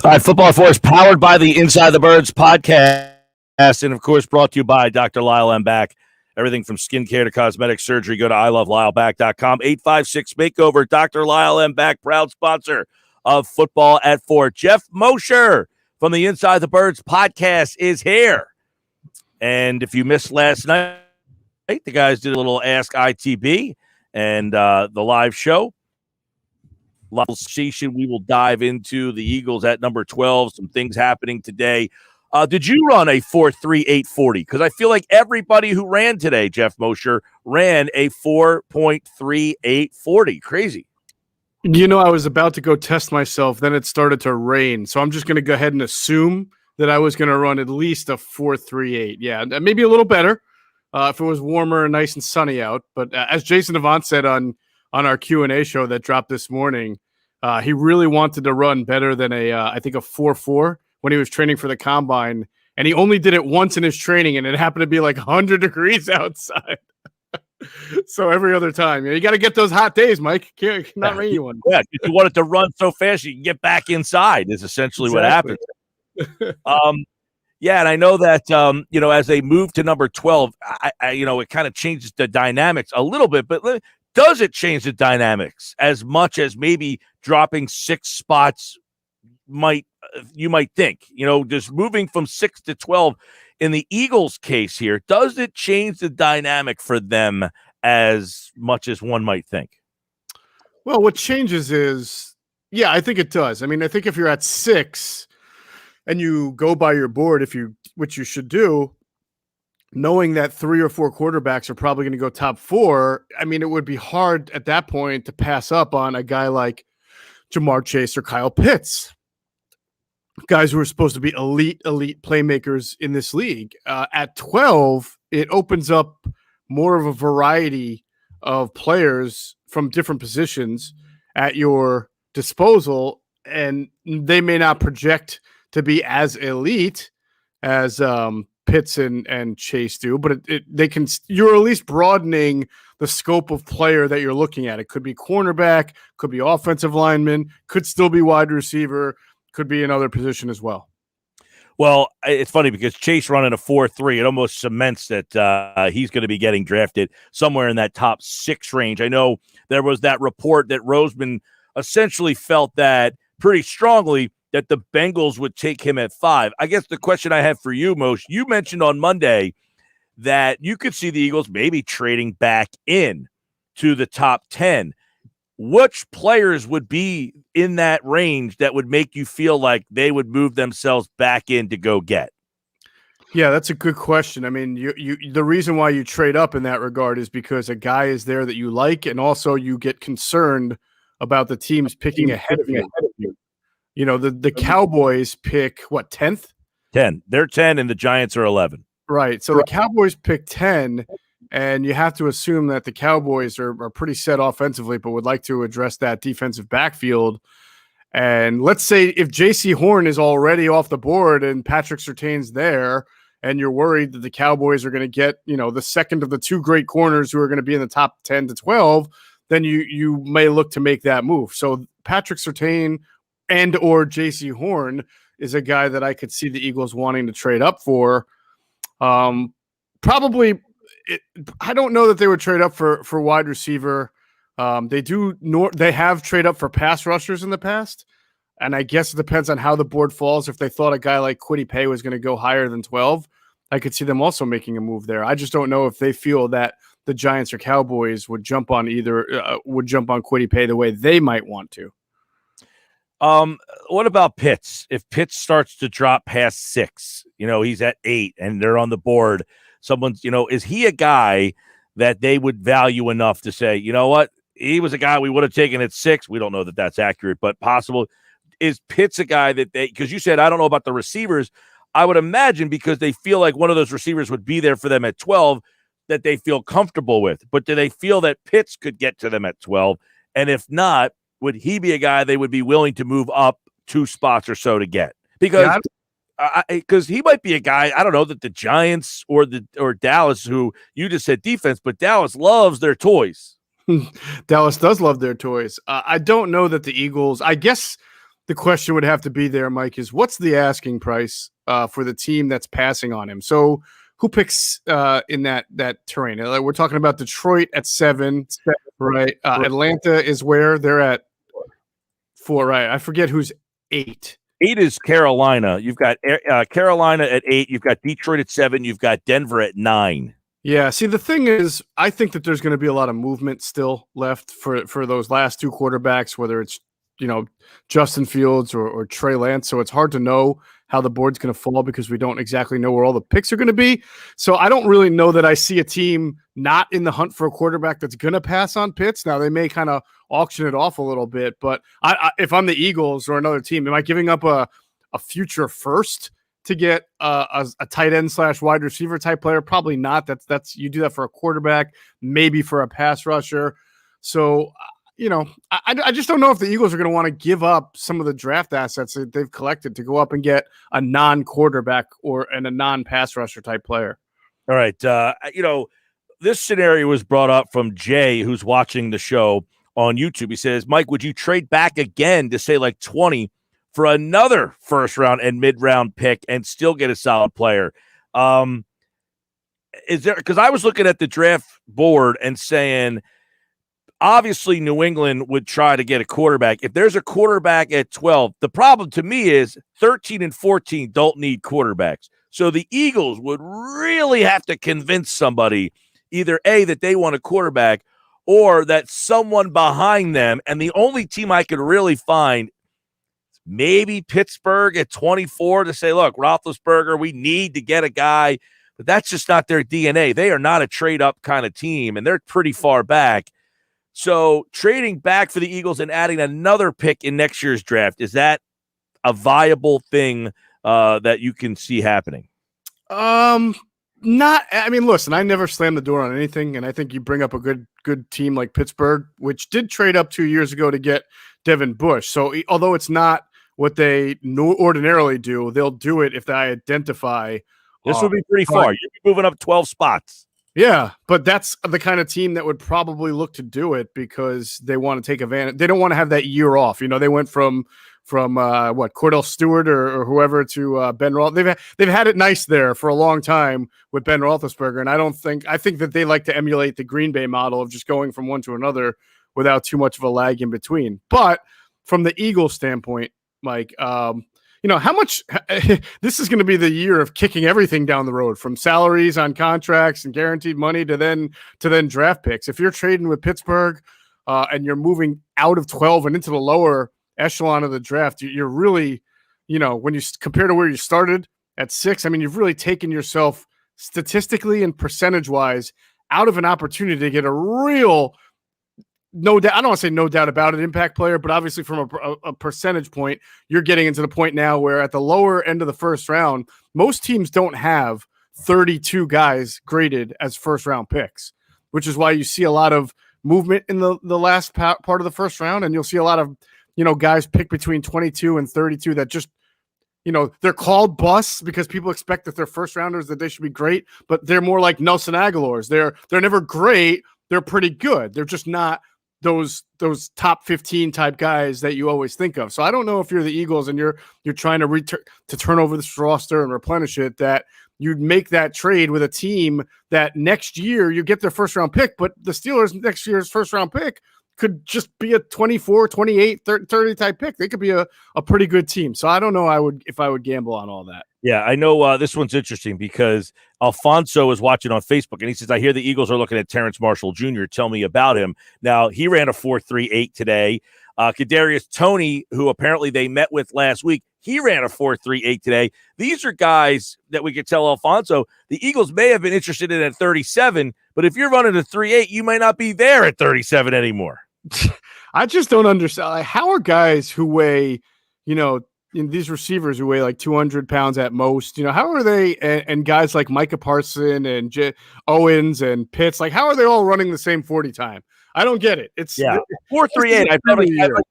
All right, Football 4 is powered by the Inside the Birds podcast, and of course brought to you by Dr. Lyle M. Back. Everything from skincare to cosmetic surgery. Go to ilovelyle.com. 856 Makeover. Dr. Lyle M. Back, proud sponsor of Football at 4. Geoff Mosher from the Inside the Birds podcast is here. And if you missed last night, the guys did a little Ask ITB and the live show. Station, we will dive into the Eagles at number 12, some things happening today. Did you run a 4.3840? Because I feel like everybody who ran today, Geoff Mosher, ran a 4.3840. Crazy. You know, I was about to go test myself, then it started to rain. So I'm just going to go ahead and assume that I was going to run at least a 4.38. Yeah, maybe a little better if it was warmer and nice and sunny out. But as Jason Avant said on our Q&A show that dropped this morning, he really wanted to run better than I think a 4.4 when he was training for the combine. And he only did it once in his training, and it happened to be like 100 degrees outside. So every other time, you got to get those hot days, Mike. Not rainy one. Yeah, you want it to run so fast you can get back inside is essentially what happens. Yeah, and I know that, as they move to number 12, it kind of changes the dynamics a little bit, but does it change the dynamics as much as maybe dropping 6 spots you might think? Just moving from 6 to 12 in the Eagles' case here, does it change the dynamic for them as much as one might think? Well, what changes is, yeah, I think it does. I mean, I think if you're at 6 and you go by your board, which you should do, knowing that 3 or 4 quarterbacks are probably going to go top 4, I mean, it would be hard at that point to pass up on a guy like Jamar Chase or Kyle Pitts, guys who are supposed to be elite playmakers in this league. At 12, it opens up more of a variety of players from different positions at your disposal, and they may not project to be as elite as Pitts and Chase do, but you're at least broadening the scope of player that you're looking at. It could be cornerback, could be offensive lineman, could still be wide receiver, could be another position as well. Well, it's funny because Chase running a 4.3, it almost cements that he's going to be getting drafted somewhere in that top 6 range. I know there was that report that Roseman essentially felt that pretty strongly that the Bengals would take him at 5. I guess the question I have for you, Moshe, you mentioned on Monday that you could see the Eagles maybe trading back in to the top 10. Which players would be in that range that would make you feel like they would move themselves back in to go get? Yeah, that's a good question. I mean, the reason why you trade up in that regard is because a guy is there that you like, and also you get concerned about the teams picking ahead of you. The Cowboys pick, 10th? 10. They're 10, and the Giants are 11. Right. So the Cowboys pick 10, and you have to assume that the Cowboys are pretty set offensively, but would like to address that defensive backfield. And let's say if J.C. Horn is already off the board and Patrick Surtain's there, and you're worried that the Cowboys are going to get, the second of the 2 great corners who are going to be in the top 10 to 12, then you may look to make that move. So Patrick Surtain and or J.C. Horn is a guy that I could see the Eagles wanting to trade up for. Probably, I don't know that they would trade up for wide receiver. They have trade up for pass rushers in the past, and I guess it depends on how the board falls. If they thought a guy like Kwity Paye was going to go higher than 12, I could see them also making a move there. I just don't know if they feel that the Giants or Cowboys would jump on Kwity Paye the way they might want to. What about Pitts? If Pitts starts to drop past 6, he's at 8 and they're on the board, someone's, is he a guy that they would value enough to say, you know what, he was a guy we would have taken at 6. We don't know that that's accurate, but possible. Is Pitts a guy that because you said, I don't know about the receivers. I would imagine because they feel like one of those receivers would be there for them at 12 that they feel comfortable with, but do they feel that Pitts could get to them at 12? And if not, would he be a guy they would be willing to move up 2 spots or so to get? Because he might be a guy, I don't know, that the Giants or Dallas, who you just said defense, but Dallas loves their toys. Dallas does love their toys. I don't know that the Eagles, I guess the question would have to be there, Mike, is what's the asking price for the team that's passing on him? So who picks in that terrain? We're talking about Detroit at 7, right? Atlanta is where they're at 4, right? I forget who's 8. 8 is Carolina. You've got Carolina at 8. You've got Detroit at 7. You've got Denver at 9. Yeah. See, the thing is, I think that there's going to be a lot of movement still left for those last 2 quarterbacks, whether it's Justin Fields or Trey Lance. So it's hard to know how the board's going to fall because we don't exactly know where all the picks are going to be. So I don't really know that I see a team not in the hunt for a quarterback that's going to pass on Pitts. Now they may kind of auction it off a little bit, but if I'm the Eagles or another team, am I giving up a future first to get a tight end / wide receiver type player? Probably not. That's you do that for a quarterback, maybe for a pass rusher. So I just don't know if the Eagles are going to want to give up some of the draft assets that they've collected to go up and get a non-quarterback and a non-pass rusher type player. All right. This scenario was brought up from Jay, who's watching the show on YouTube. He says, Mike, would you trade back again to say like 20 for another first round and mid-round pick and still get a solid player? Is there, because I was looking at the draft board and saying, obviously, New England would try to get a quarterback. If there's a quarterback at 12, the problem to me is 13 and 14 don't need quarterbacks. So the Eagles would really have to convince somebody either A, that they want a quarterback or that someone behind them. And the only team I could really find, maybe Pittsburgh at 24 to say, look, Roethlisberger, we need to get a guy. But that's just not their DNA. They are not a trade-up kind of team, and they're pretty far back. So trading back for the Eagles and adding another pick in next year's draft, is that a viable thing that you can see happening? Not. I mean, listen, I never slammed the door on anything, and I think you bring up a good team like Pittsburgh, which did trade up 2 years ago to get Devin Bush. So although it's not what they ordinarily do, they'll do it if they identify. This would be pretty far. You'd be moving up 12 spots. Yeah, but that's the kind of team that would probably look to do it because they want to take advantage. They don't want to have that year off. They went from Cordell Stewart or whoever to Ben Roethlisberger. They've had it nice there for a long time with Ben Roethlisberger, and I think that they like to emulate the Green Bay model of just going from one to another without too much of a lag in between. But from the Eagles standpoint, Mike, how much this is going to be the year of kicking everything down the road, from salaries on contracts and guaranteed money to then draft picks. If you're trading with Pittsburgh and you're moving out of 12 and into the lower echelon of the draft, you're really, when you compare to where you started at 6, I mean, you've really taken yourself statistically and percentage wise out of an opportunity to get a real, no doubt, I don't want to say no doubt about it, impact player, but obviously from a percentage point, you're getting into the point now where at the lower end of the first round, most teams don't have 32 guys graded as first round picks, which is why you see a lot of movement in the last part of the first round. And you'll see a lot of, guys pick between 22 and 32 that just, they're called busts because people expect that they're first rounders, that they should be great, but they're more like Nelson Aguilar's. They're never great. They're pretty good. They're just not those top 15 type guys that you always think of. So I don't know if you're the Eagles and you're trying to turn over this roster and replenish it, that you'd make that trade with a team that next year you get their first round pick, but the Steelers next year's first round pick could just be a 24, 28, 30 type pick. They could be a pretty good team. So I don't know if I would gamble on all that. Yeah, I know this one's interesting because Alfonso is watching on Facebook, and he says, I hear the Eagles are looking at Terrence Marshall Jr. Tell me about him. Now, he ran a 4.38 today. Kadarius Toney, who apparently they met with last week, he ran a 4.38 today. These are guys that we could tell Alfonso the Eagles may have been interested in at 37, but if you're running a 3.8, you might not be there at 37 anymore. I just don't understand. Like, how are guys who weigh, these receivers who weigh like 200 pounds at most, how are they, and guys like Micah Parson and Owens and Pitts, like, how are they all running the same 40 time? I don't get it. It's 4.38. I've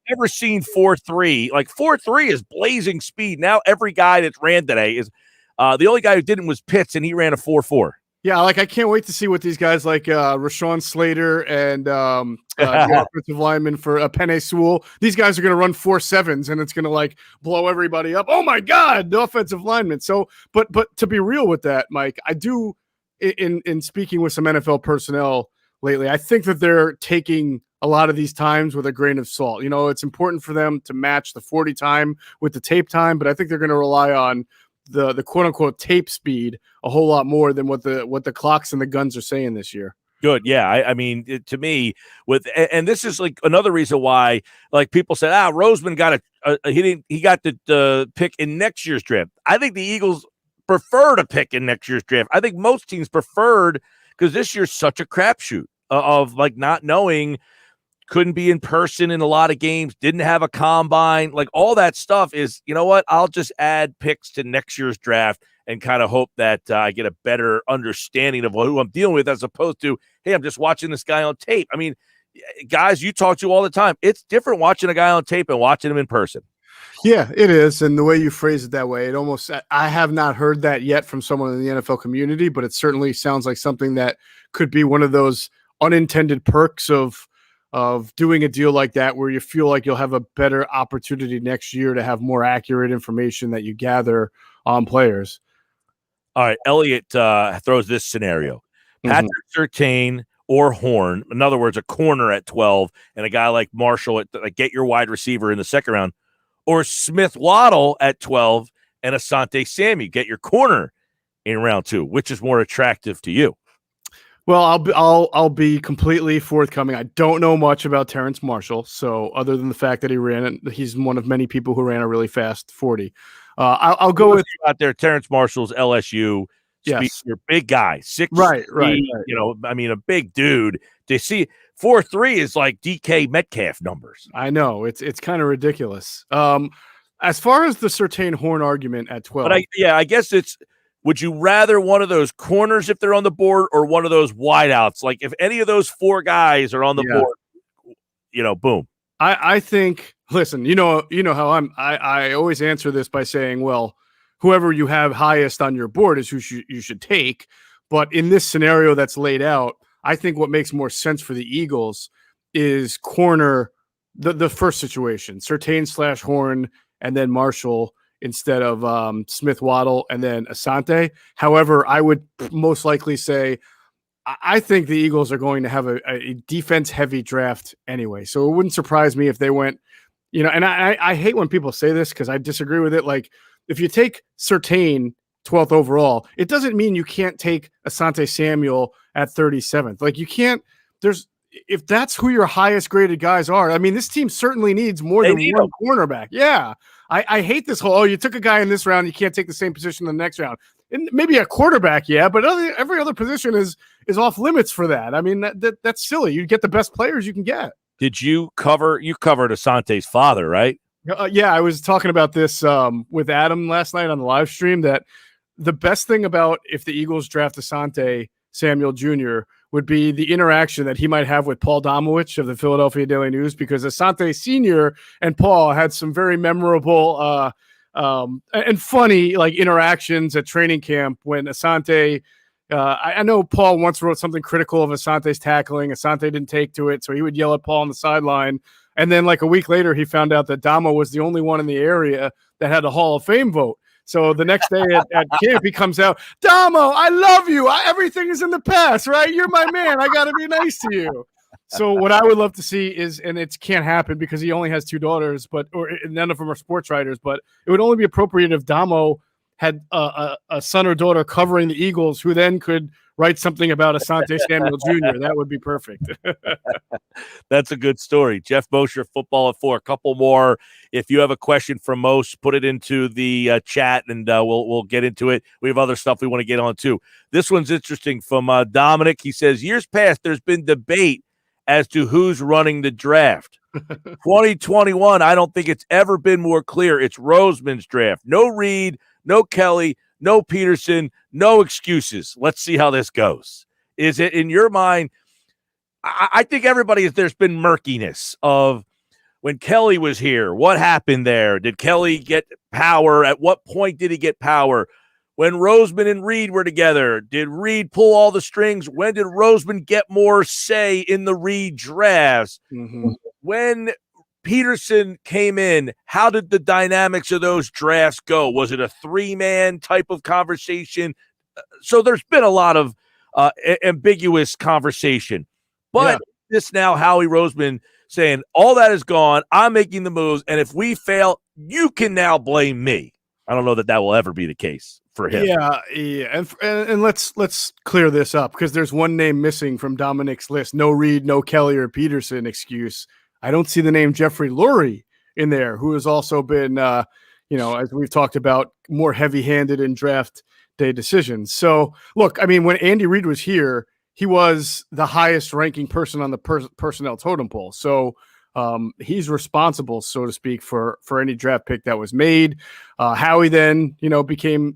never seen 4.3. Like 4.3 is blazing speed. Now every guy that's ran today is the only guy who didn't was Pitts, and he ran a 4.4. Yeah, like I can't wait to see what these guys like Rashawn Slater and the offensive lineman for Penei Sewell. These guys are going to run 4.7s, and it's going to like blow everybody up. Oh my God, the offensive lineman. So, but to be real with that, Mike, I do in speaking with some NFL personnel lately, I think that they're taking a lot of these times with a grain of salt. You know, it's important for them to match the 40 time with the tape time, but I think they're going to rely on the quote unquote tape speed a whole lot more than what the clocks and the guns are saying this year. Good. Yeah. I mean, to me, and this is like another reason why, like people said, Roseman got he got the pick in next year's draft. I think the Eagles prefer to pick in next year's draft. I think most teams preferred, because this year's such a crapshoot of like not knowing, couldn't be in person in a lot of games, didn't have a combine, like all that stuff is, you know what, I'll just add picks to next year's draft and kind of hope that I get a better understanding of who I'm dealing with, as opposed to, hey, I'm just watching this guy on tape. I mean, guys you talk to all the time, it's different watching a guy on tape and watching him in person. Yeah, it is. And the way you phrase it that way, it almost, I have not heard that yet from someone in the NFL community, but it certainly sounds like something that could be one of those unintended perks of doing a deal like that, where you feel like you'll have a better opportunity next year to have more accurate information that you gather on players. All right, Elliot throws this scenario. Patrick Surtain or Horn, in other words, a corner at 12, and a guy like Marshall get your wide receiver in the second round, or Smith Waddle at 12 and Asante Samuel, get your corner in round 2. Which is more attractive to you? Well, I'll be completely forthcoming. I don't know much about Terrence Marshall, so other than the fact that he's one of many people who ran a really fast 40. I'll go with out there. Terrence Marshall's LSU. Yes, speaker, big guy, 6'3", right. You know, I mean, a big dude. To see 4.3 is like DK Metcalf numbers. I know it's kind of ridiculous. As far as the Surtain Horn argument at 12, but I guess it's. Would you rather one of those corners if they're on the board, or one of those wideouts? Like if any of those 4 guys are on the board, you know, boom. I think, listen, you know how I always answer this by saying, well, whoever you have highest on your board is who you should take. But in this scenario that's laid out, I think what makes more sense for the Eagles is corner the first situation, Surtain / Horn, and then Marshall, instead of Smith Waddle and then Asante. However, I would most likely say I think the Eagles are going to have a defense-heavy draft anyway. So it wouldn't surprise me if they went, you know, and I hate when people say this because I disagree with it. Like, if you take Surtain 12th overall, it doesn't mean you can't take Asante Samuel at 37th. Like, you can't – if that's who your highest graded guys are, I mean, this team certainly needs more than one cornerback. Yeah. I hate this whole, you took a guy in this round, you can't take the same position in the next round. And maybe a quarterback, yeah, but every other position is off limits for that. I mean, that's silly. You get the best players you can get. Did you covered Asante's father, right? Yeah, I was talking about this with Adam last night on the live stream, that the best thing about if the Eagles draft Asante Samuel Jr. would be the interaction that he might have with Paul Domowitch of the Philadelphia Daily News, because Asante Sr. and Paul had some very memorable and funny like interactions at training camp when Asante I know Paul once wrote something critical of Asante's tackling. Asante didn't take to it, so he would yell at Paul on the sideline. And then like a week later, he found out that Damo was the only one in the area that had a Hall of Fame vote. So the next day at camp, he comes out, Damo, I love you. Everything is in the past, right? You're my man. I got to be nice to you. So what I would love to see is, and it can't happen because he only has two daughters, or none of them are sports writers, but it would only be appropriate if Damo had a son or daughter covering the Eagles who then could write something about Asante Samuel Jr. That would be perfect. That's a good story. Geoff Mosher, Football at 4. A couple more. If you have a question for Mos, put it into the chat, and we'll get into it. We have other stuff we want to get on, too. This one's interesting from Dominic. He says, years past, there's been debate as to who's running the draft. 2021, I don't think it's ever been more clear. It's Roseman's draft. No Reed, no Kelly, no Peterson, no excuses. Let's see how this goes. Is it, in your mind, I think there's been murkiness of when Kelly was here, what happened there? Did Kelly get power? At what point did he get power? when Roseman and Reed were together, did Reed pull all the strings? When did Roseman get more say in the Reed drafts? Mm-hmm. When Peterson came in, how did the dynamics of those drafts go? Was it a 3-man type of conversation? So there's been a lot of ambiguous conversation. But this now, Howie Roseman saying, all that is gone, I'm making the moves, and if we fail, you can now blame me. I don't know that will ever be the case for him. Yeah, and let's clear this up, because there's one name missing from Dominic's list. No Reed, no Kelly or Peterson excuse. I don't see the name Jeffrey Lurie in there, who has also been, as we've talked about, more heavy-handed in draft day decisions. So, look, I mean, when Andy Reid was here, he was the highest-ranking person on the personnel totem pole. So he's responsible, so to speak, for any draft pick that was made. Howie then,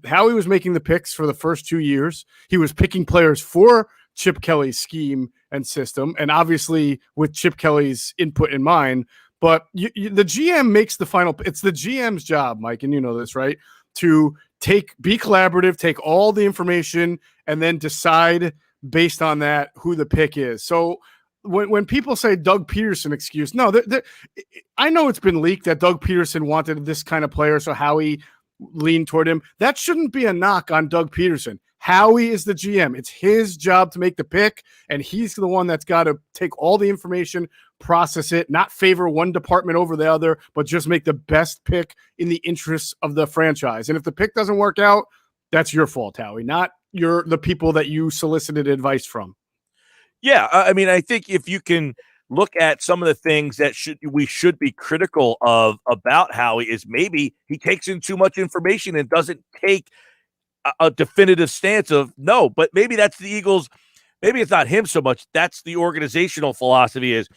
Howie was making the picks for the first 2 years. He was picking players for Chip Kelly's scheme and system, and obviously with Chip Kelly's input in mind. But the GM makes the final. It's the GM's job, Mike, and you know this, right? To be collaborative, take all the information, and then decide based on that who the pick is. So when people say Doug Peterson excuse, no, I know it's been leaked that Doug Peterson wanted this kind of player, so Howie leaned toward him. That shouldn't be a knock on Doug Peterson. Howie is the GM. It's his job to make the pick, and he's the one that's got to take all the information, process it, not favor one department over the other, but just make the best pick in the interests of the franchise. And if the pick doesn't work out, that's your fault, Howie, not the people that you solicited advice from. Yeah, I mean, I think if you can look at some of the things that we should be critical of about Howie is maybe he takes in too much information and doesn't take a definitive stance of no, but maybe that's the Eagles. Maybe it's not him so much. That's the organizational philosophy is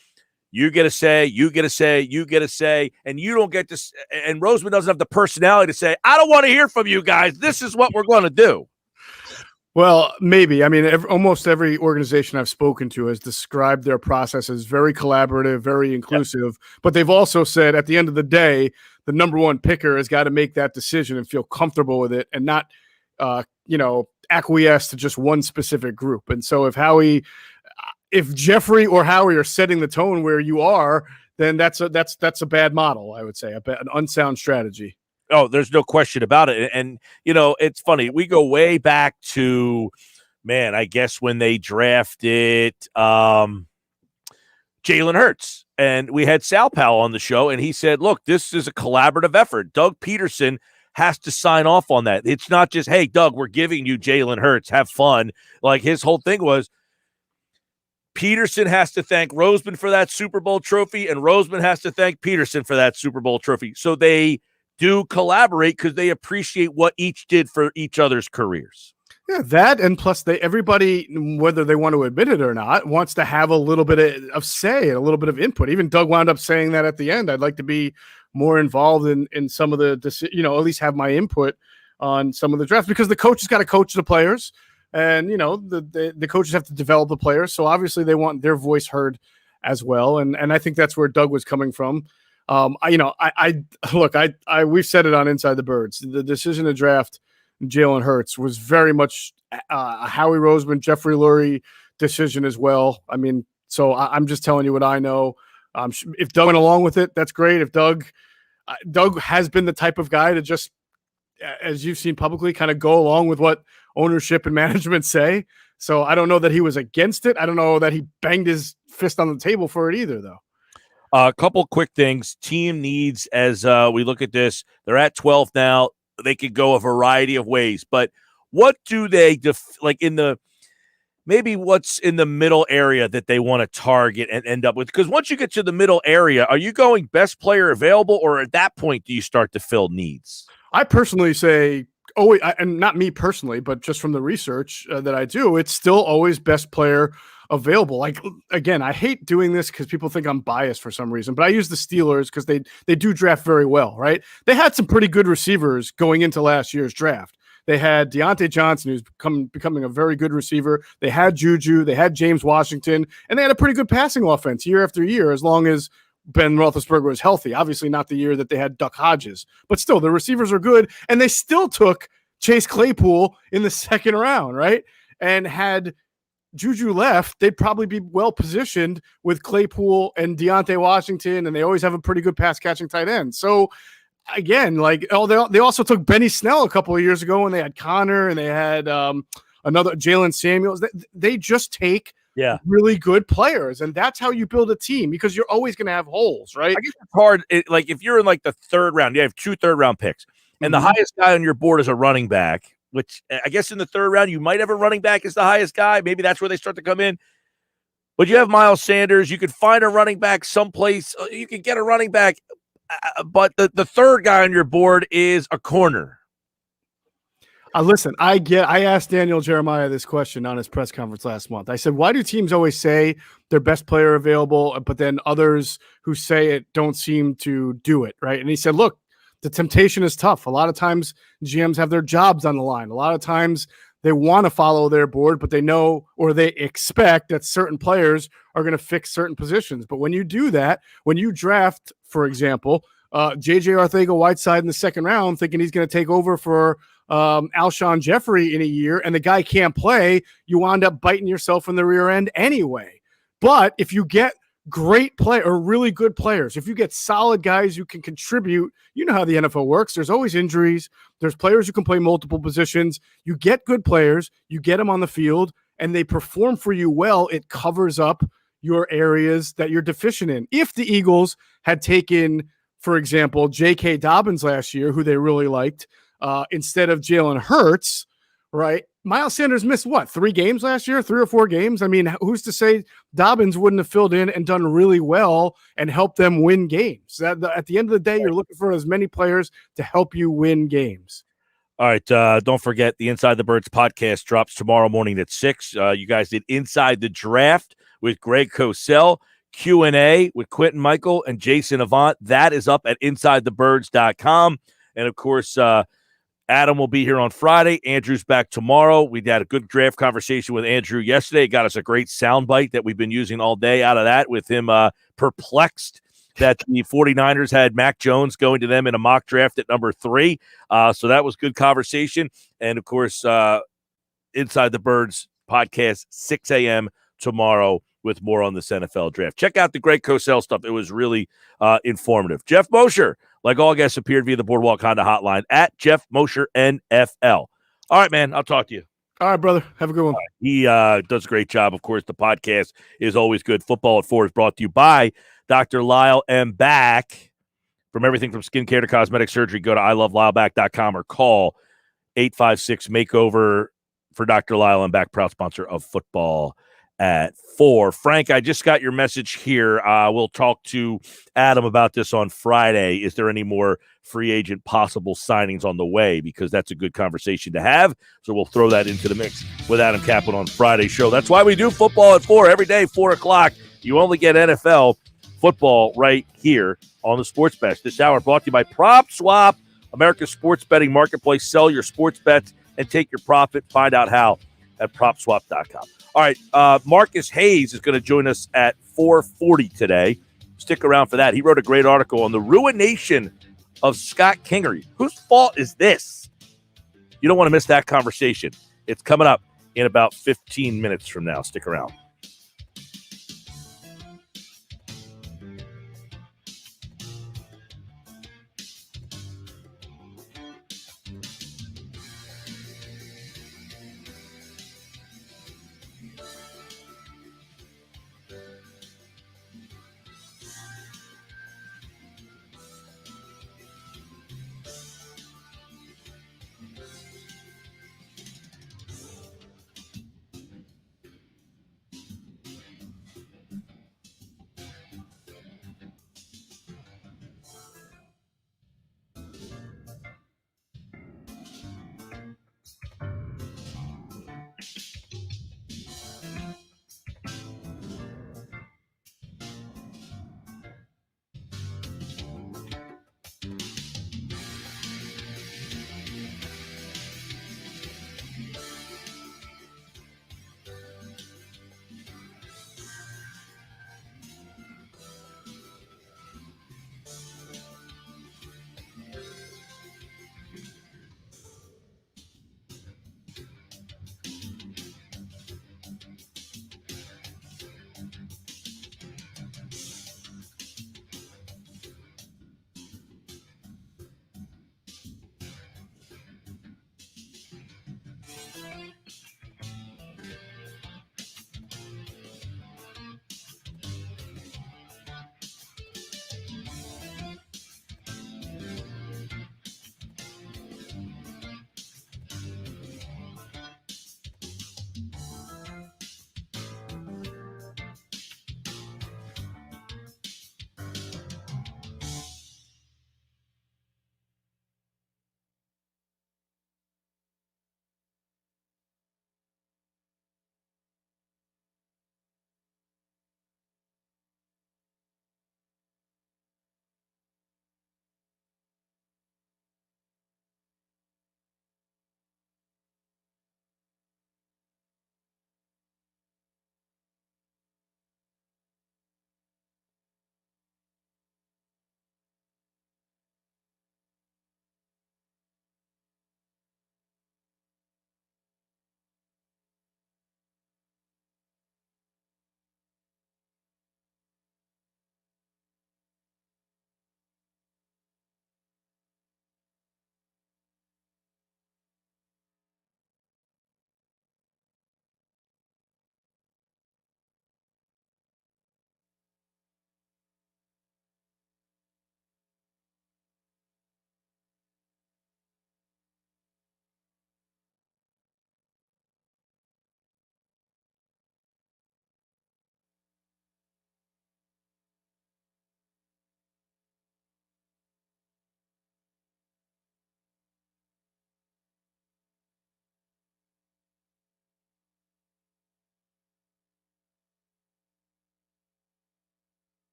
you get a say, you get a say, you get a say, and you don't get to. And Roseman doesn't have the personality to say, I don't want to hear from you guys. This is what we're going to do. Well, maybe. I mean, almost every organization I've spoken to has described their process as very collaborative, very inclusive. But they've also said at the end of the day, the number one picker has got to make that decision and feel comfortable with it and not, acquiesce to just one specific group. And so if Jeffrey or Howie are setting the tone where you are, then that's a bad model, I would say, an unsound strategy. Oh, there's no question about it. And, it's funny. We go way back to, I guess when they drafted Jalen Hurts. And we had Sal Powell on the show, and he said, look, this is a collaborative effort. Doug Peterson has to sign off on that. It's not just, hey, Doug, we're giving you Jalen Hurts. Have fun. Like his whole thing was Peterson has to thank Roseman for that Super Bowl trophy, and Roseman has to thank Peterson for that Super Bowl trophy. So they do collaborate because they appreciate what each did for each other's careers. Yeah, that, and plus everybody, whether they want to admit it or not, wants to have a little bit of say and a little bit of input. Even Doug wound up saying that at the end. I'd like to be more involved in some of the, at least have my input on some of the drafts, because the coach has got to coach the players, and the coaches have to develop the players. So obviously they want their voice heard as well, and I think that's where Doug was coming from. We've said it on Inside the Birds. The decision to draft Jalen Hurts was very much a Howie Roseman, Jeffrey Lurie decision as well. I mean, so I'm just telling you what I know. If Doug went along with it, that's great. If Doug has been the type of guy to just, as you've seen publicly, kind of go along with what ownership and management say. So I don't know that he was against it. I don't know that he banged his fist on the table for it either, though. A couple quick things. Team needs, as we look at this, they're at 12 now. They could go a variety of ways, but what do they maybe what's in the middle area that they want to target and end up with? Because once you get to the middle area, are you going best player available, or at that point do you start to fill needs? I personally say, and not me personally, but just from the research that I do, it's still always best player available. Like, again, I hate doing this because people think I'm biased for some reason, but I use the Steelers because they do draft very well, right? They had some pretty good receivers going into last year's draft. They had Deontay Johnson, who's becoming a very good receiver. They had Juju. They had James Washington, and they had a pretty good passing offense year after year, as long as Ben Roethlisberger was healthy. Obviously not the year that they had Duck Hodges, but still the receivers are good, and they still took Chase Claypool in the second round, right? And had Juju left, they'd probably be well positioned with Claypool and Deontay Washington, and they always have a pretty good pass catching tight end. So again, like they also took Benny Snell a couple of years ago when they had Connor and they had another Jalen Samuels. They just take really good players, and that's how you build a team because you're always going to have holes, right? I guess it's hard. Like if you're in like the third round, you have 2 third-round picks, and the highest guy on your board is a running back. Which I guess in the third round, you might have a running back as the highest guy. Maybe that's where they start to come in. But you have Miles Sanders. You could find a running back someplace. You could get a running back. But the third guy on your board is a corner. Listen, I asked Daniel Jeremiah this question on his press conference last month. I said, why do teams always say their best player available, but then others who say it don't seem to do it, right? And he said, look, the temptation is tough. A lot of times GMs have their jobs on the line. A lot of times they want to follow their board, but they know or they expect that certain players are going to fix certain positions. But when you do that, when you draft, for example, J.J. Arcega-Whiteside in the second round, thinking he's going to take over for Alshon Jeffrey in a year, and the guy can't play, you wind up biting yourself in the rear end anyway. But if you get great play or really good players, if you get solid guys who can contribute, you know how the NFL works. There's always injuries. There's players who can play multiple positions. You get good players, you get them on the field, and they perform for you well. It covers up your areas that you're deficient in. If the Eagles had taken, for example, J.K. Dobbins last year, who they really liked, instead of Jalen Hurts, right? Miles Sanders missed 3 games last year, 3 or 4 games. I mean, who's to say Dobbins wouldn't have filled in and done really well and helped them win games? At the end of the day, you're looking for as many players to help you win games. All right. Don't forget the Inside the Birds podcast drops tomorrow morning at 6. You guys did Inside the Draft with Greg Cosell, Q&A with Quentin Michael and Jason Avant. That is up at InsideTheBirds.com. And, of course, Adam will be here on Friday. Andrew's back tomorrow. We had a good draft conversation with Andrew yesterday. Got us a great soundbite that we've been using all day out of that with him perplexed that the 49ers had Mac Jones going to them in a mock draft at number 3. So that was good conversation. And, of course, Inside the Birds podcast, 6 a.m. tomorrow with more on this NFL draft. Check out the Greg Cosell stuff. It was really informative. Geoff Mosher, like all guests, appeared via the Boardwalk Honda hotline at Geoff Mosher NFL. All right, man. I'll talk to you. All right, brother. Have a good one. Right. He does a great job. Of course, the podcast is always good. Football at 4 is brought to you by Dr. Lyle M. Back. From everything from skincare to cosmetic surgery, go to ilovelyle.com or call 856-MAKEOVER for Dr. Lyle M. Back, proud sponsor of Football at 4. Frank, I just got your message here. We'll talk to Adam about this on Friday. Is there any more free agent possible signings on the way? Because that's a good conversation to have. So we'll throw that into the mix with Adam Kaplan on Friday's show. That's why we do Football at 4 every day, 4 o'clock. You only get NFL football right here on the Sports Bash. This hour brought to you by Prop Swap, America's sports betting marketplace. Sell your sports bets and take your profit. Find out how at PropSwap.com. All right, Marcus Hayes is going to join us at 4:40 today. Stick around for that. He wrote a great article on the ruination of Scott Kingery. Whose fault is this? You don't want to miss that conversation. It's coming up in about 15 minutes from now. Stick around.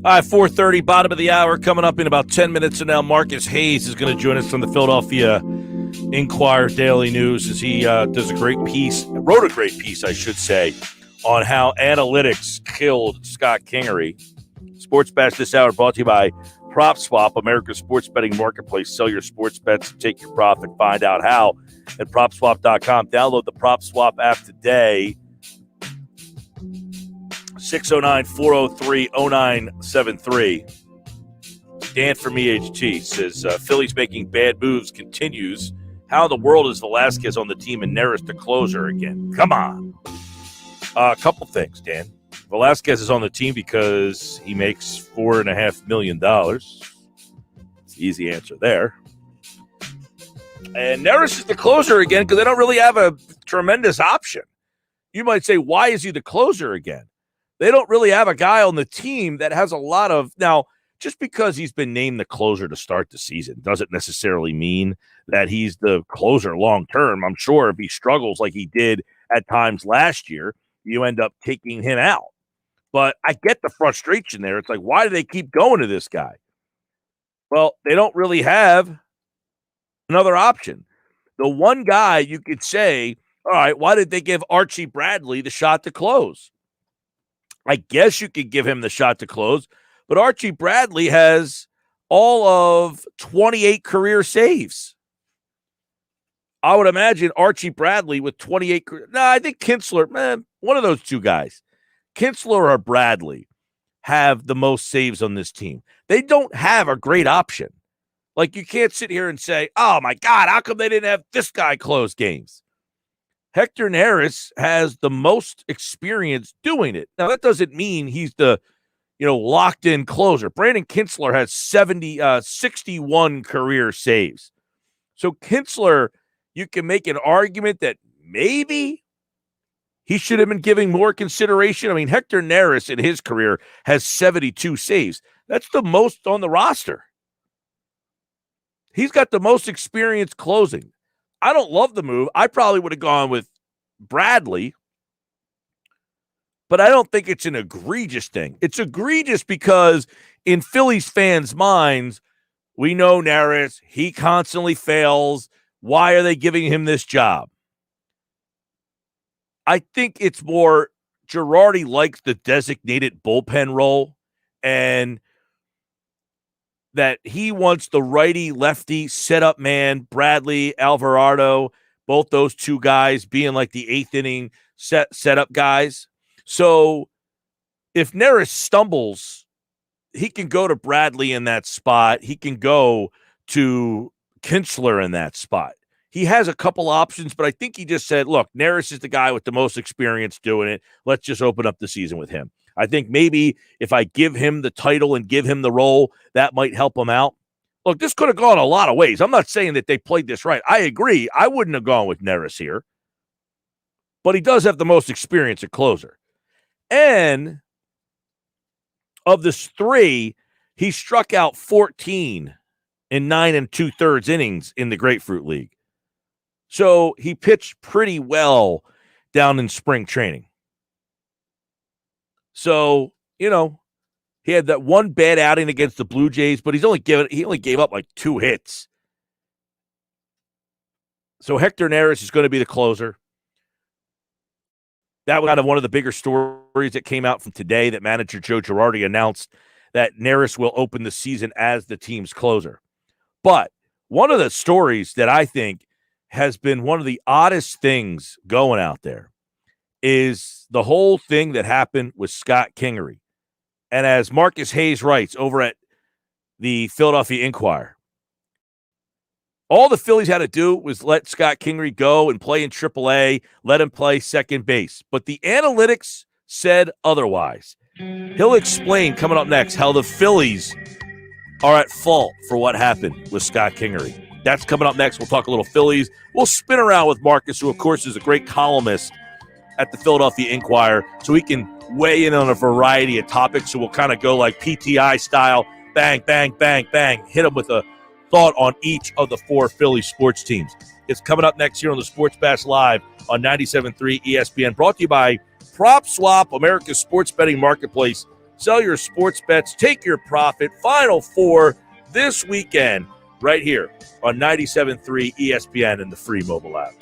All right, 4:30, bottom of the hour, coming up in about 10 minutes. And now Marcus Hayes is going to join us from the Philadelphia Inquirer Daily News as he does a great piece, wrote a great piece, I should say, on how analytics killed Scott Kingery. Sports Bash this hour brought to you by PropSwap, America's sports betting marketplace. Sell your sports bets and take your profit. Find out how at PropSwap.com. Download the PropSwap app today. 609-403-0973. Dan from EHT says, Phillies making bad moves continues. How in the world is Velasquez on the team and Neris the closer again? Come on. A couple things, Dan. Velasquez is on the team because he makes $4.5 million. It's the easy answer there. And Neris is the closer again because they don't really have a tremendous option. You might say, why is he the closer again? They don't really have a guy on the team that has a lot of – now, just because he's been named the closer to start the season doesn't necessarily mean that he's the closer long term. I'm sure if he struggles like he did at times last year, you end up taking him out. But I get the frustration there. It's like, why do they keep going to this guy? Well, they don't really have another option. The one guy you could say, all right, why did they give Archie Bradley the shot to close? I guess you could give him the shot to close, but Archie Bradley has all of 28 career saves. I would imagine Archie Bradley with 28. I think Kinsler, one of those two guys. Kinsler or Bradley have the most saves on this team. They don't have a great option. Like, you can't sit here and say, oh, my God, how come they didn't have this guy close games? Hector Neris has the most experience doing it. Now, that doesn't mean he's the, locked-in closer. Brandon Kinsler has 61 career saves. So Kinsler, you can make an argument that maybe he should have been giving more consideration. I mean, Hector Neris in his career has 72 saves. That's the most on the roster. He's got the most experience closing. I don't love the move. I probably would have gone with Bradley, but I don't think it's an egregious thing. It's egregious because in Phillies fans' minds, we know Neris, he constantly fails. Why are they giving him this job? I think it's more Girardi likes the designated bullpen role and that he wants the righty-lefty setup man, Bradley, Alvarado, both those two guys being like the eighth inning setup guys. So if Neris stumbles, he can go to Bradley in that spot. He can go to Kinsler in that spot. He has a couple options, but I think he just said, look, Neris is the guy with the most experience doing it. Let's just open up the season with him. I think maybe if I give him the title and give him the role, that might help him out. Look, this could have gone a lot of ways. I'm not saying that they played this right. I agree. I wouldn't have gone with Neris here. But he does have the most experience at closer. And of this three, he struck out 14 in 9 2/3 innings in the Grapefruit League. So he pitched pretty well down in spring training. So, he had that one bad outing against the Blue Jays, but he only gave up like 2 hits. So Hector Neris is going to be the closer. That was kind of one of the bigger stories that came out from today, that manager Joe Girardi announced that Neris will open the season as the team's closer. But one of the stories that I think has been one of the oddest things going out there is the whole thing that happened with Scott Kingery. And as Marcus Hayes writes over at the Philadelphia Inquirer, all the Phillies had to do was let Scott Kingery go and play in AAA, let him play second base. But the analytics said otherwise. He'll explain coming up next how the Phillies are at fault for what happened with Scott Kingery. That's coming up next. We'll talk a little Phillies. We'll spin around with Marcus, who, of course, is a great columnist at the Philadelphia Inquirer, so he can weigh in on a variety of topics. So we'll kind of go like PTI style, bang, bang, bang, bang, hit him with a thought on each of the 4 Philly sports teams. It's coming up next here on the Sports Bash Live on 97.3 ESPN, brought to you by Prop Swap, America's sports betting marketplace. Sell your sports bets, take your profit. Final 4 this weekend right here on 97.3 ESPN and the free mobile app.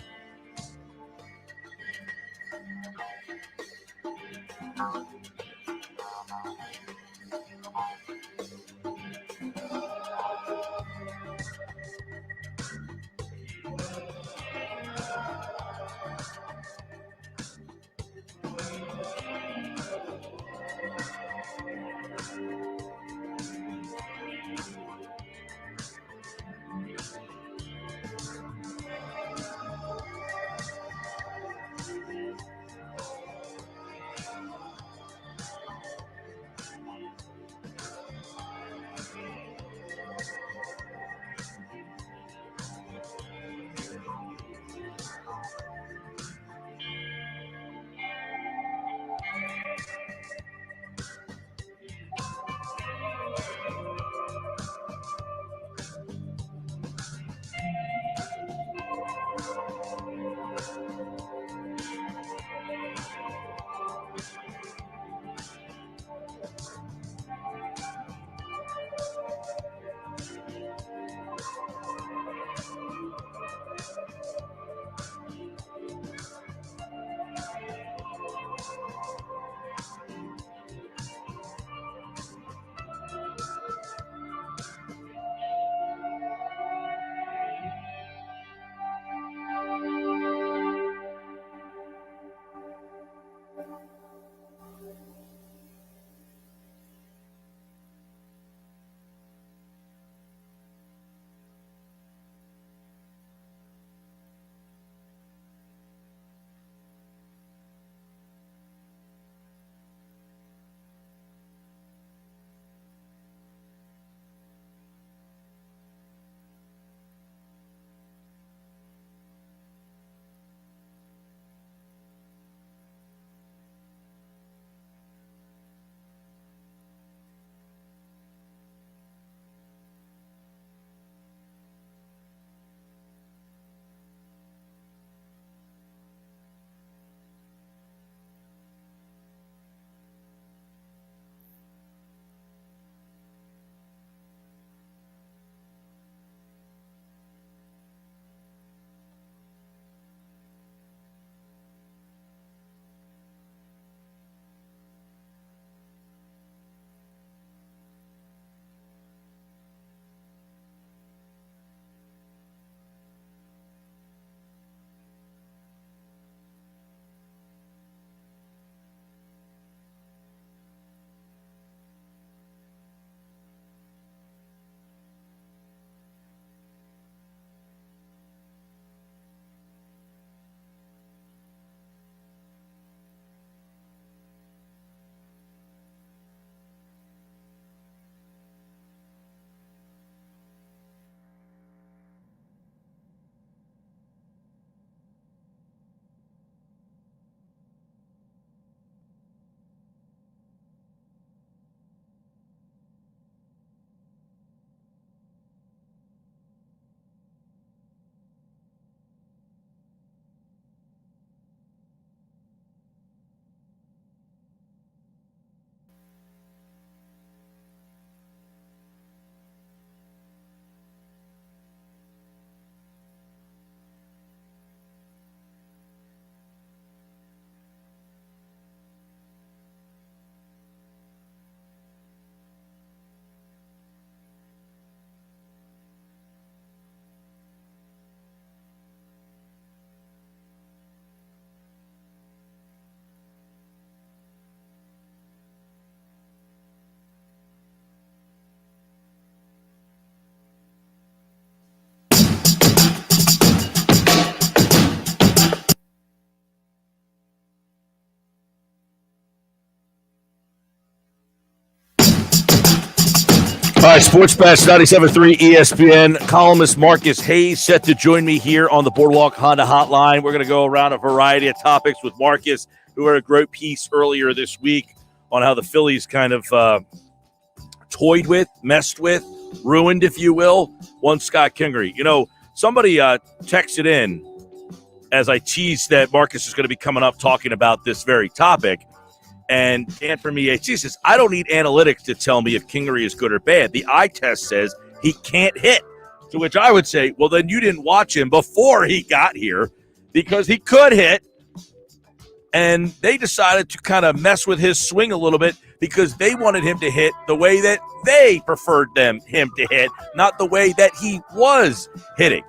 right, Sports Bash 97.3 ESPN. Columnist Marcus Hayes set to join me here on the Boardwalk Honda Hotline. We're going to go around a variety of topics with Marcus, who had a great piece earlier this week on how the Phillies kind of toyed with, messed with, ruined, if you will, one Scott Kingery. You know, somebody texted in as I teased that Marcus is going to be coming up talking about this very topic. And Dan from EHC says, I don't need analytics to tell me if Kingery is good or bad. The eye test says he can't hit. To which I would say, well, then you didn't watch him before he got here because he could hit. And they decided to kind of mess with his swing a little bit because they wanted him to hit the way that they preferred him to hit, not the way that he was hitting.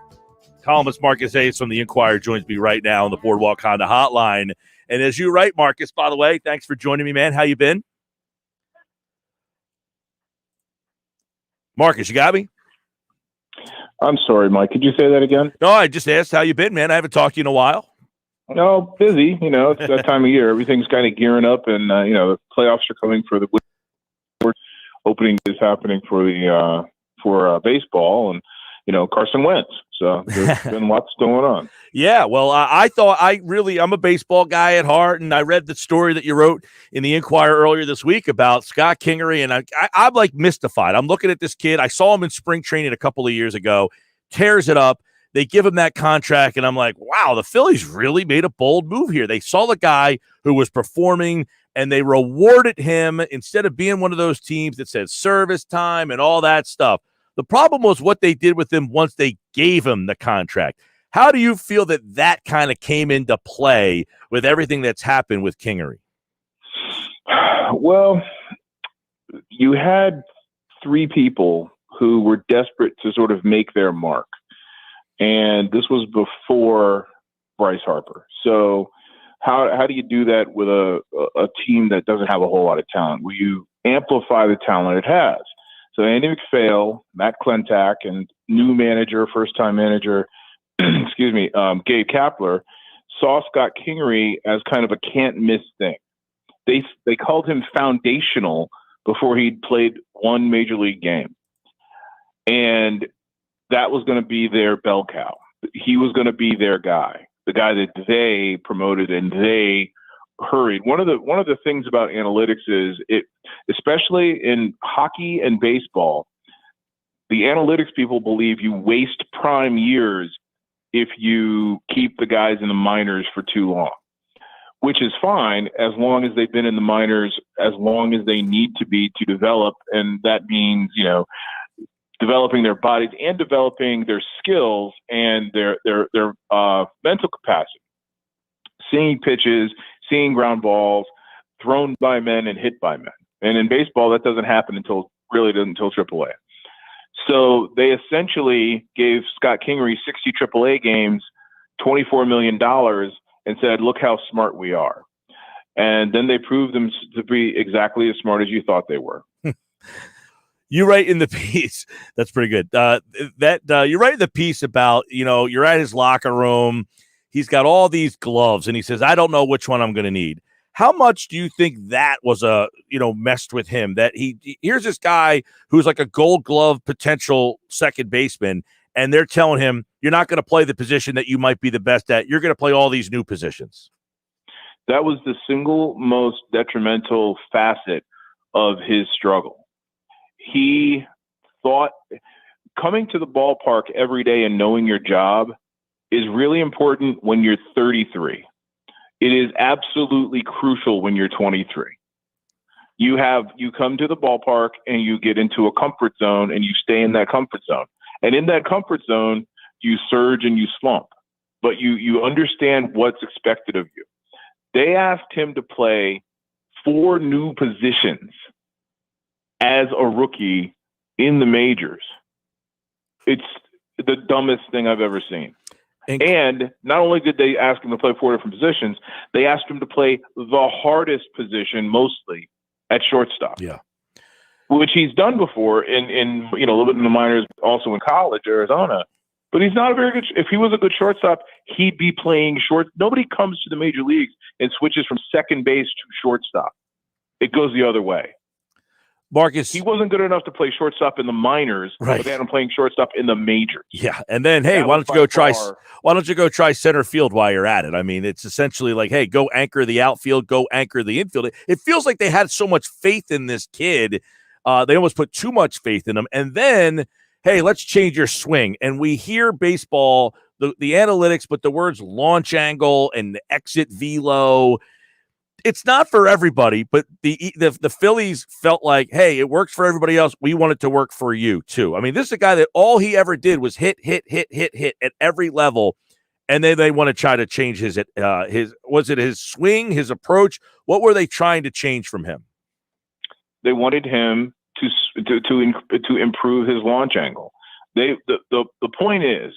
Columnist Marcus Hayes from the Inquirer joins me right now on the Boardwalk Honda Hotline. And as you write, Marcus, by the way, thanks for joining me, man. How you been? Marcus, you got me? I'm sorry, Mike. Could you say that again? No, I just asked how you been, man. I haven't talked to you in a while. No, busy. You know, it's that time of year. Everything's kind of gearing up, and the playoffs are coming for the opening is happening for the for baseball, and Carson Wentz. So there's been lots going on. Yeah, well, I'm a baseball guy at heart, and I read the story that you wrote in the Inquirer earlier this week about Scott Kingery, and I'm like mystified. I'm looking at this kid. I saw him in spring training a couple of years ago, tears it up. They give him that contract, and I'm like, wow, the Phillies really made a bold move here. They saw the guy who was performing, and they rewarded him instead of being one of those teams that said service time and all that stuff. The problem was what they did with him once they gave him the contract. How do you feel that kind of came into play with everything that's happened with Kingery? Well, you had three people who were desperate to sort of make their mark. And this was before Bryce Harper. So how do you do that with a team that doesn't have a whole lot of talent? Well, you amplify the talent it has. So Andy McPhail, Matt Klentak, and new manager, first-time manager, Gabe Kapler, saw Scott Kingery as kind of a can't-miss thing. They called him foundational before he'd played one major league game. And that was going to be their bell cow. He was going to be their guy, the guy that they promoted and they hurried. One of the things about analytics is especially in hockey and baseball, the analytics people believe you waste prime years if you keep the guys in the minors for too long, which is fine as long as they've been in the minors as long as they need to be to develop. And that means, developing their bodies and developing their skills and their mental capacity, seeing pitches, seeing ground balls thrown by men and hit by men. And in baseball, that doesn't happen until AAA. So they essentially gave Scott Kingery 60 AAA games, $24 million, and said, look how smart we are. And then they proved them to be exactly as smart as you thought they were. You write in the piece, that's pretty good. You write in the piece about, you're at his locker room. He's got all these gloves, and he says, I don't know which one I'm going to need. How much do you think that was messed with him? That here's this guy who's like a Gold Glove potential second baseman, and they're telling him, you're not going to play the position that you might be the best at. You're going to play all these new positions. That was the single most detrimental facet of his struggle. He thought coming to the ballpark every day and knowing your job is really important when you're 33. It is absolutely crucial when you're 23. You come to the ballpark and you get into a comfort zone and you stay in that comfort zone. And in that comfort zone, you surge and you slump, but you understand what's expected of you. They asked him to play 4 new positions as a rookie in the majors. It's the dumbest thing I've ever seen. And not only did they ask him to play 4 different positions, they asked him to play the hardest position mostly at shortstop. Yeah. Which he's done before in a little bit in the minors, also in college, Arizona. But he's not a very good. If he was a good shortstop, he'd be playing short. Nobody comes to the major leagues and switches from second base to shortstop. It goes the other way. Marcus, he wasn't good enough to play shortstop in the minors, right. But they had him playing shortstop in the majors. Yeah, and then hey, why don't you go try center field while you're at it? I mean, it's essentially like, hey, go anchor the outfield, go anchor the infield. It feels like they had so much faith in this kid, they almost put too much faith in him. And then, hey, let's change your swing. And we hear baseball, the analytics, but the words launch angle and exit velo. It's not for everybody, but the Phillies felt like, hey, it works for everybody else. We want it to work for you too. I mean, this is a guy that all he ever did was hit at every level, and then they want to try to change his swing, his approach? What were they trying to change from him? They wanted him to improve his launch angle. The point is,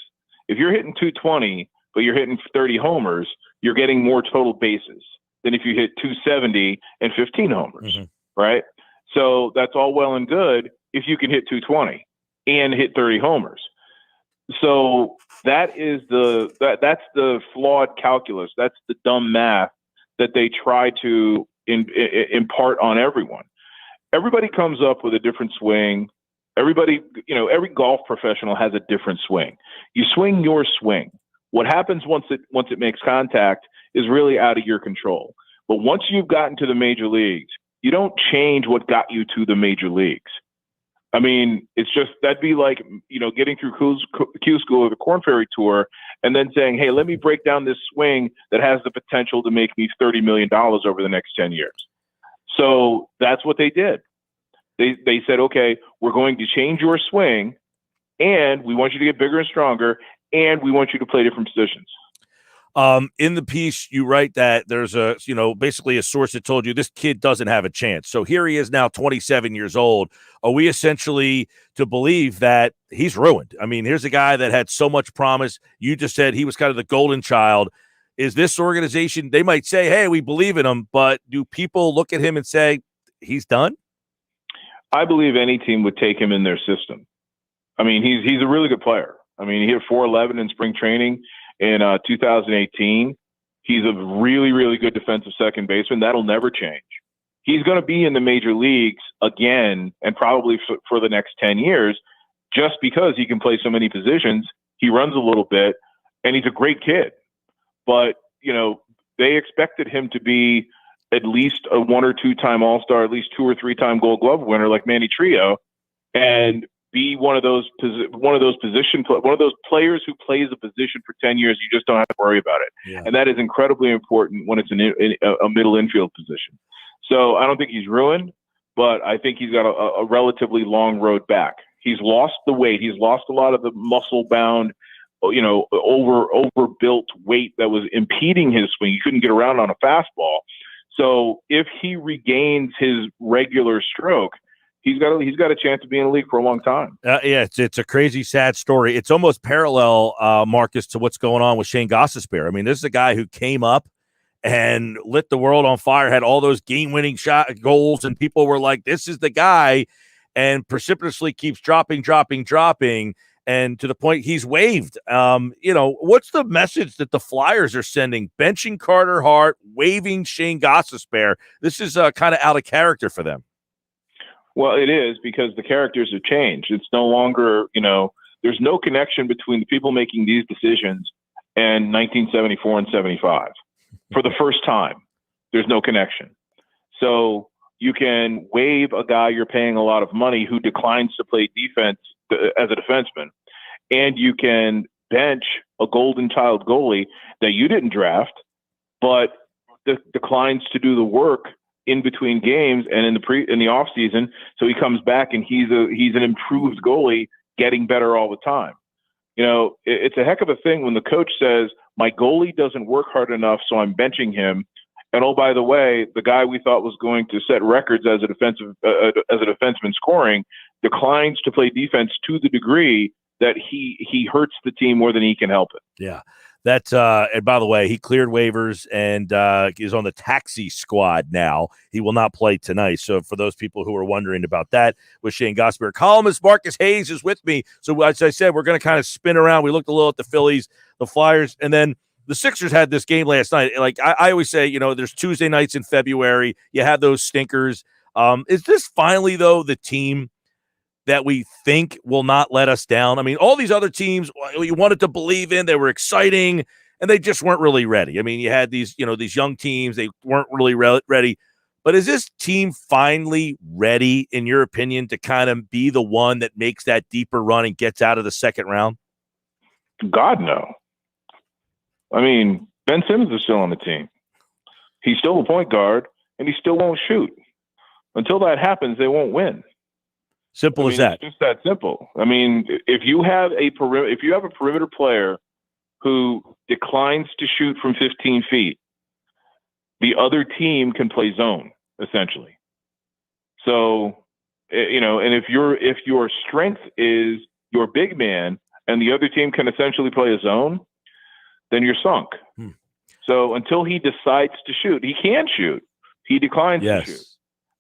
if you're hitting 220, but you're hitting 30 homers, you're getting more total bases than if you hit 270 and 15 homers, right? So that's all well and good if you can hit 220 and hit 30 homers. So that's the flawed calculus. That's the dumb math that they try to impart on everyone. Everybody comes up with a different swing. Everybody, every golf professional has a different swing. You swing your swing. What happens once it makes contact is really out of your control. But once you've gotten to the major leagues, you don't change what got you to the major leagues. I mean, it's just, that'd be like, getting through Q School or the Korn Ferry Tour and then saying, hey, let me break down this swing that has the potential to make me $30 million over the next 10 years. So that's what they did. They said, okay, we're going to change your swing, and we want you to get bigger and stronger, and we want you to play different positions. In the piece, you write that there's basically a source that told you this kid doesn't have a chance. So here he is now 27 years old. Are we essentially to believe that he's ruined? I mean, here's a guy that had so much promise. You just said he was kind of the golden child. Is this organization, they might say, hey, we believe in him, but do people look at him and say he's done? I believe any team would take him in their system. I mean, he's a really good player. I mean, he hit 411 in spring training in 2018. He's a really, really good defensive second baseman. That'll never change. He's going to be in the major leagues again, and probably for the next 10 years, just because he can play so many positions. He runs a little bit, and he's a great kid. But, they expected him to be at least a 1 or 2 time All-Star, at least 2 or 3 time Gold Glove winner like Manny Trio, and be one of those players who plays a position for 10 years. You just don't have to worry about it. Yeah. And that is incredibly important when it's a middle infield position. So I don't think he's ruined, but I think he's got a relatively long road back. He's lost the weight. He's lost a lot of the muscle bound, overbuilt weight that was impeding his swing. He couldn't get around on a fastball. So if he regains his regular stroke, he's got a chance to be in the league for a long time. It's a crazy, sad story. It's almost parallel, Marcus, to what's going on with Shane Gostisbehere. I mean, this is a guy who came up and lit the world on fire, had all those game-winning goals, and people were like, this is the guy, and precipitously keeps dropping, and to the point he's waived. What's the message that the Flyers are sending? Benching Carter Hart, waiving Shane Gostisbehere. This is kind of out of character for them. Well, it is, because the characters have changed. It's no longer, there's no connection between the people making these decisions and 1974 and 75. For the first time, there's no connection. So you can waive a guy you're paying a lot of money who declines to play defense as a defenseman, and you can bench a golden child goalie that you didn't draft, but declines to do the work in between games and in the off season. So he comes back and he's an improved goalie, getting better all the time. It's a heck of a thing when the coach says, my goalie doesn't work hard enough, so I'm benching him. And oh, by the way, the guy we thought was going to set records as a defenseman scoring declines to play defense to the degree that he hurts the team more than he can help it. Yeah. That's and by the way, he cleared waivers and is on the taxi squad now. He will not play tonight. So for those people who are wondering about that, with Shane Gostisbehere, columnist Marcus Hayes is with me. So as I said, we're going to kind of spin around. We looked a little at the Phillies, the Flyers, and then the Sixers had this game last night. Like I always say, there's Tuesday nights in February. You have those stinkers. Is this finally, though, the team that we think will not let us down? I mean, all these other teams we wanted to believe in, they were exciting, and they just weren't really ready. I mean, you had these young teams, they weren't really ready. But is this team finally ready, in your opinion, to kind of be the one that makes that deeper run and gets out of the second round? God, no. I mean, Ben Simmons is still on the team. He's still a point guard, and he still won't shoot. Until that happens, they won't win. Simple as that. It's just that simple. I mean, if you have a perimeter player who declines to shoot from 15 feet, the other team can play zone, essentially. So, and if your strength is your big man and the other team can essentially play a zone, then you're sunk. So until he decides to shoot, he can shoot. He declines to shoot.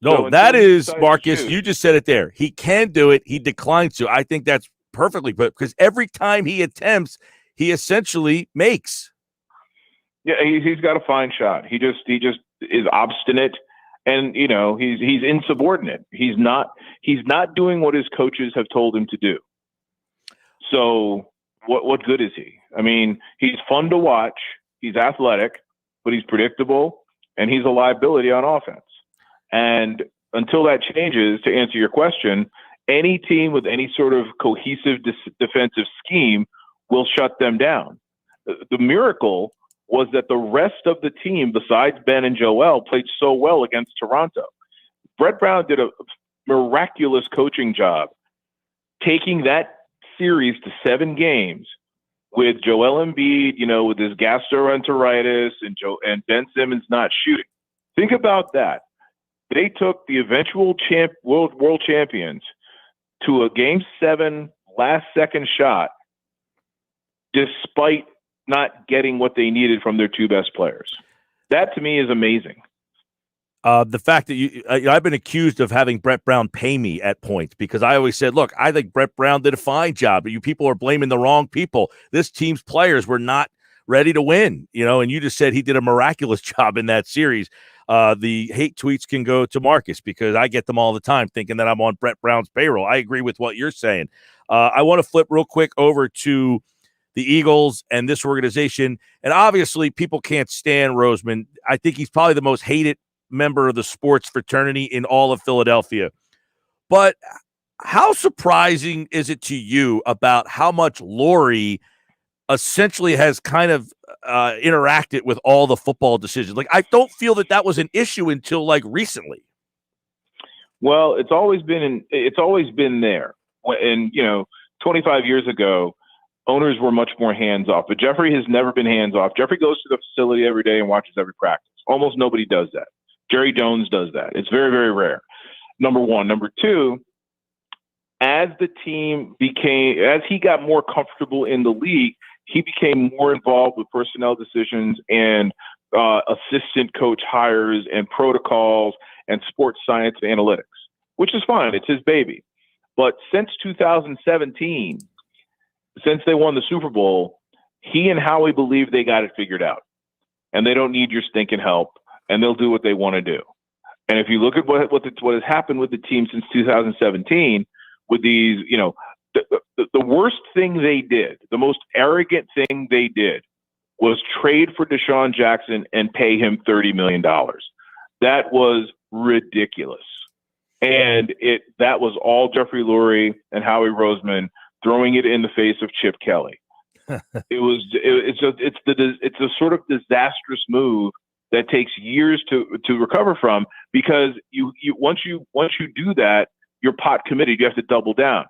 No, So that is, Marcus, shoot, you just said it there. He can do it. He declines to. I think that's perfectly put, because every time he attempts, he essentially makes. Yeah, he's got a fine shot. He just is obstinate, and he's insubordinate. He's not doing what his coaches have told him to do. So what good is he? I mean, he's fun to watch. He's athletic, but he's predictable, and he's a liability on offense. And until that changes, to answer your question, any team with any sort of cohesive defensive scheme will shut them down. The miracle was that the rest of the team, besides Ben and Joel, played so well against Toronto. Brett Brown did a miraculous coaching job taking that series to 7 games with Joel Embiid, with his gastroenteritis and Ben Simmons not shooting. Think about that. They took the eventual world champions to a Game 7 last-second shot despite not getting what they needed from their 2 best players. That, to me, is amazing. The fact that I've been accused of having Brett Brown pay me at points, because I always said, look, I think Brett Brown did a fine job, but you people are blaming the wrong people. This team's players were not ready to win, and you just said he did a miraculous job in that series. The hate tweets can go to Marcus, because I get them all the time thinking that I'm on Brett Brown's payroll. I agree with what you're saying. I want to flip real quick over to the Eagles and this organization. And obviously people can't stand Roseman. I think he's probably the most hated member of the sports fraternity in all of Philadelphia. But how surprising is it to you about how much Lurie essentially has kind of interacted with all the football decisions? Like, I don't feel that was an issue until recently. Well, it's always been there. And 25 years ago, owners were much more hands off, but Jeffrey has never been hands off. Jeffrey goes to the facility every day and watches every practice. Almost nobody does that. Jerry Jones does that. It's very, very rare. Number one. Number two, as he got more comfortable in the league, he became more involved with personnel decisions and assistant coach hires and protocols and sports science and analytics, which is fine. It's his baby. But since 2017, since they won the Super Bowl, he and Howie believe they got it figured out, and they don't need your stinking help, and they'll do what they want to do. And if you look at what has happened with the team since 2017, with these, the worst thing they did, the most arrogant thing they did, was trade for Deshaun Jackson and pay him $30 million. That was ridiculous. And that was all Jeffrey Lurie and Howie Roseman throwing it in the face of Chip Kelly. It's a sort of disastrous move that takes years to recover from, because once you do that, you're pot committed. You have to double down.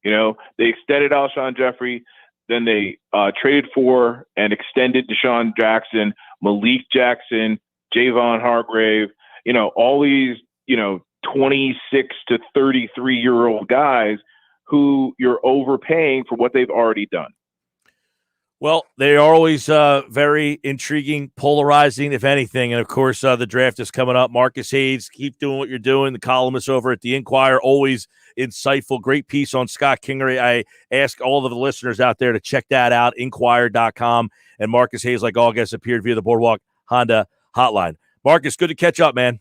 They extended Alshon Jeffrey, then they traded for and extended Deshaun Jackson, Malik Jackson, Javon Hargrave, all these, 26 to 33-year-old guys who you're overpaying for what they've already done. Well, they are always very intriguing, polarizing, if anything. And, of course, the draft is coming up. Marcus Hayes, keep doing what you're doing. The columnist over at the Inquirer, always insightful. Great piece on Scott Kingery. I ask all of the listeners out there to check that out, Inquirer.com. And Marcus Hayes, like all guests, appeared via the Boardwalk Honda hotline. Marcus, good to catch up, man.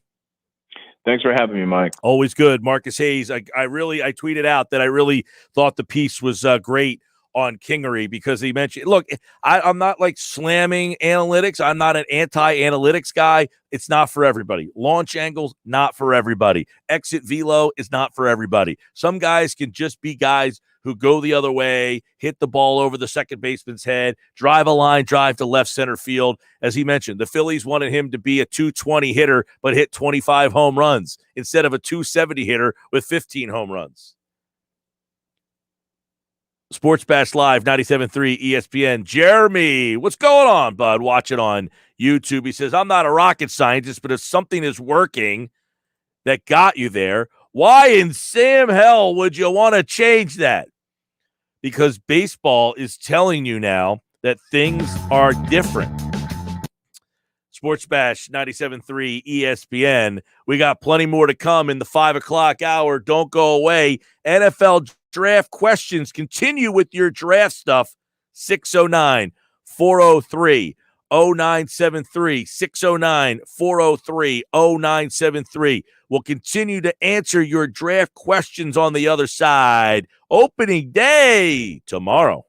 Thanks for having me, Mike. Always good. Marcus Hayes, I tweeted out that I really thought the piece was great on Kingery because he mentioned, look, I'm not like slamming analytics. I'm not an anti-analytics guy. It's not for everybody. Launch angles, not for everybody. Exit velo is not for everybody. Some guys can just be guys who go the other way, hit the ball over the second baseman's head, drive a line drive to left center field. As he mentioned, the Phillies wanted him to be a 220 hitter but hit 25 home runs instead of a 270 hitter with 15 home runs. Sports Bash Live, 97.3 ESPN. Jeremy, what's going on, bud? Watch it on YouTube. He says, I'm not a rocket scientist, but if something is working that got you there, why in Sam hell would you want to change that? Because baseball is telling you now that things are different. Sports Bash, 97.3 ESPN. We got plenty more to come in the 5 o'clock hour. Don't go away. NFL draft questions. Continue with your draft stuff. 609 403 0973. 609 403 0973. We'll continue to answer your draft questions on the other side. Opening day tomorrow.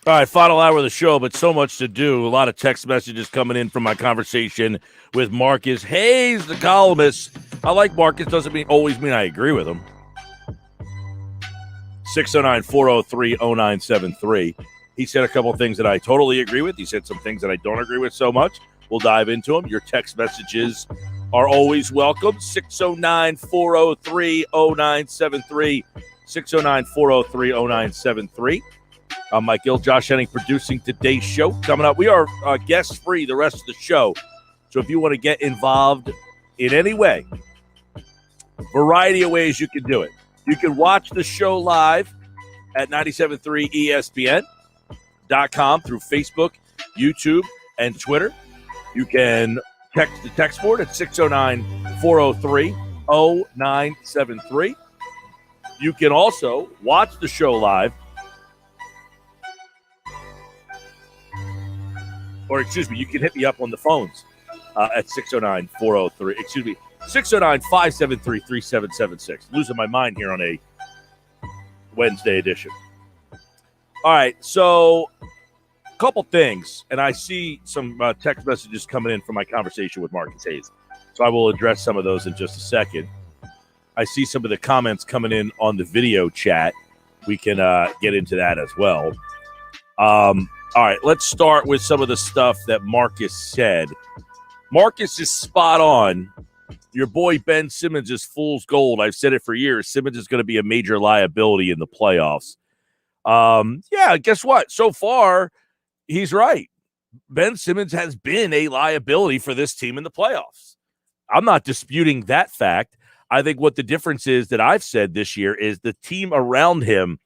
All right, final hour of the show, but so much to do. A lot of text messages coming in from my conversation with Marcus Hayes, the columnist. I like Marcus. Doesn't always mean I agree with him. 609-403-0973. He said a couple of things that I totally agree with. He said some things that I don't agree with so much. We'll dive into them. Your text messages are always welcome. 609-403-0973. 609-403-0973. I'm Mike Gill, Josh Henning producing today's show. Coming up, we are guest-free the rest of the show. So if you want to get involved in any way, variety of ways you can do it. You can watch the show live at 973ESPN.com through Facebook, YouTube, and Twitter. You can text the text board at 609-403-0973. You can also watch the show live. Or, you can hit me up on the phones at 609-573-3776. Losing my mind here on a Wednesday edition. All right, so a couple things, and I see some text messages coming in from my conversation with Marcus Hayes. So I will address some of those in just a second. I see some of the comments coming in on the video chat. We can get into that as well. All right, let's start with some of the stuff that Marcus said. Marcus is spot on. Your boy Ben Simmons is fool's gold. I've said it for years. Simmons is going to be a major liability in the playoffs. Yeah, guess what? So far, he's right. Ben Simmons has been a liability for this team in the playoffs. I'm not disputing that fact. I think what the difference is that I've said this year is the team around him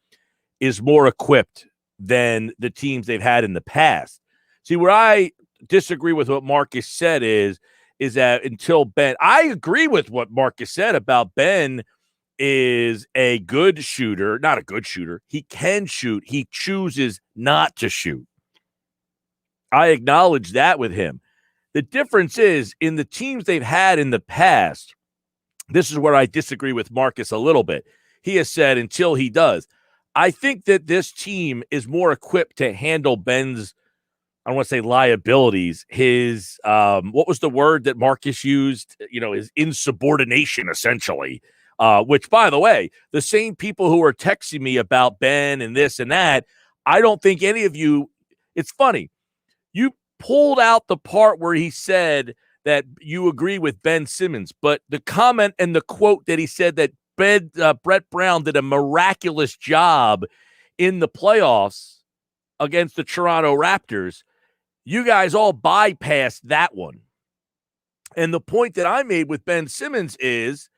is more equipped than the teams they've had in the past. See, where I disagree with what Marcus said is that until Ben, I agree with what Marcus said about Ben is a good shooter, not a good shooter. He can shoot. He chooses not to shoot. I acknowledge that with him. The difference is in the teams they've had in the past, this is where I disagree with Marcus a little bit. He has said until he does. I think that this team is more equipped to handle Ben's, I don't want to say liabilities, his, what was the word that Marcus used? His insubordination, essentially, which, by the way, the same people who are texting me about Ben and this and that, I don't think any of you, it's funny. You pulled out the part where he said that you agree with Ben Simmons, but the comment and the quote that he said that Brett Brown did a miraculous job in the playoffs against the Toronto Raptors. You guys all bypassed that one. And the point that I made with Ben Simmons is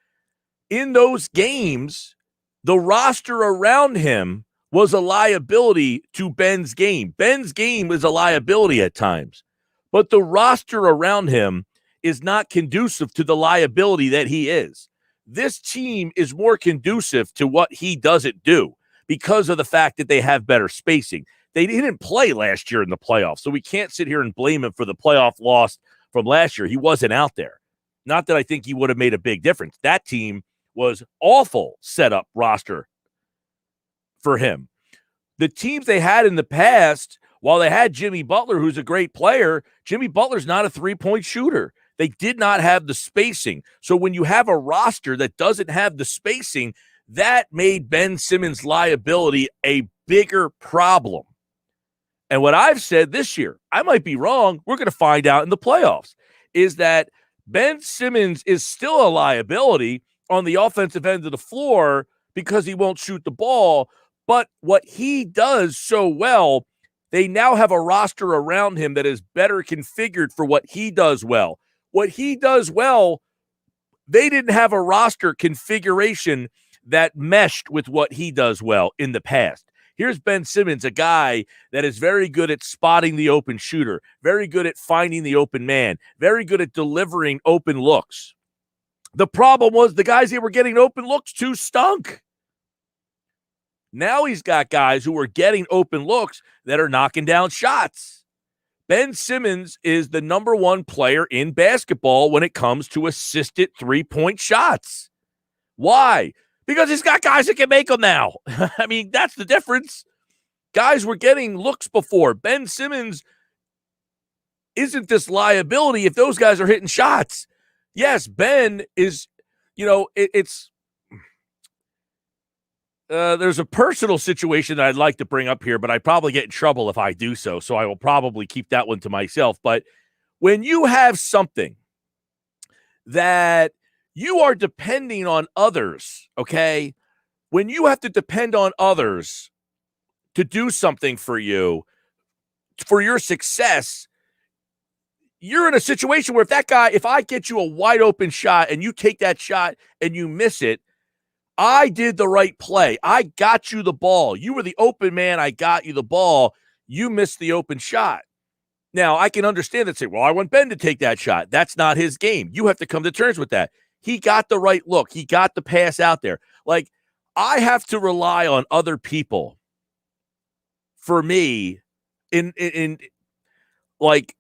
in those games, the roster around him was a liability to Ben's game. Ben's game is a liability at times, but the roster around him is not conducive to the liability that he is. This team is more conducive to what he doesn't do because of the fact that they have better spacing. They didn't play last year in the playoffs, so we can't sit here and blame him for the playoff loss from last year. He wasn't out there. Not that I think he would have made a big difference. That team was awful setup roster for him. The teams they had in the past, while they had Jimmy Butler, who's a great player, Jimmy Butler's not a three-point shooter. They did not have the spacing. So when you have a roster that doesn't have the spacing, that made Ben Simmons' liability a bigger problem. And what I've said this year, I might be wrong, we're going to find out in the playoffs, is that Ben Simmons is still a liability on the offensive end of the floor because he won't shoot the ball. But what he does so well, they now have a roster around him that is better configured for what he does well. What he does well, they didn't have a roster configuration that meshed with what he does well in the past. Here's Ben Simmons, a guy that is very good at spotting the open shooter, very good at finding the open man, very good at delivering open looks. The problem was the guys they were getting open looks to stunk. Now he's got guys who are getting open looks that are knocking down shots. Ben Simmons is the number one player in basketball when it comes to assisted three-point shots. Why? Because he's got guys that can make them now. I mean, that's the difference. Guys were getting looks before. Ben Simmons isn't this liability if those guys are hitting shots. Yes, Ben is, it's there's a personal situation that I'd like to bring up here, but I'd probably get in trouble if I do so. So I will probably keep that one to myself. But when you have something that you are depending on others, okay, when you have to depend on others to do something for you, for your success, you're in a situation where if I get you a wide open shot and you take that shot and you miss it, I did the right play. I got you the ball. You were the open man. I got you the ball. You missed the open shot. Now, I can understand that, say, well, I want Ben to take that shot. That's not his game. You have to come to terms with that. He got the right look. He got the pass out there. Like, I have to rely on other people for me in like,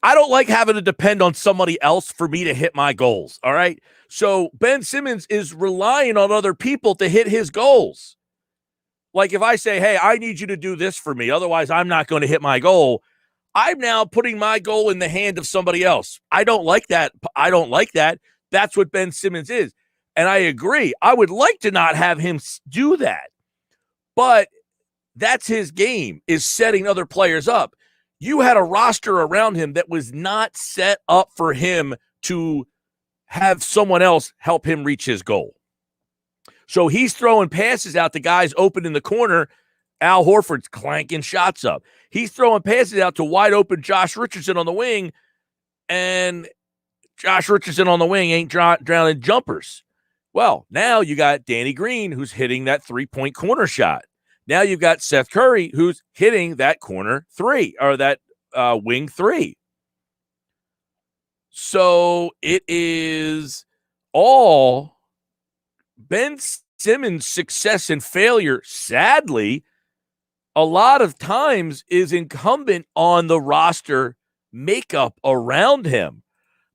I don't like having to depend on somebody else for me to hit my goals, all right? So Ben Simmons is relying on other people to hit his goals. Like if I say, hey, I need you to do this for me, otherwise I'm not going to hit my goal, I'm now putting my goal in the hand of somebody else. I don't like that. I don't like that. That's what Ben Simmons is. And I agree. I would like to not have him do that. But that's his game, is setting other players up. You had a roster around him that was not set up for him to have someone else help him reach his goal. So he's throwing passes out to guys open in the corner. Al Horford's clanking shots up. He's throwing passes out to wide open Josh Richardson on the wing, and Josh Richardson on the wing ain't drowning jumpers. Well, now you got Danny Green, who's hitting that three-point corner shot. Now you've got Seth Curry, who's hitting that corner three, or that wing three. So it is all Ben Simmons' success and failure, sadly, a lot of times is incumbent on the roster makeup around him.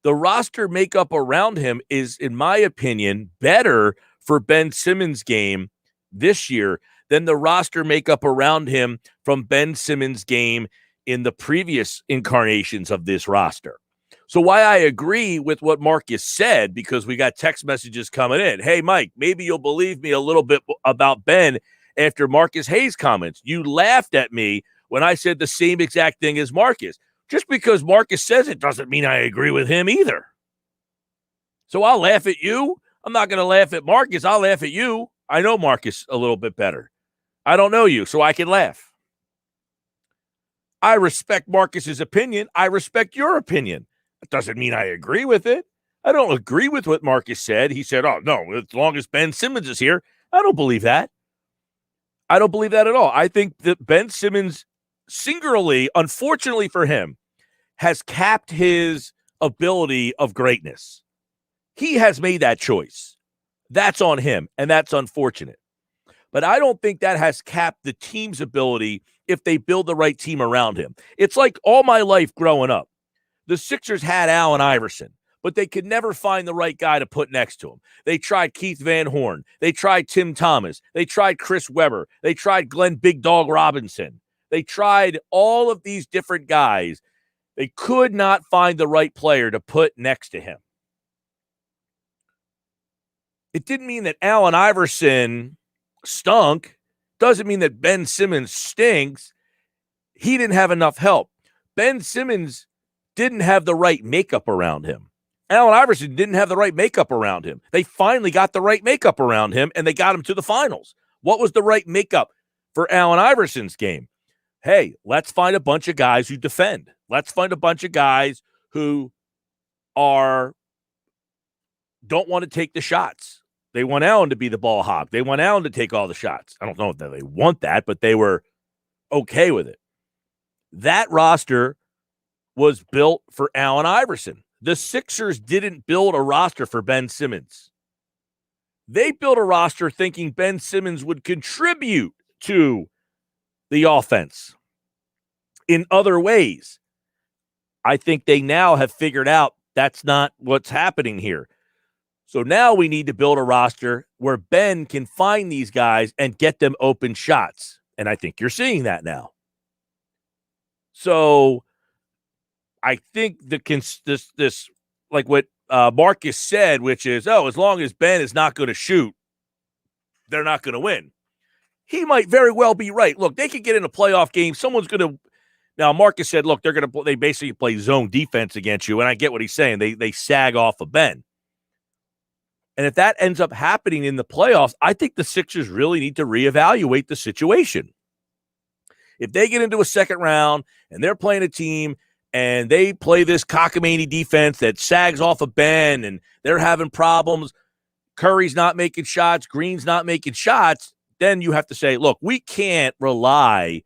The roster makeup around him is, in my opinion, better for Ben Simmons' game this year than the roster makeup around him from Ben Simmons' game in the previous incarnations of this roster. So why I agree with what Marcus said, because we got text messages coming in. Hey, Mike, maybe you'll believe me a little bit about Ben after Marcus Hayes' comments. You laughed at me when I said the same exact thing as Marcus. Just because Marcus says it doesn't mean I agree with him either. So I'll laugh at you. I'm not going to laugh at Marcus. I'll laugh at you. I know Marcus a little bit better. I don't know you, so I can laugh. I respect Marcus's opinion. I respect your opinion. That doesn't mean I agree with it. I don't agree with what Marcus said. He said, oh, no, as long as Ben Simmons is here. I don't believe that. I don't believe that at all. I think that Ben Simmons singularly, unfortunately for him, has capped his ability of greatness. He has made that choice. That's on him, and that's unfortunate. But I don't think that has capped the team's ability if they build the right team around him. It's like all my life growing up. The Sixers had Allen Iverson, but they could never find the right guy to put next to him. They tried Keith Van Horn. They tried Tim Thomas. They tried Chris Webber. They tried Glenn Big Dog Robinson. They tried all of these different guys. They could not find the right player to put next to him. It didn't mean that Allen Iverson stunk. Doesn't mean that Ben Simmons stinks. He didn't have enough help. Ben Simmons didn't have the right makeup around him. Allen Iverson didn't have the right makeup around him. They finally got the right makeup around him, and they got him to the finals. What was the right makeup for Allen Iverson's game? Hey, let's find a bunch of guys who defend. Let's find a bunch of guys who don't want to take the shots. They want Allen to be the ball hog. They want Allen to take all the shots. I don't know if they want that, but they were okay with it. That roster was built for Allen Iverson. The Sixers didn't build a roster for Ben Simmons. They built a roster thinking Ben Simmons would contribute to the offense in other ways. I think they now have figured out that's not what's happening here. So now we need to build a roster where Ben can find these guys and get them open shots. And I think you're seeing that now. So I think this like what Marcus said, which is, as long as Ben is not going to shoot, they're not going to win. He might very well be right. Look, they could get in a playoff game. Someone's going to. Now, Marcus said, look, they basically play zone defense against you. And I get what he's saying. They sag off of Ben. And if that ends up happening in the playoffs, I think the Sixers really need to reevaluate the situation. If they get into a second round and they're playing a team and they play this cockamamie defense that sags off of Ben and they're having problems, Curry's not making shots, Green's not making shots, then you have to say, look, we can't rely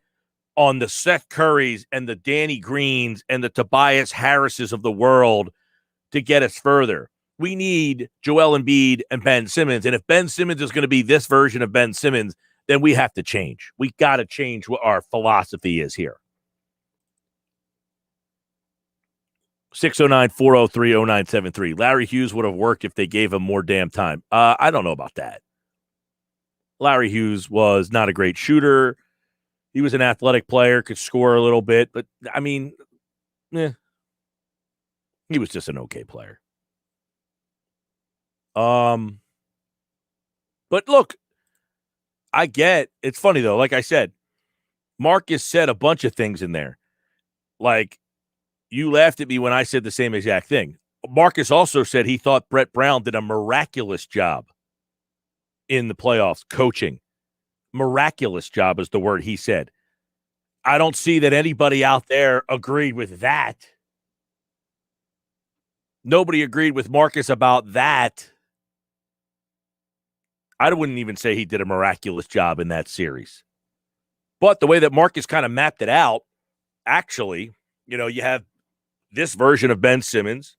on the Seth Currys and the Danny Greens and the Tobias Harrises of the world to get us further. We need Joel Embiid and Ben Simmons. And if Ben Simmons is going to be this version of Ben Simmons, then we have to change. We got to change what our philosophy is here. 609-403-0973. Larry Hughes would have worked if they gave him more damn time. I don't know about that. Larry Hughes was not a great shooter. He was an athletic player, could score a little bit, but I mean, he was just an okay player. But look, I get, it's funny though, like I said, Marcus said a bunch of things in there. Like, you laughed at me when I said the same exact thing. Marcus also said he thought Brett Brown did a miraculous job in the playoffs, coaching. Miraculous job is the word he said. I don't see that anybody out there agreed with that. Nobody agreed with Marcus about that. I wouldn't even say he did a miraculous job in that series. But the way that Marcus kind of mapped it out, actually, you have this version of Ben Simmons,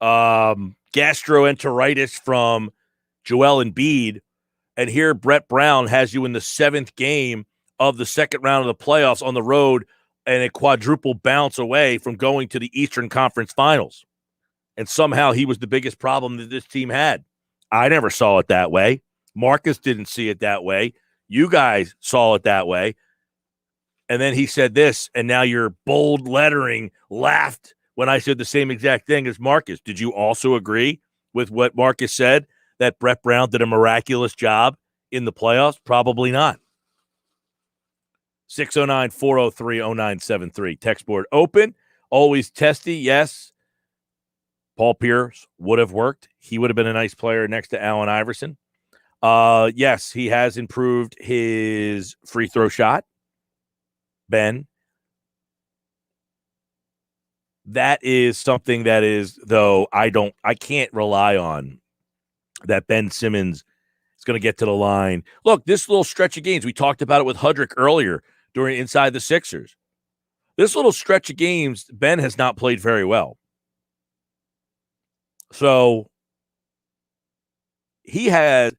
gastroenteritis from Joel Embiid, and here Brett Brown has you in the 7th game of the second round of the playoffs on the road and a quadruple bounce away from going to the Eastern Conference Finals. And somehow he was the biggest problem that this team had. I never saw it that way. Marcus didn't see it that way. You guys saw it that way. And then he said this, and now your bold lettering laughed when I said the same exact thing as Marcus. Did you also agree with what Marcus said, that Brett Brown did a miraculous job in the playoffs? Probably not. 609-403-0973. Text board open. Always testy, yes. Paul Pierce would have worked. He would have been a nice player next to Allen Iverson. Yes, he has improved his free throw shot. Ben. That is something that is, though, I can't rely on that Ben Simmons is going to get to the line. Look, this little stretch of games, we talked about it with Hudrick earlier during Inside the Sixers. This little stretch of games, Ben has not played very well. So he has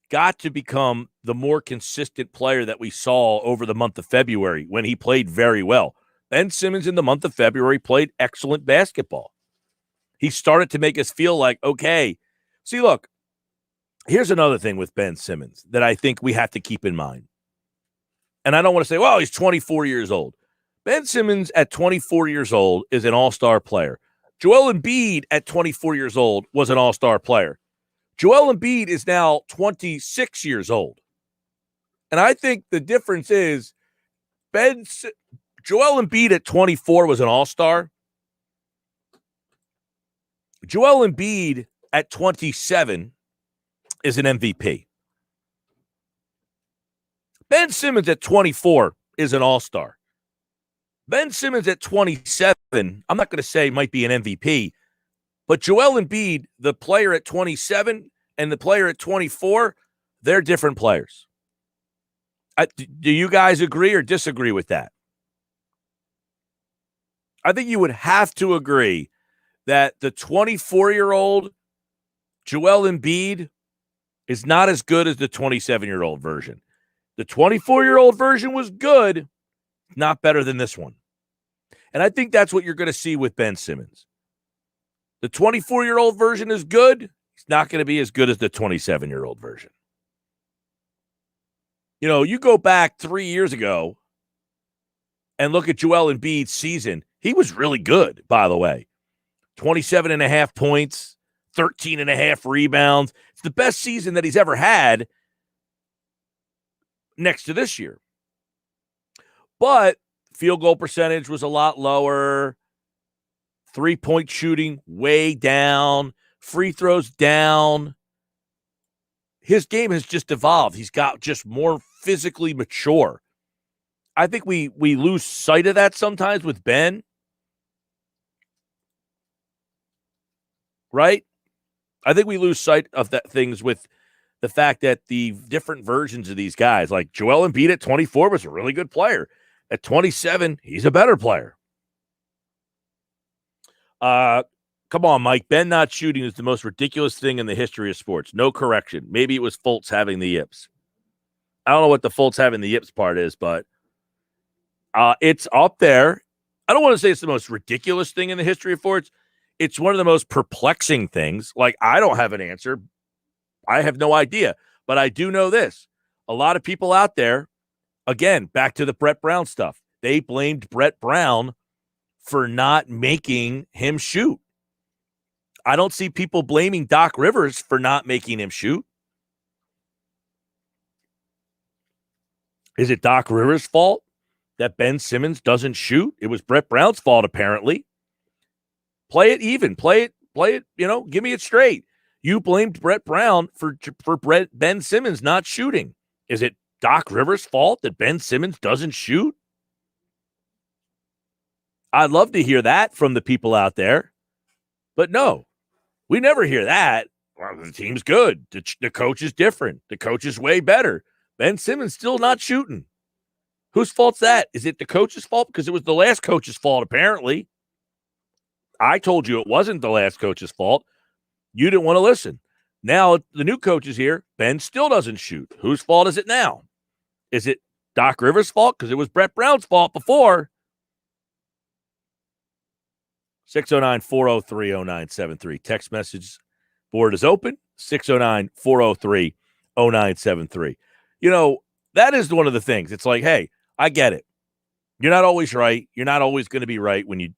got to become the more consistent player that we saw over the month of February when he played very well. Ben Simmons in the month of February played excellent basketball. He started to make us feel like, okay, see, look, here's another thing with Ben Simmons that I think we have to keep in mind. And I don't want to say, well, he's 24 years old. Ben Simmons at 24 years old is an all-star player. Joel Embiid at 24 years old was an all-star player. Joel Embiid is now 26 years old. And I think the difference is Joel Embiid at 24 was an all-star. Joel Embiid at 27 is an MVP. Ben Simmons at 24 is an all-star. Ben Simmons at 27, I'm not going to say might be an MVP, but Joel Embiid, the player at 27 and the player at 24, they're different players. Do you guys agree or disagree with that? I think you would have to agree that the 24-year-old Joel Embiid is not as good as the 27-year-old version. The 24-year-old version was good, not better than this one. And I think that's what you're going to see with Ben Simmons. The 24-year-old version is good. He's not going to be as good as the 27-year-old version. You know, you go back 3 years ago and look at Joel Embiid's season. He was really good, by the way. 27.5 points, 13.5 rebounds. It's the best season that he's ever had next to this year. But field goal percentage was a lot lower. 3-point shooting way down. Free throws down. His game has just evolved. He's got just more physically mature. I think we lose sight of that sometimes with Ben. Right? I think we lose sight of that things with the fact that the different versions of these guys, like Joel Embiid at 24 was a really good player. At 27, he's a better player. Come on, Mike. Ben not shooting is the most ridiculous thing in the history of sports. No correction. Maybe it was Fultz having the yips. I don't know what the Fultz having the yips part is, but it's up there. I don't want to say it's the most ridiculous thing in the history of sports. It's one of the most perplexing things. Like, I don't have an answer. I have no idea. But I do know this. A lot of people out there, again, back to the Brett Brown stuff, they blamed Brett Brown for not making him shoot. I don't see people blaming Doc Rivers for not making him shoot. Is it Doc Rivers' fault that Ben Simmons doesn't shoot? It was Brett Brown's fault, apparently. Play it even. Play it, give me it straight. You blamed Brett Brown for Ben Simmons not shooting. Is it Doc Rivers' fault that Ben Simmons doesn't shoot? I'd love to hear that from the people out there. But no, we never hear that. Well, the team's good. The coach is different. The coach is way better. Ben Simmons still not shooting. Whose fault's that? Is it the coach's fault? Because it was the last coach's fault, apparently. I told you it wasn't the last coach's fault. You didn't want to listen. Now the new coach is here. Ben still doesn't shoot. Whose fault is it now? Is it Doc Rivers' fault? Because it was Brett Brown's fault before. 609-403-0973. Text message board is open. 609-403-0973. You know, that is one of the things. It's like, hey, I get it. You're not always right. You're not always going to be right when you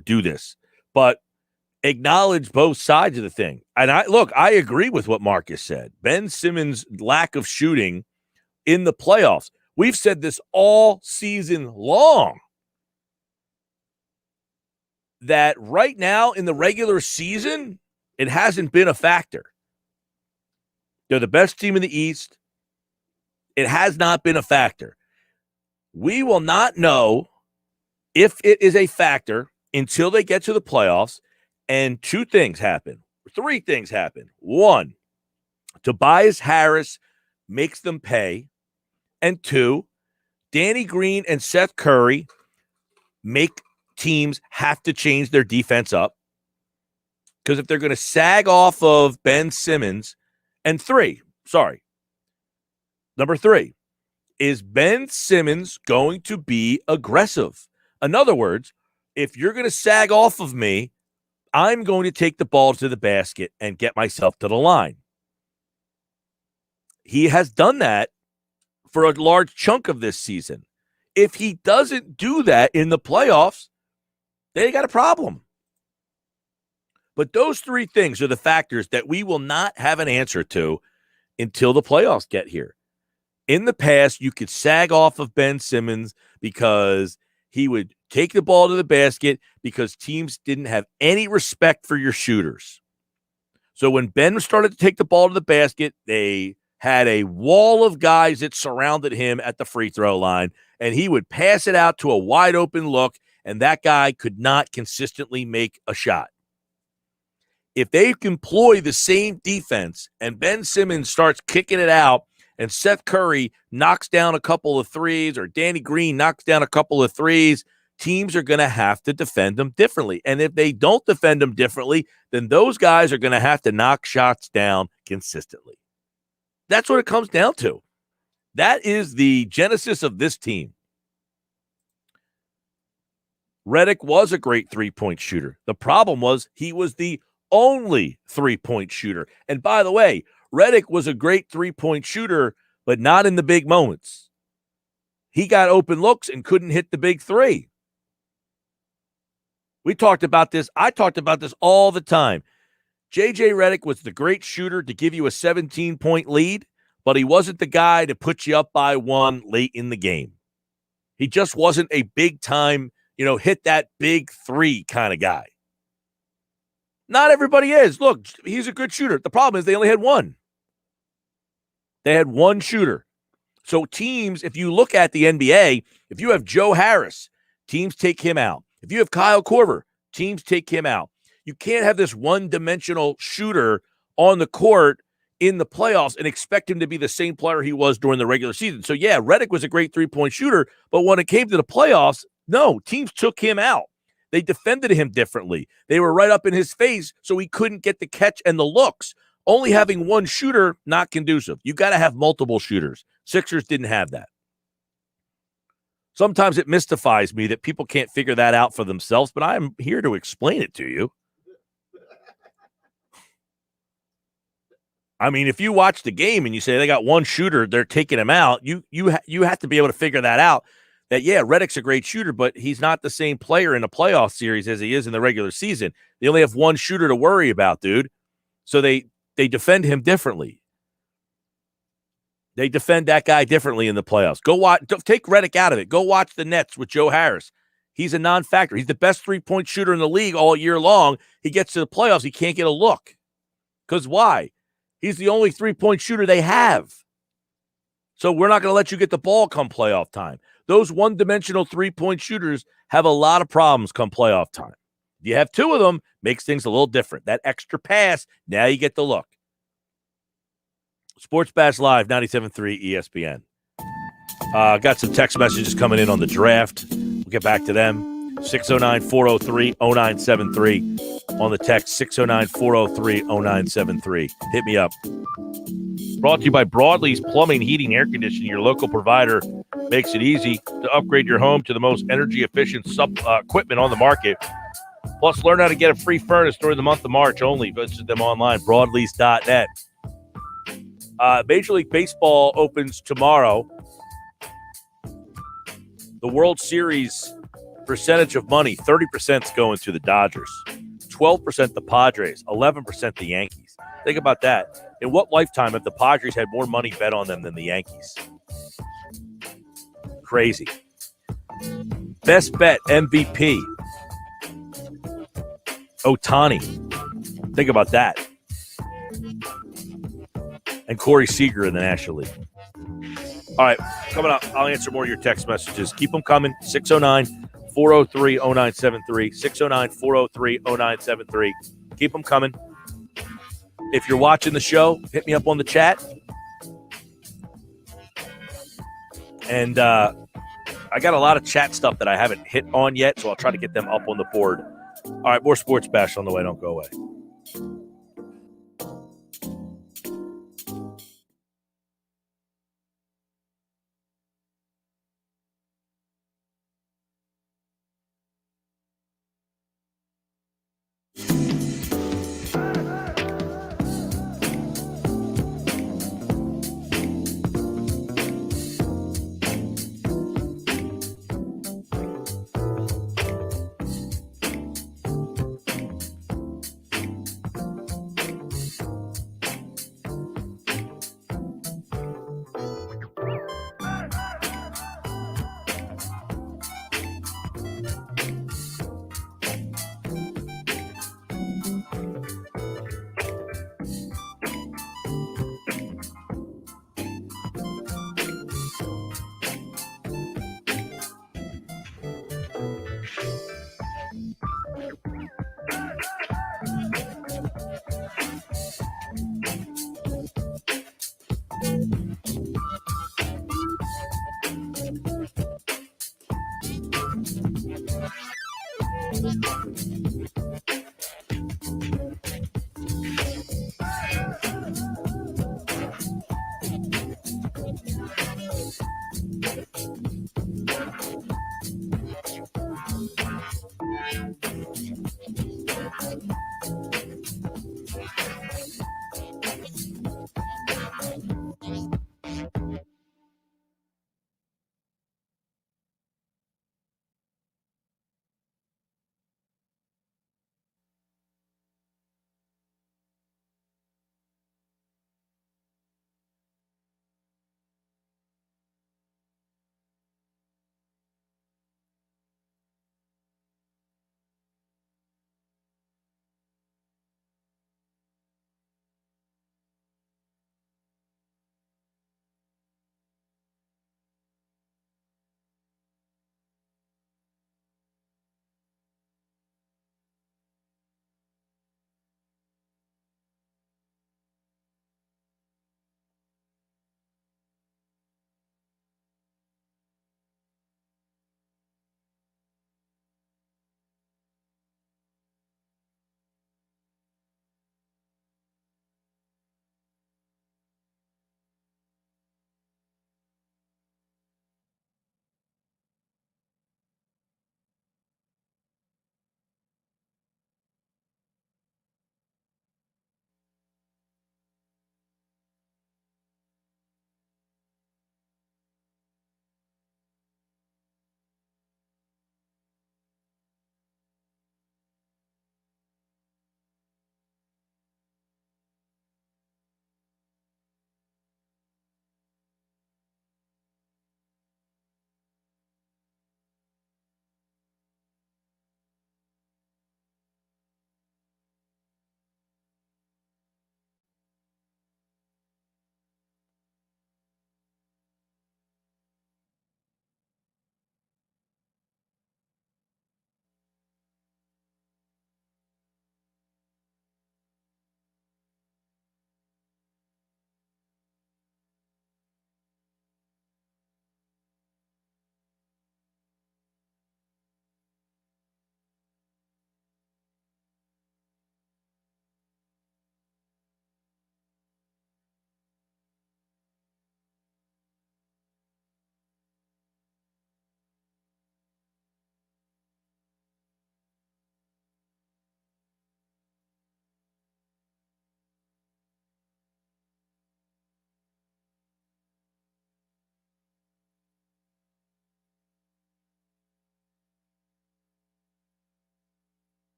do this. But acknowledge both sides of the thing. And I agree with what Marcus said. Ben Simmons' lack of shooting in the playoffs. We've said this all season long. That right now in the regular season, it hasn't been a factor. They're the best team in the East. It has not been a factor. We will not know if it is a factor until they get to the playoffs, and 3 things happen. 1, Tobias Harris makes them pay, and 2, Danny Green and Seth Curry make teams have to change their defense up, because if they're going to sag off of Ben Simmons, and number 3, is Ben Simmons going to be aggressive? In other words, if you're going to sag off of me, I'm going to take the ball to the basket and get myself to the line. He has done that for a large chunk of this season. If he doesn't do that in the playoffs, they got a problem. But those 3 things are the factors that we will not have an answer to until the playoffs get here. In the past, you could sag off of Ben Simmons because he would take the ball to the basket because teams didn't have any respect for your shooters. So when Ben started to take the ball to the basket, they had a wall of guys that surrounded him at the free throw line, and he would pass it out to a wide open look, and that guy could not consistently make a shot. If they employ the same defense and Ben Simmons starts kicking it out and Seth Curry knocks down a couple of threes or Danny Green knocks down a couple of threes, teams are going to have to defend them differently. And if they don't defend them differently, then those guys are going to have to knock shots down consistently. That's what it comes down to. That is the genesis of this team. Redick was a great three-point shooter. The problem was he was the only three-point shooter. And by the way, Redick was a great three-point shooter but not in the big moments. He got open looks and couldn't hit the big three. We talked about this. I talked about this all the time. J.J. Redick was the great shooter to give you a 17-point lead, but he wasn't the guy to put you up by one late in the game. He just wasn't a big-time, hit that big three kind of guy. Not everybody is. Look, he's a good shooter. The problem is they only had one. They had one shooter. So teams, if you look at the NBA, if you have Joe Harris, teams take him out. If you have Kyle Korver, teams take him out. You can't have this one-dimensional shooter on the court in the playoffs and expect him to be the same player he was during the regular season. So, yeah, Redick was a great three-point shooter, but when it came to the playoffs, no, teams took him out. They defended him differently. They were right up in his face, so he couldn't get the catch and the looks. Only having one shooter, not conducive. You got to have multiple shooters. Sixers didn't have that. Sometimes it mystifies me that people can't figure that out for themselves, but I'm here to explain it to you. I mean, if you watch the game and you say they got one shooter, they're taking him out, you have to be able to figure that out. That, yeah, Redick's a great shooter, but he's not the same player in a playoff series as he is in the regular season. They only have one shooter to worry about, dude. So they defend him differently. They defend that guy differently in the playoffs. Go watch. Take Redick out of it. Go watch the Nets with Joe Harris. He's a non-factor. He's the best three-point shooter in the league all year long. He gets to the playoffs, he can't get a look. Because why? He's the only three-point shooter they have. So we're not going to let you get the ball come playoff time. Those one-dimensional three-point shooters have a lot of problems come playoff time. If you have two of them, makes things a little different. That extra pass, now you get the look. Sports Bash Live, 97.3 ESPN. Got some text messages coming in on the draft. We'll get back to them. 609-403-0973. On the text, 609-403-0973. Hit me up. Brought to you by Broadlee's Plumbing, Heating, Air Conditioning. Your local provider makes it easy to upgrade your home to the most energy-efficient equipment on the market. Plus, learn how to get a free furnace during the month of March only. Visit them online, broadlease.net. Major League Baseball opens tomorrow. The World Series percentage of money, 30% is going to the Dodgers, 12% the Padres, 11% the Yankees. Think about that. In what lifetime have the Padres had more money bet on them than the Yankees? Crazy. Best bet MVP. Ohtani. Think about that. And Corey Seager in the National League. All right, coming up, I'll answer more of your text messages. Keep them coming. 609-403-0973. 609-403-0973. Keep them coming. If you're watching the show, hit me up on the chat. And I got a lot of chat stuff that I haven't hit on yet, so I'll try to get them up on the board. All right, more Sports Bash on the way. Don't go away.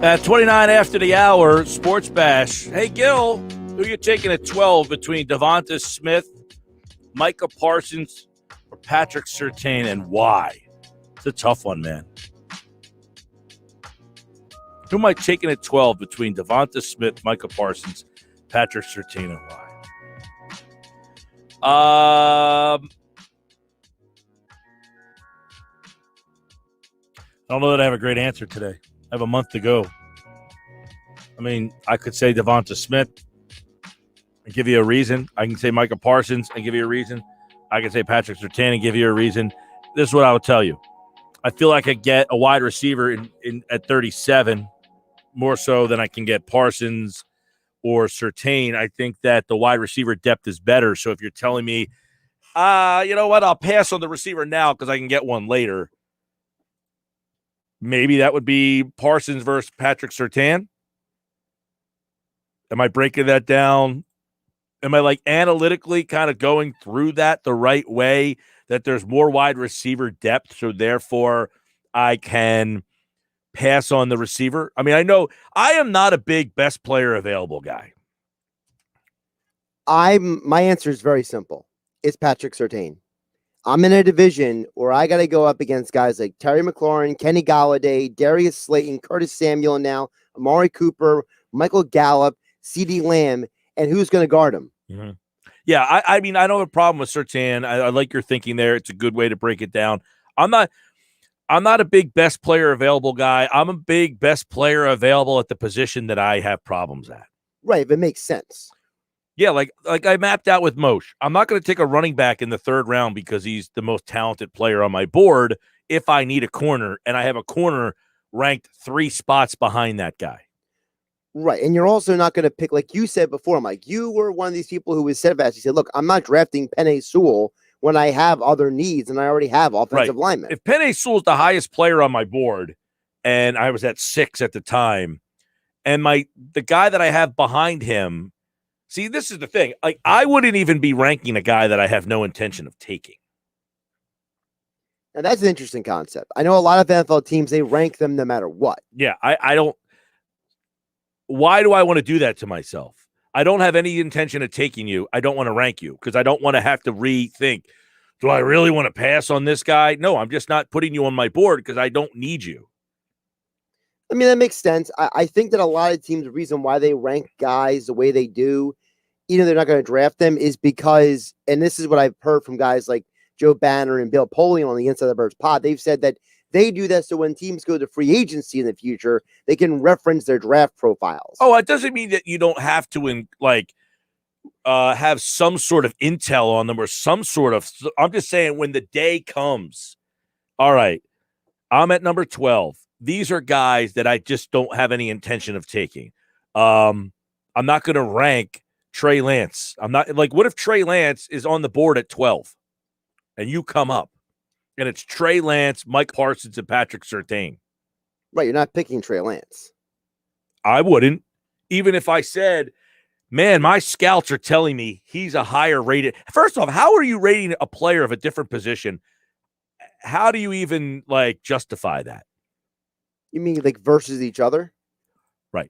At 29 after the hour, Sports Bash. Hey, Gil, who you taking at 12 between Devonta Smith, Micah Parsons, or Patrick Surtain, and why? It's a tough one, man. Who am I taking at 12 between Devonta Smith, Micah Parsons, Patrick Surtain, and why? I don't know that I have a great answer today. I have a month to go. I mean, I could say Devonta Smith and give you a reason. I can say Micah Parsons and give you a reason. I can say Patrick Surtain and give you a reason. This is what I would tell you. I feel like I get a wide receiver in at 37 more so than I can get Parsons or Surtain. I think that the wide receiver depth is better. So if you're telling me, you know what, I'll pass on the receiver now because I can get one later. Maybe that would be Parsons versus Patrick Surtain. Am I breaking that down? Am I like analytically kind of going through that the right way, that there's more wide receiver depth, so therefore I can pass on the receiver? I mean, I know I am not a big best player available guy. My answer is very simple. It's Patrick Surtain. I'm in a division where I got to go up against guys like Terry McLaurin, Kenny Galladay, Darius Slayton, Curtis Samuel now, Amari Cooper, Michael Gallup, CeeDee Lamb, and who's going to guard him? Mm-hmm. Yeah, I mean, I don't have a problem with Surtain. I like your thinking there. It's a good way to break it down. I'm not a big best player available guy. I'm a big best player available at the position that I have problems at. Right, if it makes sense. Yeah, like I mapped out with Mosher. I'm not going to take a running back in the third round because he's the most talented player on my board if I need a corner, and I have a corner ranked 3 spots behind that guy. Right, and you're also not going to pick, like you said before, Mike, you were one of these people who was steadfast. You said, look, I'm not drafting Penei Sewell when I have other needs, and I already have offensive linemen. If Penei Sewell's the highest player on my board, and I was at 6 at the time, and the guy that I have behind him, see, this is the thing. Like, I wouldn't even be ranking a guy that I have no intention of taking. Now, that's an interesting concept. I know a lot of NFL teams, they rank them no matter what. Yeah, I don't. Why do I want to do that to myself? I don't have any intention of taking you. I don't want to rank you because I don't want to have to rethink. Do I really want to pass on this guy? No, I'm just not putting you on my board because I don't need you. I mean, that makes sense. I think that a lot of teams, the reason why they rank guys the way they do, even though they're not going to draft them, is because, and this is what I've heard from guys like Joe Banner and Bill Polian on the Inside the Birds pod, they've said that they do that so when teams go to free agency in the future, they can reference their draft profiles. Oh, it doesn't mean that you don't have to have some sort of intel on them or some sort of. I'm just saying when the day comes, all right, I'm at number 12. These are guys that I just don't have any intention of taking. I'm not going to rank Trey Lance. I'm not like, what if Trey Lance is on the board at 12 and you come up? And it's Trey Lance, Mike Parsons, and Patrick Surtain. Right, you're not picking Trey Lance. I wouldn't. Even if I said, man, my scouts are telling me he's a higher rated. First off, how are you rating a player of a different position? How do you even, justify that? You mean, versus each other? Right.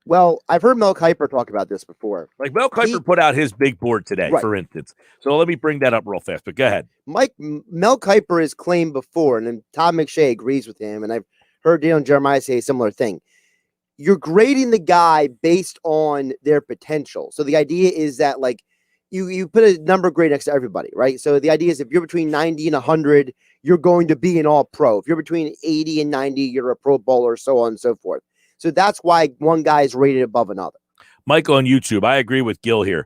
Well, I've heard Mel Kiper talk about this before. Mel Kiper put out his big board today, for instance. So let me bring that up real fast, but go ahead. Mel Kiper has claimed before, and then Todd McShay agrees with him, and I've heard Daniel Jeremiah say a similar thing. You're grading the guy based on their potential. So the idea is that, you put a number grade next to everybody, right? So the idea is if you're between 90 and 100, you're going to be an all-pro. If you're between 80 and 90, you're a Pro Bowler, so on and so forth. So that's why one guy is rated above another. Mike on YouTube, I agree with Gil here.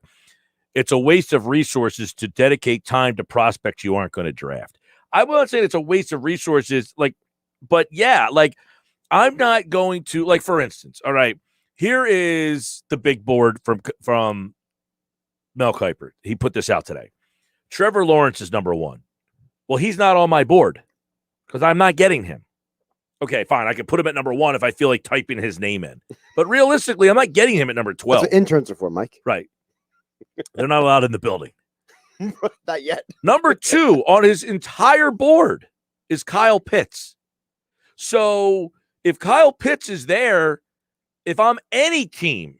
It's a waste of resources to dedicate time to prospects you aren't going to draft. I won't say it's a waste of resources, but yeah, I'm not going to, for instance, all right, here is the big board from Mel Kiper. He put this out today. Trevor Lawrence is number 1. Well, he's not on my board because I'm not getting him. Okay, fine. I can put him at number 1 if I feel like typing his name in. But realistically, I'm not getting him at number 12. That's what interns are for, Mike. Right. They're not allowed in the building. Not yet. Number 2 on his entire board is Kyle Pitts. So If Kyle Pitts is there, if I'm any team,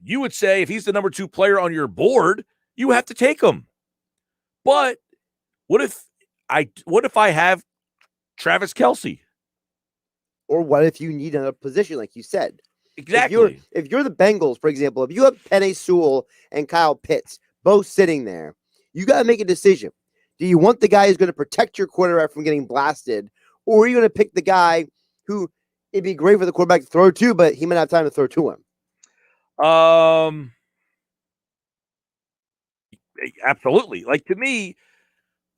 you would say if he's the number 2 player on your board, you have to take him. But what if I have Travis Kelce? Or what if you need another position, like you said? Exactly. If you're the Bengals, for example, if you have Penei Sewell and Kyle Pitts both sitting there, you got to make a decision. Do you want the guy who's going to protect your quarterback from getting blasted, or are you going to pick the guy who it'd be great for the quarterback to throw to, but he might not have time to throw to him? Absolutely. Like, to me,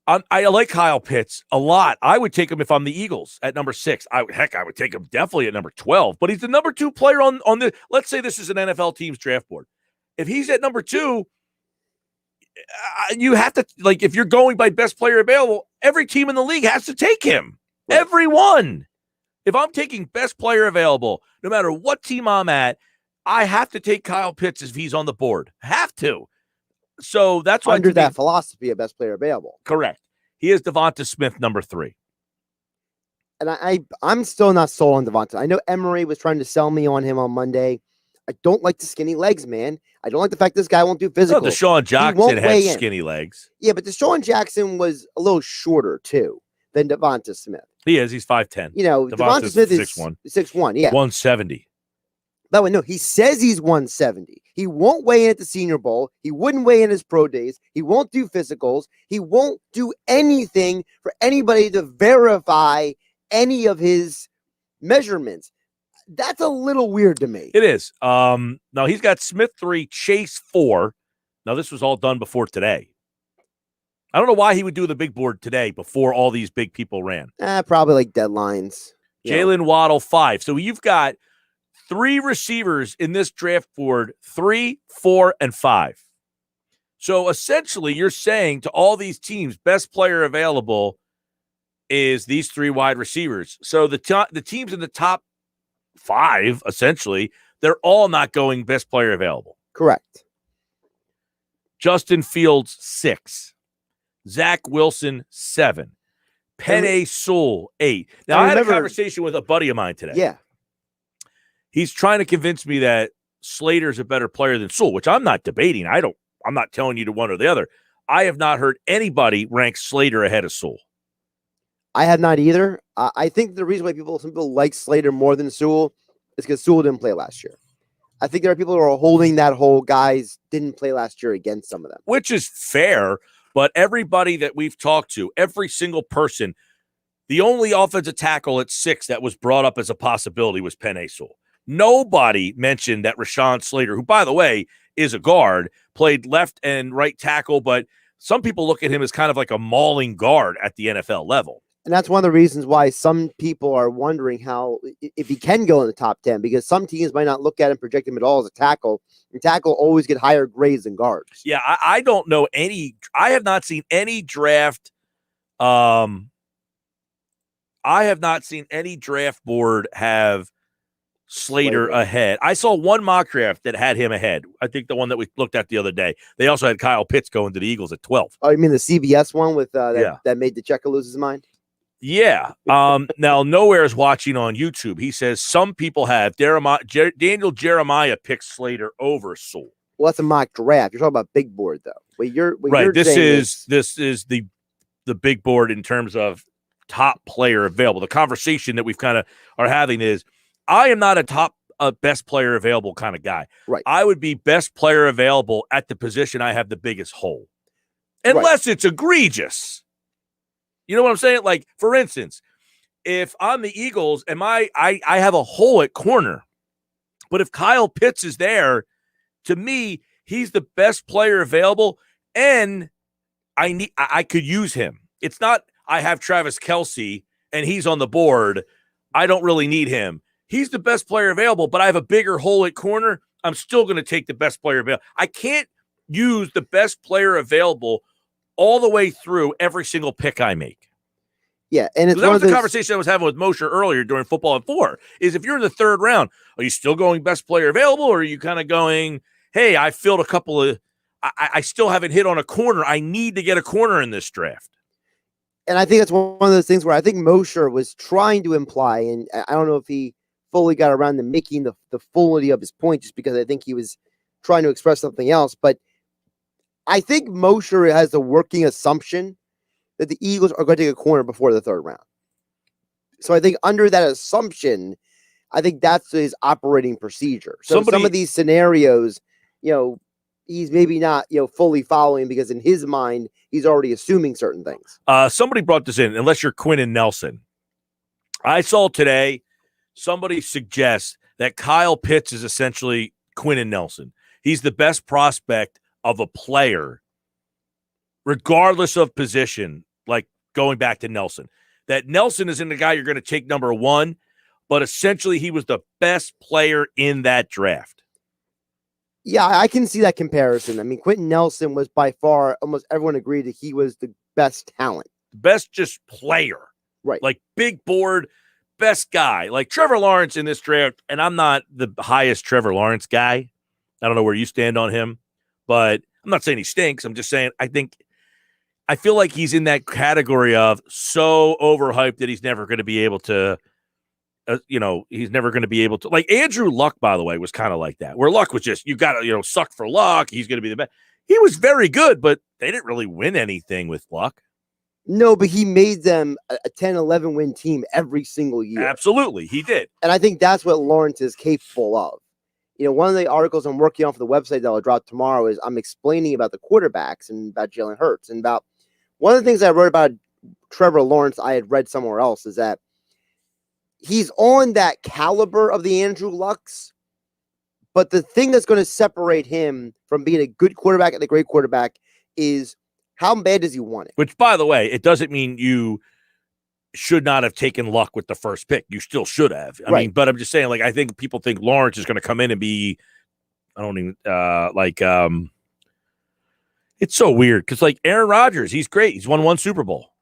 I like Kyle Pitts a lot. I would take him if I'm the Eagles at number 6. I would take him definitely at number 12. But he's the number 2 player on the. Let's say this is an NFL team's draft board. If he's at number 2, you have to, like, if you're going by best player available, every team in the league has to take him. Right. Everyone. If I'm taking best player available, no matter what team I'm at, I have to take Kyle Pitts if he's on the board. Have to. So that's why under that philosophy of best player available. Correct. He is Devonta Smith, number 3. And I'm still not sold on Devonta. I know Emery was trying to sell me on him on Monday. I don't like the skinny legs, man. I don't like the fact this guy won't do physical. No, Deshaun Jackson had skinny legs. Yeah, but Deshaun Jackson was a little shorter too than Devonta Smith. He is. He's 5'10". You know, Devonta Smith is 6'1". 6'1", yeah. 170. By the way, no, he says he's 170. He won't weigh in at the Senior Bowl. He wouldn't weigh in his pro days. He won't do physicals. He won't do anything for anybody to verify any of his measurements. That's a little weird to me. It is. Now, he's got Smith 3, Chase 4. Now, this was all done before today. I don't know why he would do the big board today before all these big people ran. Probably like deadlines. Jalen Waddle, 5. So you've got 3 receivers in this draft board, 3, 4, and 5. So essentially, you're saying to all these teams, best player available is these 3 wide receivers. So the teams in the top 5, essentially, they're all not going best player available. Correct. Justin Fields, 6. Zach Wilson, 7. Penei Sewell, 8. Now, I had a conversation with a buddy of mine today. Yeah. He's trying to convince me that Slater's a better player than Sewell, which I'm not debating. I'm not telling you to one or the other. I have not heard anybody rank Slater ahead of Sewell. I have not either. I think the reason why some people like Slater more than Sewell is because Sewell didn't play last year. I think there are people who are holding that whole guys didn't play last year against some of them. Which is fair, but everybody that we've talked to, every single person, the only offensive tackle at 6 that was brought up as a possibility was Penei Sewell. Nobody mentioned that Rashawn Slater, who, by the way, is a guard, played left and right tackle, but some people look at him as kind of like a mauling guard at the NFL level. And that's one of the reasons why some people are wondering how, if he can go in the top 10, because some teams might not look at him, project him at all as a tackle. And tackle always get higher grades than guards. Yeah, I don't know any. I have not seen any draft. I have not seen any draft board have Slater ahead. I saw one mock draft that had him ahead. I think the one that we looked at the other day. They also had Kyle Pitts going to the Eagles at 12. Oh, you mean the CBS one with that made the checker lose his mind? Yeah. Now, Nowhere is watching on YouTube. He says some people have Daniel Jeremiah picks Slater over Sewell. Well, that's a mock draft. You're talking about big board, though. Right. This is the big board in terms of top player available. The conversation that we've kind of are having is I am not a best player available kind of guy. Right. I would be best player available at the position I have the biggest hole, unless it's egregious. You know what I'm saying? Like, for instance, if I'm the Eagles and I have a hole at corner, but if Kyle Pitts is there, to me, he's the best player available, and I could use him. It's not I have Travis Kelce and he's on the board. I don't really need him. He's the best player available, but I have a bigger hole at corner. I'm still going to take the best player available. I can't use the best player available all the way through every single pick I make. Yeah, and that was the conversation I was having with Mosher earlier during Football at 4, is if you're in the 3rd round, are you still going best player available, or are you kind of going, hey, I filled a couple of – I still haven't hit on a corner. I need to get a corner in this draft. And I think that's one of those things where I think Mosher was trying to imply, and I don't know if he fully got around to making the fullity of his point, just because I think he was trying to express something else. But I think Mosher has the working assumption that the Eagles are going to take a corner before the third round. So I think under that assumption, I think that's his operating procedure. So some of these scenarios, he's maybe not, fully following, because in his mind, he's already assuming certain things. Somebody brought this in, unless you're Quinn and Nelson. I saw today somebody suggest that Kyle Pitts is essentially Quinn and Nelson. He's the best prospect of a player, regardless of position, like going back to Nelson. That Nelson isn't the guy you're going to take number one, but essentially he was the best player in that draft. Yeah, I can see that comparison. I mean, Quentin Nelson was by far, almost everyone agreed that he was the best talent. Best just player. Right. Like big board, best guy. Like Trevor Lawrence in this draft, and I'm not the highest Trevor Lawrence guy. I don't know where you stand on him, but I'm not saying he stinks. I'm just saying I feel like he's in that category of so overhyped that he's never going to be able to, he's never going to be able to. Like Andrew Luck, by the way, was kind of like that, where Luck was just, you got to, suck for Luck. He's going to be the best. He was very good, but they didn't really win anything with Luck. No, but he made them a 10, 11 win team every single year. Absolutely, he did. And I think that's what Lawrence is capable of. One of the articles I'm working on for the website that I'll drop tomorrow is I'm explaining about the quarterbacks and about Jalen Hurts. And about one of the things I wrote about Trevor Lawrence I had read somewhere else is that he's on that caliber of the Andrew Lucks. But the thing that's going to separate him from being a good quarterback and a great quarterback is how bad does he want it? Which, by the way, it doesn't mean you should not have taken Luck with the first pick. You still should have. I mean, but I'm just saying, like, I think people think Lawrence is going to come in and be, it's so weird because, like, Aaron Rodgers, he's great. He's won one Super Bowl.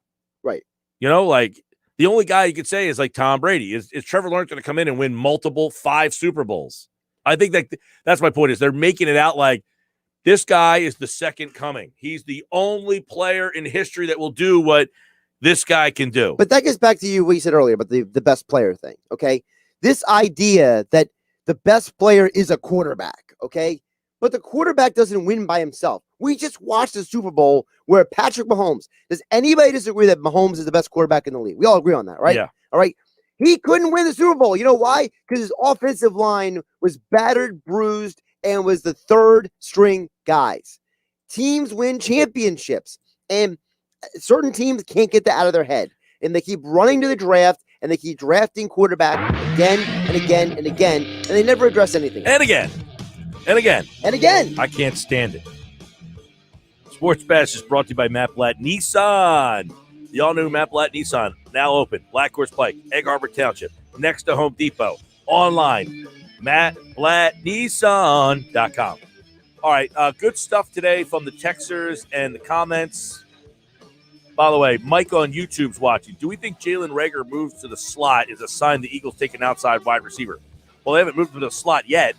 Right. Like, the only guy you could say is like Tom Brady. Is Trevor Lawrence going to come in and win multiple 5 Super Bowls? I think that's my point, is they're making it out like this guy is the second coming. He's the only player in history that will do what this guy can do. But that gets back to what you said earlier about the best player thing, okay? This idea that the best player is a quarterback, okay? But the quarterback doesn't win by himself. We just watched the Super Bowl where Patrick Mahomes, does anybody disagree that Mahomes is the best quarterback in the league? We all agree on that, right? Yeah. All right. He couldn't win the Super Bowl. You know why? Because his offensive line was battered, bruised, and was the third string guys. Teams win championships, and certain teams can't get that out of their head, and they keep running to the draft, and they keep drafting quarterback again and again and again, and they never address anything. And again. And again. And again. I can't stand it. Sports Bash is brought to you by Matt Blatt Nissan. The all-new Matt Blatt Nissan, now open. Black Horse Pike, Egg Harbor Township, next to Home Depot. Online, mattblattnissan.com. All right, good stuff today from the texters and the comments. By the way, Mike on YouTube's watching. Do we think Jalen Reagor moves to the slot is a sign the Eagles take an outside wide receiver? Well, they haven't moved to the slot yet.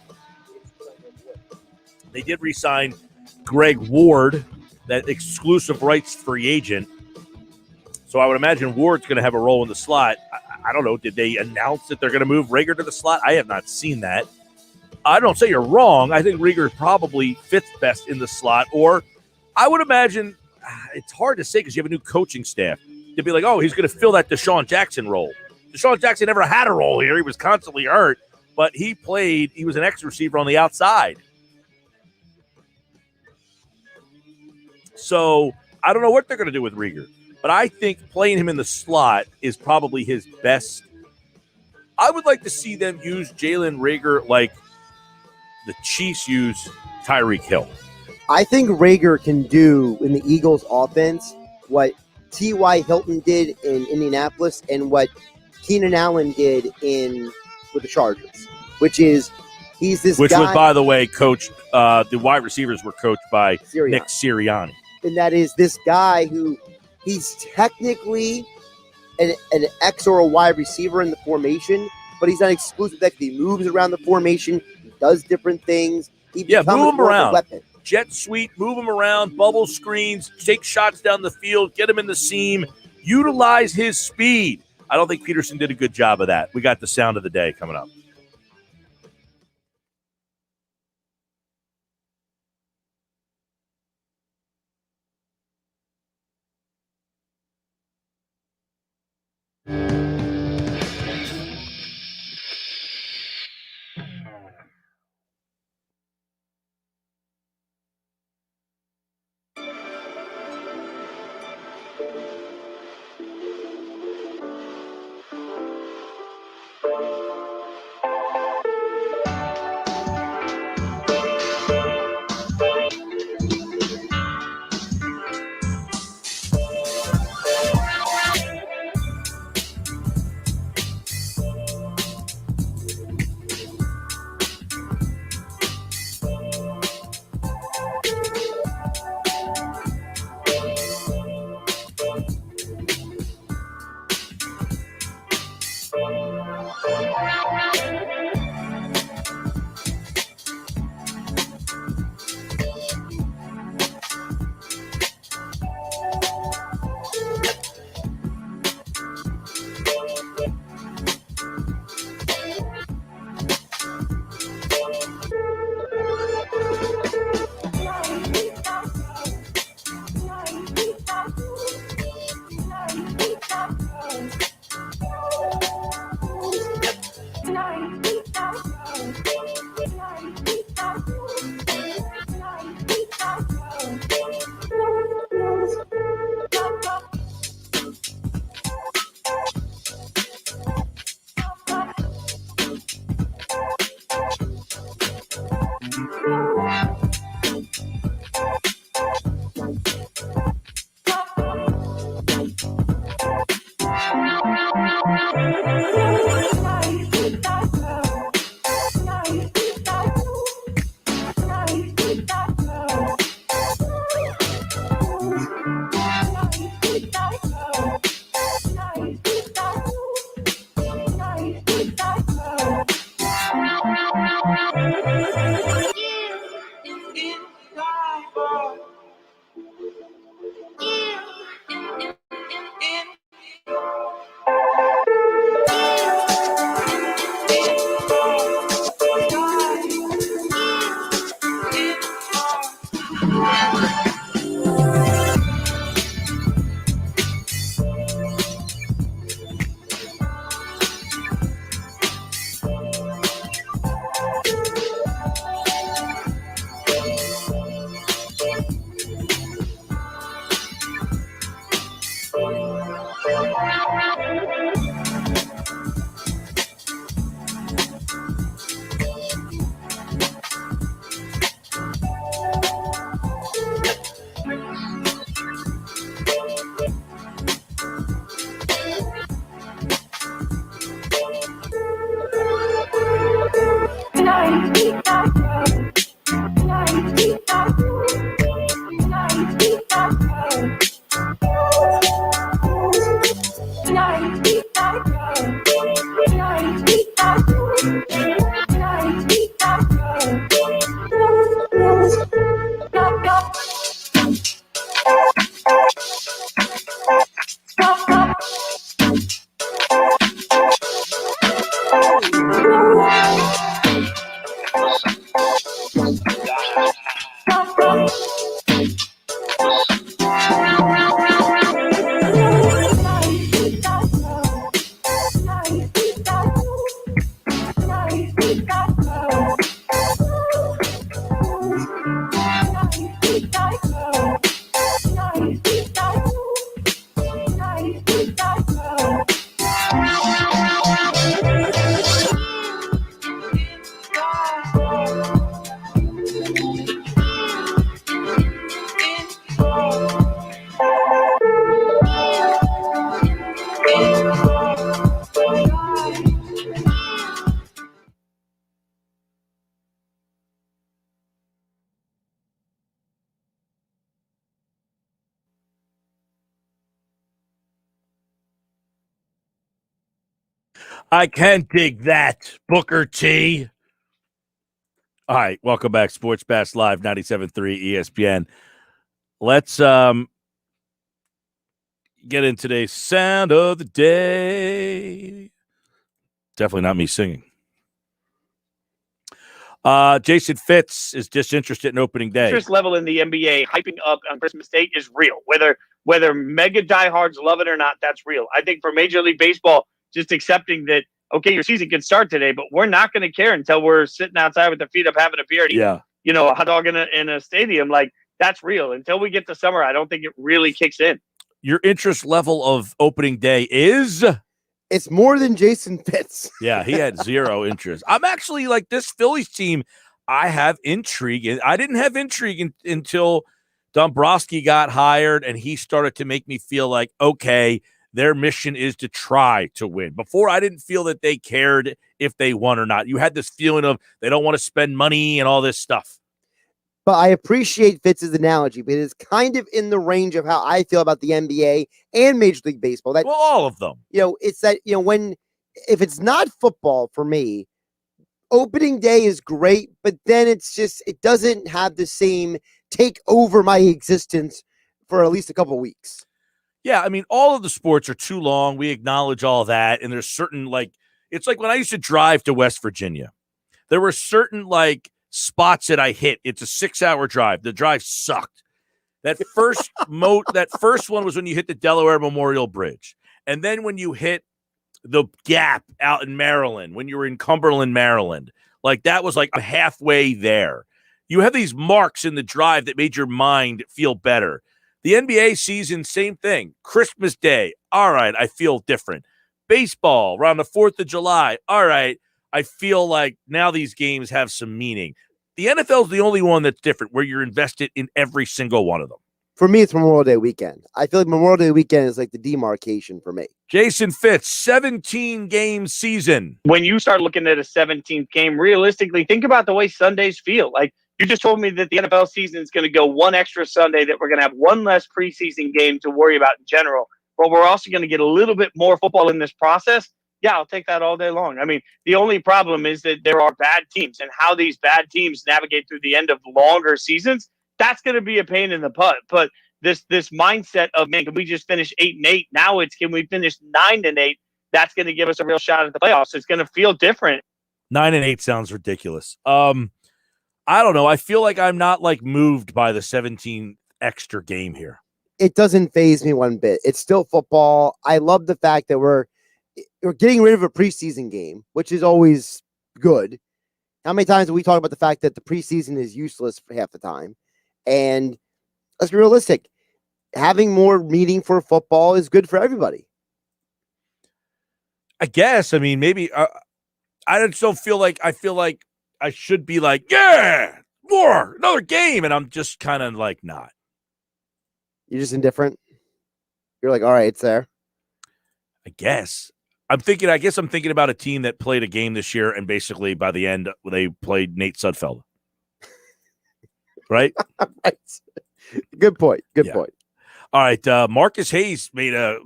They did re-sign Greg Ward, that exclusive rights free agent. So I would imagine Ward's going to have a role in the slot. I don't know. Did they announce that they're going to move Reagor to the slot? I have not seen that. I don't say you're wrong. I think Reagor probably fits best in the slot. Or I would imagine, it's hard to say because you have a new coaching staff. To be like, oh, he's going to fill that Deshaun Jackson role. Deshaun Jackson never had a role here. He was constantly hurt. But he was an X receiver on the outside. So I don't know what they're going to do with Reagor. But I think playing him in the slot is probably his best. I would like to see them use Jalen Reagor like the Chiefs use Tyreek Hill. I think Reagor can do in the Eagles offense what T.Y. Hilton did in Indianapolis and what Keenan Allen did with the Chargers, which is he's this Which guy. was, by the way, coached, the wide receivers were coached by Nick Sirianni. And that is this guy who he's technically an X or a wide receiver in the formation, but he's not exclusive. That he moves around the formation, he does different things. He move him more of a around. weapon. Jet sweep, move him around, bubble screens, take shots down the field, get him in the seam. Utilize his speed. I don't think Peterson did a good job of that. We got the sound of the day coming up. I can dig that, Booker T. All right, welcome back. Sports Bash Live, 97.3 ESPN. Let's get in today's sound of the day. Definitely not me singing. Jason Fitz is disinterested in opening day. Interest level in the NBA hyping up on Christmas Day is real. Whether mega diehards love it or not, that's real. I think for Major League Baseball, just accepting that, okay, your season can start today, but we're not going to care until we're sitting outside with our feet up having a beer and eating, a hot dog in a stadium. Like, that's real. Until we get to summer, I don't think it really kicks in. Your interest level of opening day is? It's more than Jason Fitz. Yeah, he had zero interest. I'm actually like this Phillies team. I have intrigue. I didn't have intrigue until Dombrowski got hired, and he started to make me feel like, okay, their mission is to try to win. Before, I didn't feel that they cared if they won or not. You had this feeling of they don't want to spend money and all this stuff. But I appreciate Fitz's analogy, but it's kind of in the range of how I feel about the NBA and Major League Baseball. That, well, all of them. It's that, if it's not football for me, opening day is great, but then it doesn't have the same take over my existence for at least a couple of weeks. Yeah, I mean, all of the sports are too long. We acknowledge all that. And there's certain, it's like when I used to drive to West Virginia, there were certain, spots that I hit. It's a 6-hour drive. The drive sucked. That first one was when you hit the Delaware Memorial Bridge. And then when you hit the Gap out in Maryland, when you were in Cumberland, Maryland, that was like halfway there. You have these marks in the drive that made your mind feel better. The NBA season, same thing. Christmas Day, all right, I feel different. Baseball, around the 4th of July, all right, I feel like now these games have some meaning. The NFL is the only one that's different, where you're invested in every single one of them. For me, it's Memorial Day weekend. I feel like Memorial Day weekend is like the demarcation for me. Jason Fitz, 17-game season. When you start looking at a 17th game, realistically, think about the way Sundays feel. Like, you just told me that the NFL season is going to go one extra Sunday, that we're going to have one less preseason game to worry about in general. But we're also going to get a little bit more football in this process. Yeah, I'll take that all day long. I mean, the only problem is that there are bad teams, and how these bad teams navigate through the end of longer seasons, that's going to be a pain in the butt. But this mindset of, man, can we just finish 8-8? Now it's, can we finish 9-8? That's going to give us a real shot at the playoffs. It's going to feel different. 9-8 sounds ridiculous. I don't know. I feel like I'm not moved by the 17 extra game here. It doesn't faze me one bit. It's still football. I love the fact that we're getting rid of a preseason game, which is always good. How many times have we talked about the fact that the preseason is useless for half the time? And let's be realistic. Having more meaning for football is good for everybody. I guess. I mean, maybe I just don't feel like I should be yeah, more, another game. And I'm just kind of not. You're just indifferent. You're all right, it's there. I guess. I'm thinking about a team that played a game this year, and basically by the end they played Nate Sudfeld. Right? Right. Good point. Good point. All right. Marcus Hayes made a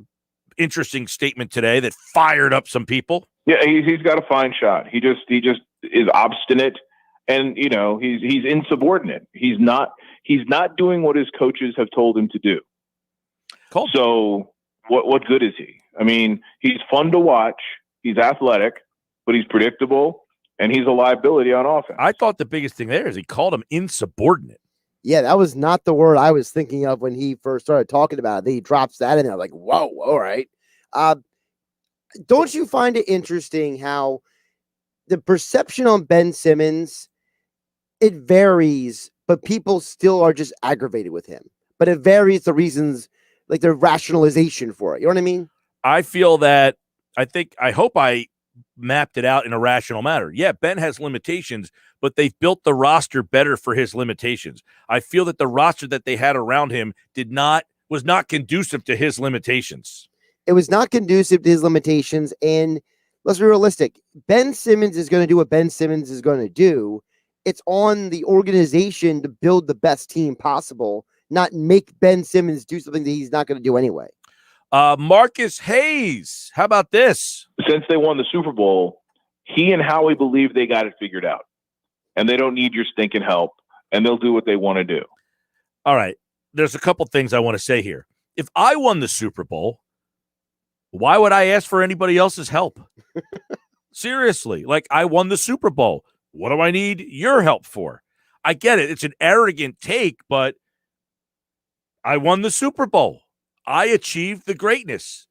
interesting statement today that fired up some people. Yeah, he's got a fine shot. He just is obstinate, and he's insubordinate. He's not doing what his coaches have told him to do. Cool. So what good is he? I mean, he's fun to watch. He's athletic, but he's predictable, and he's a liability on offense. I thought the biggest thing there is he called him insubordinate. Yeah, that was not the word I was thinking of when he first started talking about it. Then he drops that in there. Like, whoa, all right. Don't you find it interesting how the perception on Ben Simmons, it varies, but people still are just aggravated with him. But it varies the reasons, their rationalization for it. You know what I mean? I feel that I hope I mapped it out in a rational manner. Yeah, Ben has limitations, but they've built the roster better for his limitations. I feel that the roster that they had around him was not conducive to his limitations. It was not conducive to his limitations, and let's be realistic. Ben Simmons is going to do what Ben Simmons is going to do. It's on the organization to build the best team possible, not make Ben Simmons do something that he's not going to do anyway. Marcus Hayes, how about this? Since they won the Super Bowl, he and Howie believe they got it figured out, and they don't need your stinking help, and they'll do what they want to do. All right. There's a couple things I want to say here. if I won the Super Bowl, why would I ask for anybody else's help? Seriously, like I won the Super Bowl. What do I need your help for? I get it. It's an arrogant take, but I won the Super Bowl. I achieved the greatness.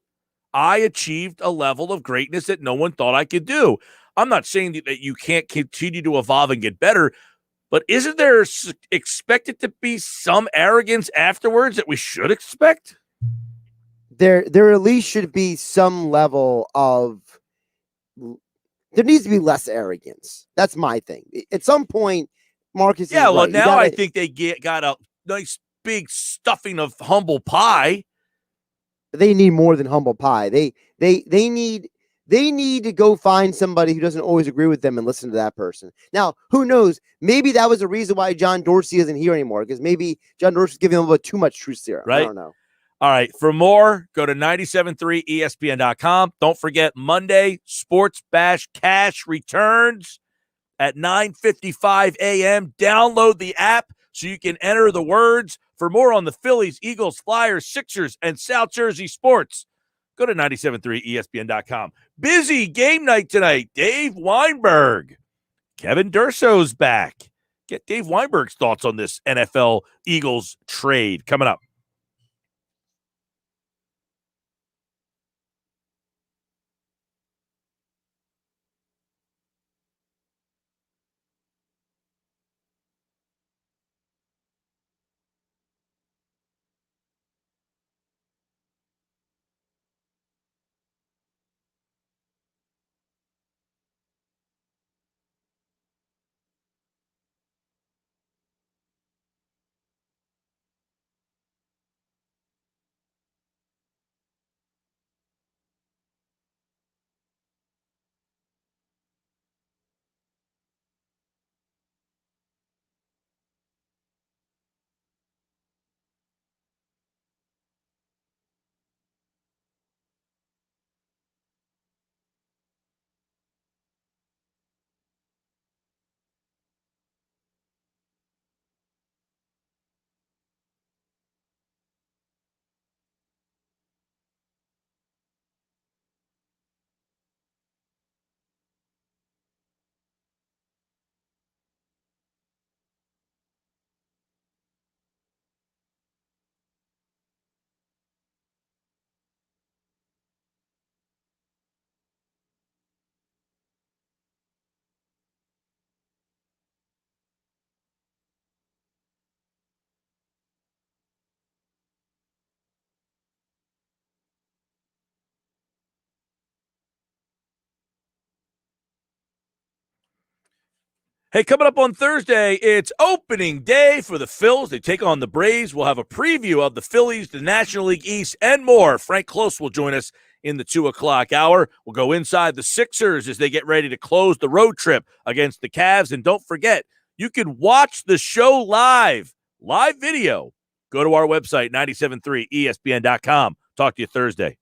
I achieved a level of greatness that no one thought I could do. I'm not saying that you can't continue to evolve and get better, but isn't there expected to be some arrogance afterwards that we should expect? There at least should be some level of. There needs to be less arrogance. That's my thing. At some point, Marcus. Yeah, is well, right. now I think they got a nice big stuffing of humble pie. They need more than humble pie. They need to go find somebody who doesn't always agree with them and listen to that person. Now, who knows? Maybe that was the reason why John Dorsey isn't here anymore, because maybe John Dorsey's giving them a little too much truth serum. Right? I don't know. All right. For more, go to 973ESPN.com. Don't forget Monday, Sports Bash Cash returns at 9:55 a.m. Download the app so you can enter the words. For more on the Phillies, Eagles, Flyers, Sixers, and South Jersey sports, go to 973ESPN.com. Busy game night tonight. Dave Weinberg. Kevin Durso's back. Get Dave Weinberg's thoughts on this NFL Eagles trade coming up. Hey, coming up on Thursday, it's opening day for the Phils. They take on the Braves. We'll have a preview of the Phillies, the National League East, and more. Frank Close will join us in the 2 o'clock hour. We'll go inside the Sixers as they get ready to close the road trip against the Cavs. And don't forget, you can watch the show live video. Go to our website, 973ESPN.com. Talk to you Thursday.